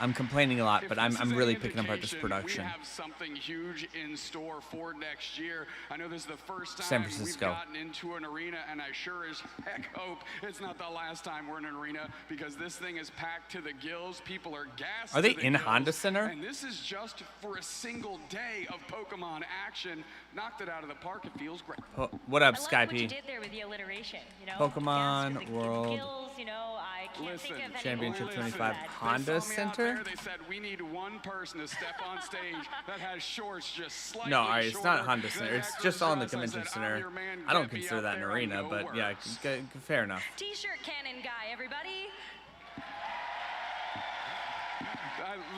I'm complaining a lot, but I'm really picking apart this production. We have something huge in store for next year. I know this is the first time San Francisco. we've gotten into an arena, and I sure as heck hope it's not the last time we're in an arena, because this thing is packed to the gills. People are gassed. Are they to the in gills, Honda Center? And this is just for a single day of Pokemon action. Knocked it out of the park. It feels great. What up, I love Sky what you P? did there with the alliteration. You know, Pokemon yes, with the World gills, you know, I can't think of any Championship words 25 for that. Honda Center? They said we need one person to step on stage that has shorts just slightly No, it's not shorter Honda Center. than It's just all in the Heckler's dress. I convention said, "I'm center. your man, I don't get me consider out that an there, I arena, know but yeah, words." fair enough. T-shirt cannon guy, everybody.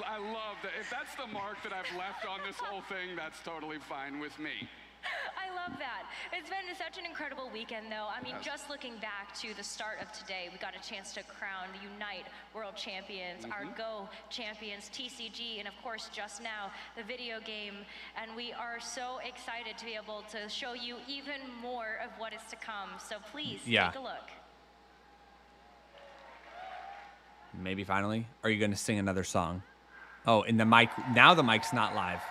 I love that. If that's the mark that I've left on this whole thing, that's totally fine with me. I love that. It's been such an incredible weekend, though. I mean, just looking back to the start of today, we got a chance to crown the Unite World Champions, our Go Champions, TCG, and of course, just now, the video game. And we are so excited to be able to show you even more of what is to come. So please, take a look. Maybe finally. Are you going to sing another song? Oh, and the mic. Now the mic's not live.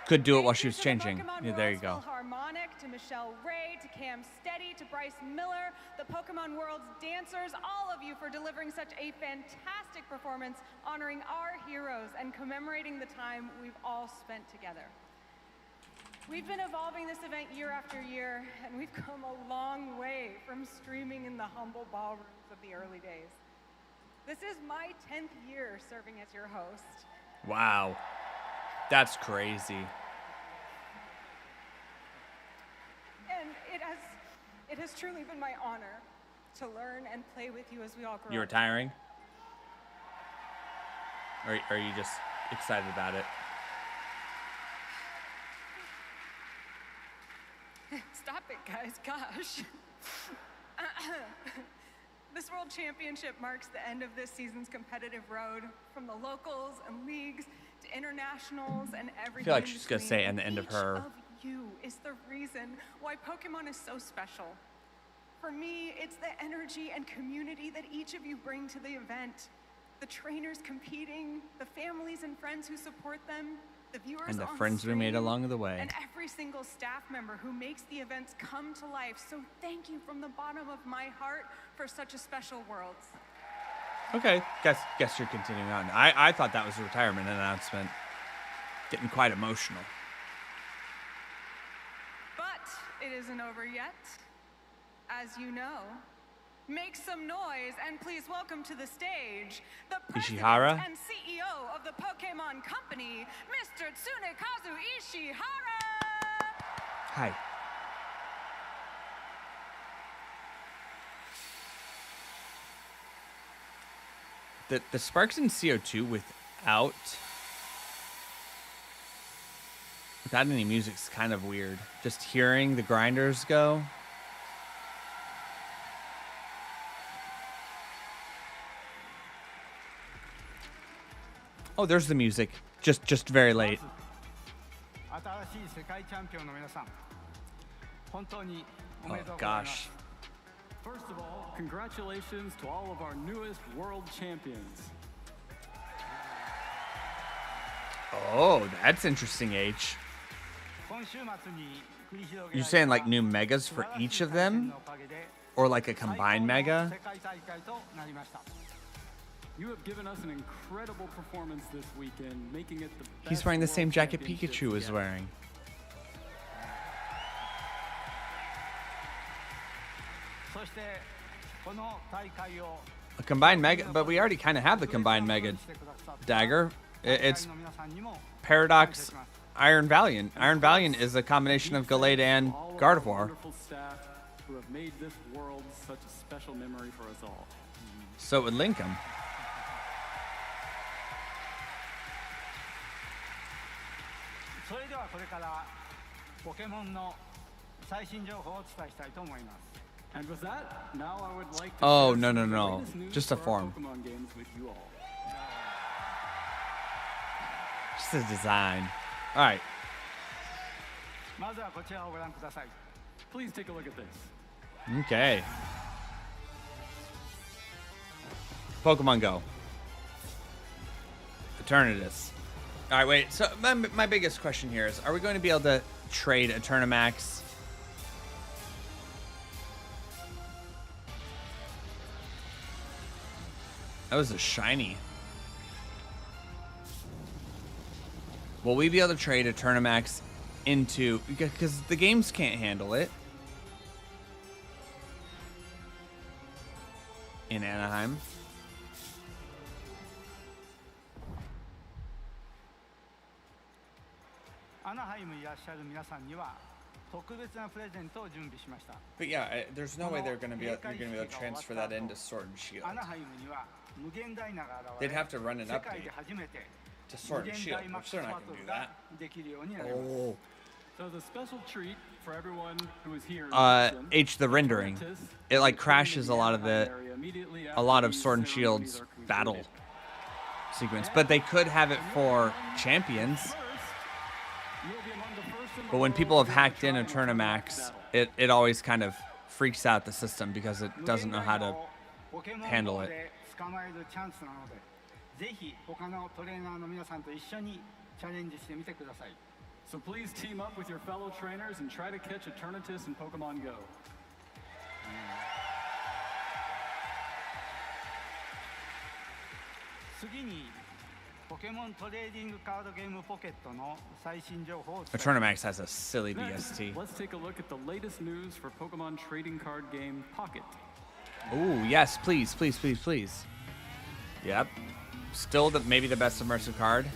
Could do it while she was changing. Yeah, there you go. Harmonic, to Michelle Ray, to Cam Steady, to Bryce Miller, the Pokemon World's dancers, all of you for delivering such a fantastic performance, honoring our heroes and commemorating the time we've all spent together. We've been evolving this event year after year, and we've come a long way from streaming in the humble ballrooms of the early days. This is my 10th year serving as your host. Wow. That's crazy. And it has truly been my honor to learn and play with you as we all grow. You retiring? Or are you just excited about it? Stop it, guys. Gosh. This World Championship marks the end of this season's competitive road, from the locals and leagues to internationals and everything. I feel like she's going to say, and the end of her. Each of you is the reason why Pokemon is so special. For me, it's the energy and community that each of you bring to the event. the trainers competing, the families and friends who support them, the viewers And the on friends we made stream, along the way. and every single staff member who makes the events come to life. So thank you from the bottom of my heart for such a special world. Okay, guess you're continuing on. I thought that was a retirement announcement. Getting quite emotional. But it isn't over yet. As you know, make some noise and please welcome to the stage the president Ishihara? and CEO of the Pokemon Company, Mr. Tsunekazu Ishihara! Hi. The sparks in CO2 without any music is kind of weird. Just hearing the grinders go. Oh, there's the music. Just very late. Oh gosh. First of all, congratulations to all of our newest world champions. Oh, that's interesting, H. You saying like new megas for each of them? Or like a combined mega? You have given us an incredible performance this weekend, making it the best. He's wearing the same World jacket Championships Pikachu was yet. wearing. A combined mega, but we already kind of have the combined mega dagger. It's Paradox Iron Valiant. Iron Valiant is a combination of Gallade and All of our Gardevoir. wonderful staff who have made this world such a special memory for us all. So it would link them. And with that, now I would like to Oh, share no, some no, of the no. latest news Just a for our form. Pokemon games with you all. Just the design. All right. Please take a look at this. Okay. Pokemon Go. Eternatus. All right, wait. So my biggest question here is, are we going to be able to trade Eternamax? That was a shiny. Will we be able to trade Eternamax into... Because the games can't handle it. In Anaheim. But yeah, there's no way you're gonna be able to transfer that into Sword and Shield. They'd have to run an update to Sword and Shield, which they're not gonna do that. Oh. So the special treat for everyone who is here. The rendering, it like crashes a lot of Sword and Shield's battle sequence, but they could have it for champions. But when people have hacked in Eternamax, it always kind of freaks out the system because it doesn't know how to handle it. So please team up with your fellow trainers and try to catch Eternatus in Pokemon Go. Eternamax has a silly BST. Let's take a look at the latest news for Pokemon trading card game Pocket. Ooh, yes, please, please, please, please. Yep. Still maybe the best immersive card.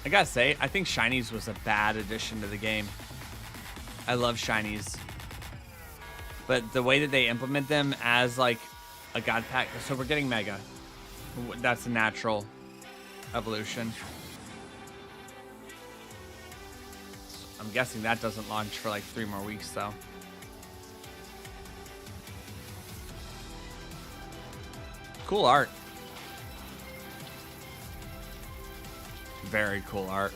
I gotta say, I think Shinies was a bad addition to the game. I love Shinies. But the way that they implement them as like a god pack, so we're getting Mega. That's a natural evolution. I'm guessing that doesn't launch for like 3 more weeks though. Cool art. Very cool art.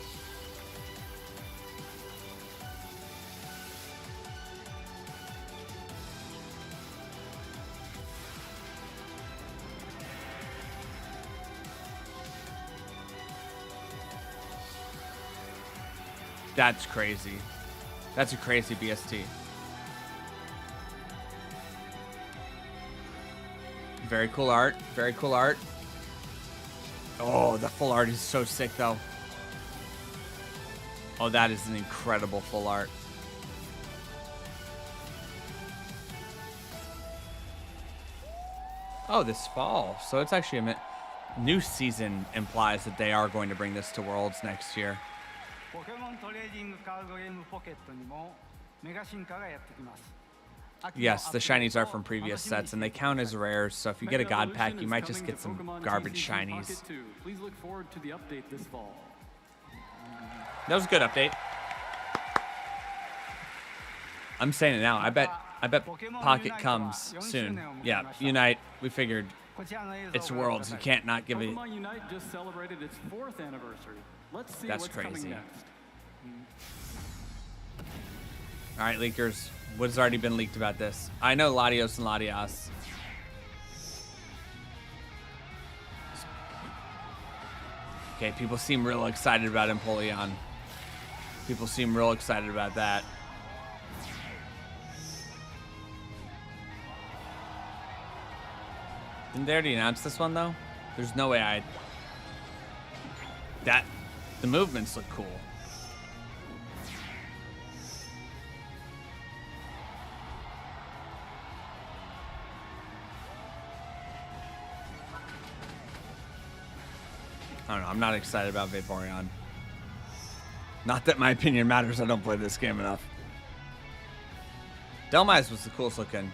That's crazy. That's a crazy BST. Very cool art. Very cool art. Oh, the full art is so sick, though. Oh, that is an incredible full art. Oh, this fall. So it's actually a new season implies that they are going to bring this to Worlds next year. Yes, the shinies are from previous sets, and they count as rares, so if you get a god pack, you might just get some garbage shinies. Please look forward to the update this fall. That was a good update. I'm saying it now. I bet Pocket comes soon. Yeah, Unite. We figured it's Worlds. You can't not give it. Pokemon Unite just celebrated its 4th anniversary. Let's see That's what's crazy. coming next. All right, leakers. What has already been leaked about this? I know Latios and Latias. Okay, people seem real excited about Empoleon. People seem real excited about that. Didn't they already announce this one, though? There's no way the movements look cool. I don't know. I'm not excited about Vaporeon. Not that my opinion matters. I don't play this game enough. Delmise was the coolest looking.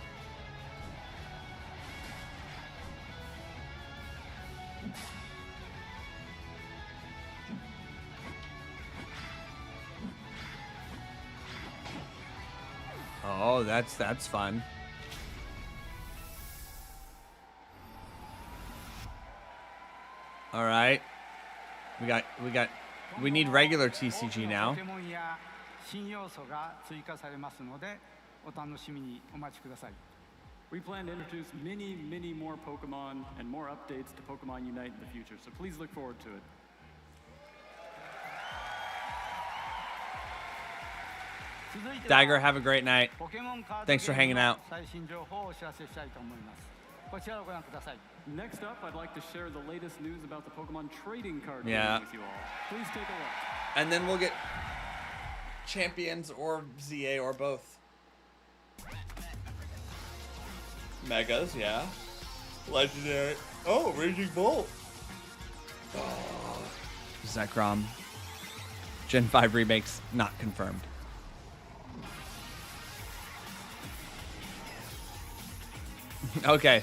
Oh, that's fun. All right. We need regular TCG now. We plan to introduce many more Pokemon and more updates to Pokemon Unite in the future, so please look forward to it. Dagger, have a great night. Thanks for hanging out. Next up, I'd like to share the latest news about the Pokemon trading card game with you all. Please take a look. And then we'll get Champions or ZA or both. Megas, yeah. Legendary. Oh, Raging Bolt. Oh. Zekrom. Gen 5 remakes not confirmed. Okay.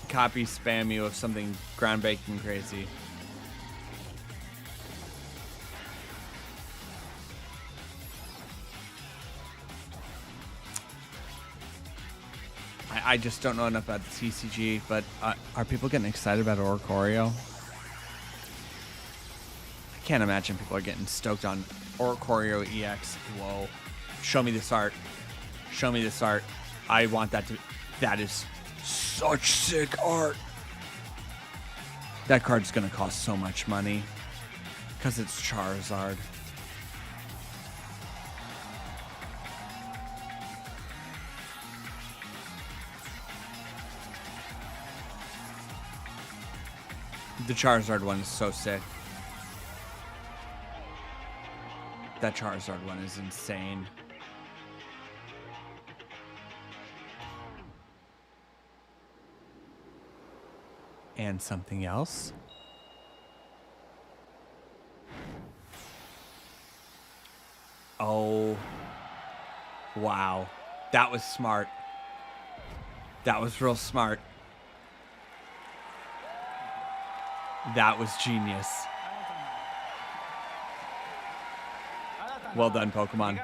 Copy spam you of something groundbreaking crazy. I just don't know enough about the TCG, but are people getting excited about Oricorio? I can't imagine people are getting stoked on Oricorio EX. Whoa. Show me this art. Show me this art. I want that to... That is such sick art. That card's going to cost so much money. Because it's Charizard. The Charizard one is so sick. That Charizard one is insane. And something else. Oh. Wow. That was smart. That was real smart. That was genius. Well done, Pokemon.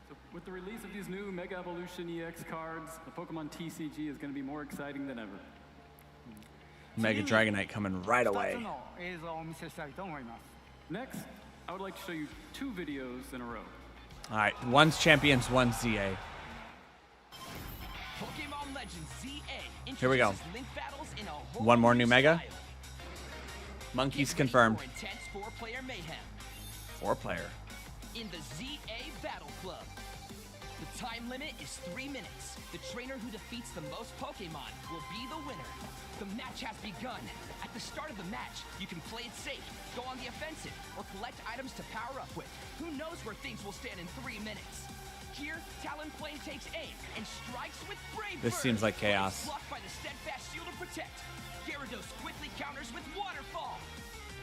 So with the release of these new Mega Evolution EX cards, the Pokemon TCG is going to be more exciting than ever. Mega Dragonite coming right away. Next, I would like to show you 2 videos in a row. All right, one's Champions, one's ZA. Pokemon Pokemon Legends ZA Here we go. introduces link battles in a whole One more new mega. style. Monkeys Get ready confirmed. for intense 4-player mayhem 4-player. in the ZA Battle Club. The time limit is 3 minutes. The trainer who defeats the most Pokemon will be the winner. The match has begun. At the start of the match, you can play it safe, go on the offensive, or collect items to power up with. Who knows where things will stand in 3 minutes? Here, Talonflame takes aim and strikes with Brave This Bird. seems like chaos. Blocked by the Steadfast Shield to protect. Gyarados quickly counters with Waterfall.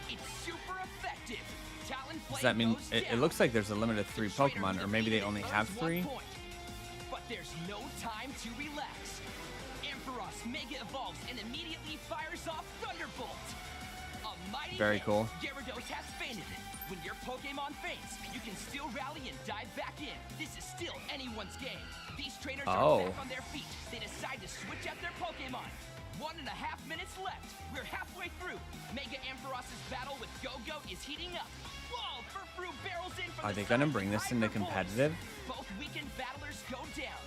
It's super effective. Talonflame Does that mean goes it down. looks like there's a limited 3 Pokemon, or maybe they only have 3? But there's no time to relax. Ampharos Mega evolves and immediately fires off Thunderbolt. A mighty Very hit. cool. Gyarados has fainted. When your Pokemon faints, you can still rally and dive back in. This is still anyone's game. These trainers are back on their feet. They decide to switch out their Pokemon. 1.5 minutes left. We're halfway through. Mega Ampharos' battle with Go-Go is heating up. Whoa, Furfrou barrels in from Are the they gonna side bring with this into Hyper Pulse. competitive? Both weakened battlers go down.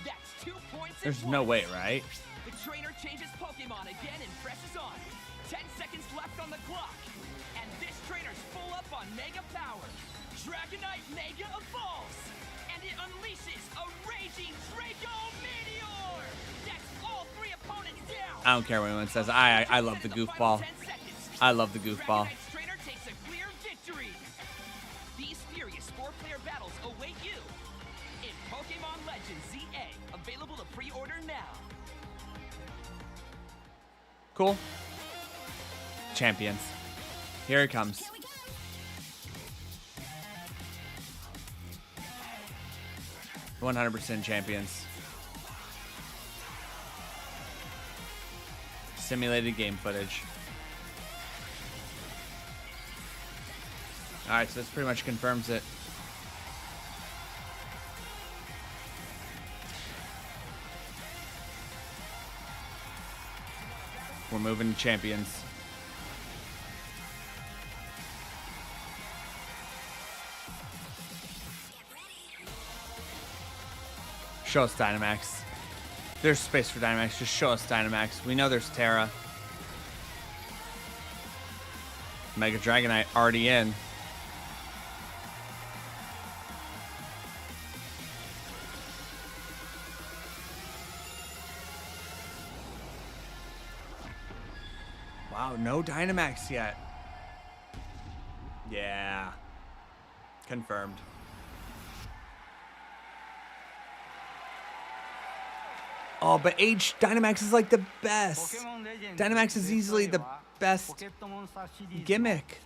That's 2 points. There's at no once. way, right? The trainer changes Pokemon again and presses on. 10 seconds left on the clock. And this trainer's full up on Mega Power. Dragonite Mega evolves. And it unleashes a raging Draco Meteor. That's all 3 opponents down. I don't care what anyone says. I love the goofball. I love the goofball. Dragonite's trainer takes a clear victory. These furious 4-player battles await you in Pokemon Legends ZA, available to pre-order now. Cool. Champions. Here it comes. "100% champions." Simulated game footage. Alright, so this pretty much confirms it. We're moving to champions. Show us Dynamax. There's space for Dynamax. Just show us Dynamax. We know there's Terra. Mega Dragonite already in. Wow, no Dynamax yet. Yeah. Confirmed. Oh, but Dynamax is like the best. Dynamax is easily the best gimmick.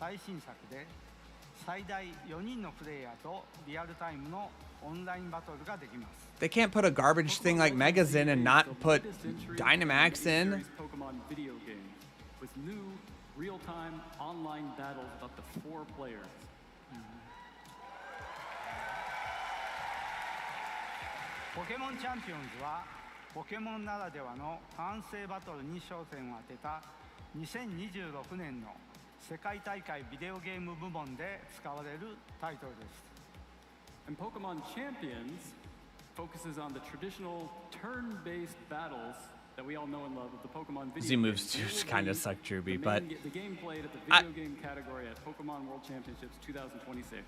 最大4人のプレイヤーとリアルタイムのオンラインバトルができます。 They can't put a garbage thing like Megas in and not put Dynamax in. Pokemon video game with new real-time online battles with up to 4 players. Pokemon Champions はポケモンならではの完成バトルに焦点を当てた2026年の世界大会ビデオゲーム部門で使われるタイトルです。 And Pokemon Champions focuses on the traditional turn-based battles that we all know and love of the Pokemon video Z moves game. to kind of suck Druby, but The game played at the video game category at Pokemon World Championships 2026.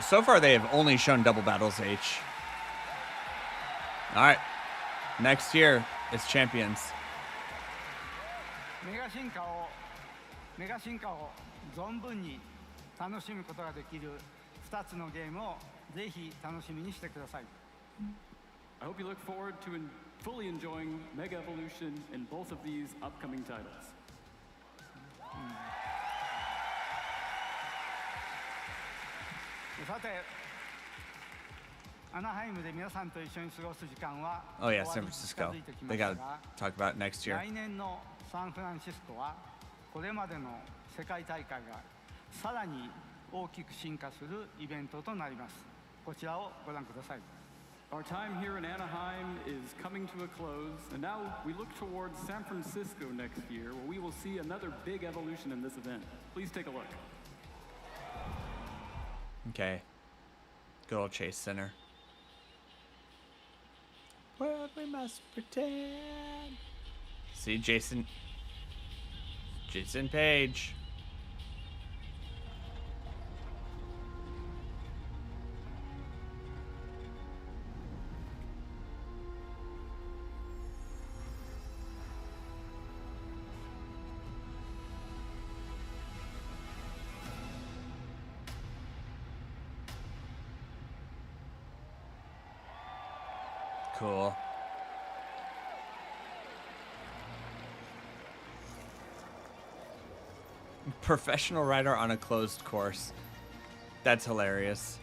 so far they have only shown double battles H. All right, next year is champions. メガ進化を存分に楽しむことができる2つのゲームをぜひ楽しみにしてください。 I hope you look forward to fully enjoying Mega Evolution in both of these upcoming titles. さて、アナハイムで皆さんと一緒に過ごす時間は Oh yeah, 終 San わりに近 Francisco. づいてき They ました got to が、 talk about it next year. 来年のサンフランシスコはこれまでの世界大会がさらに大きく進化するイベントとなります。こちらをご覧ください。 Our time here in Anaheim is coming to a close, and now we look towards San Francisco next year, where we will see another big evolution in this event. Please take a look. Okay. Good old Chase Center. world we must pretend. See, Jason Page. Cool. Professional rider on a closed course. That's hilarious.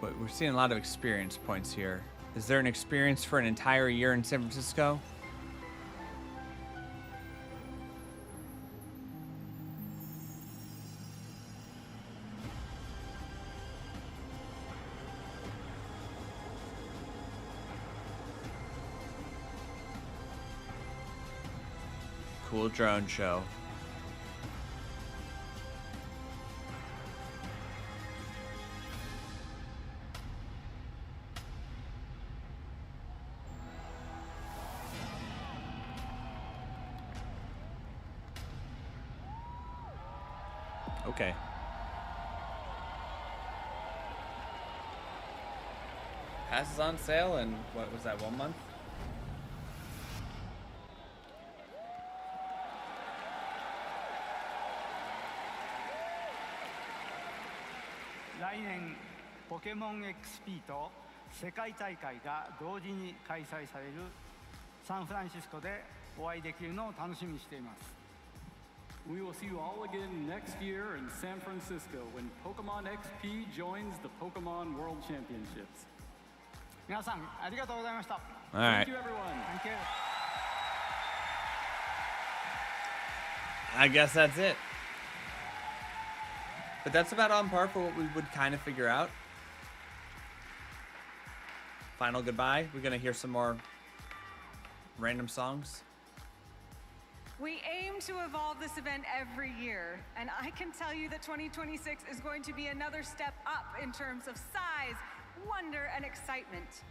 But we're seeing a lot of experience points here. Is there an experience for an entire year in San Francisco? Cool drone show. Okay. Passes on sale in, what was that, 1 month? Next, Pokemon XP と世界大会が同時に開催されるサンフランシスコでお会いできるのを楽しみにしています。We will see you all again next year in San Francisco when Pokemon XP joins the Pokemon World Championships. 皆さんありがとうございました。All right. Thank you, everyone. Thank you. I guess that's it. But that's about on par for what we would kind of figure out. Final goodbye. We're going to hear some more random songs. We aim to evolve this event every year, and I can tell you that 2026 is going to be another step up in terms of size, wonder, and excitement.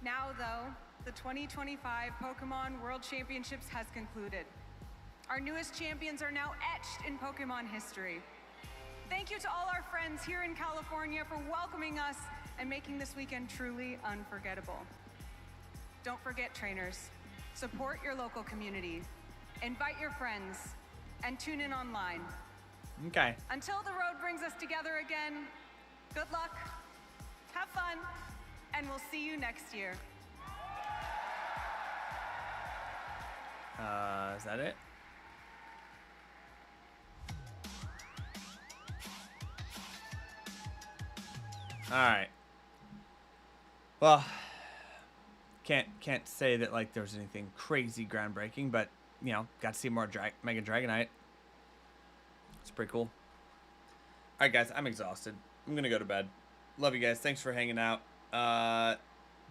Now, though, the 2025 Pokemon World Championships has concluded. Our newest champions are now etched in Pokemon history. Thank you to all our friends here in California for welcoming us and making this weekend truly unforgettable. Don't forget, trainers, support your local community. Invite your friends, and tune in online. Okay. Until the road brings us together again, good luck, have fun, and we'll see you next year. Is that it? All right. Well, can't say that like there was anything crazy groundbreaking, but you know, got to see more Mega Dragonite. It's pretty cool. All right, guys, I'm exhausted. I'm gonna go to bed. Love you guys. Thanks for hanging out.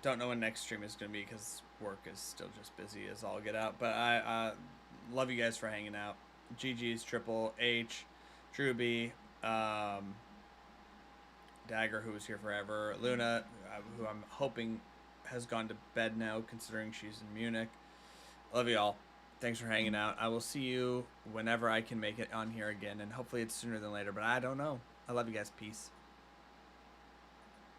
Don't know when next stream is gonna be because work is still just busy as all get out. But I love you guys for hanging out. GG's, Triple H, Drewby, Dagger, who was here forever, Luna, who I'm hoping has gone to bed now, considering she's in Munich. Love you all. Thanks for hanging out. I will see you whenever I can make it on here again, and hopefully it's sooner than later, but I don't know. I love you guys. Peace.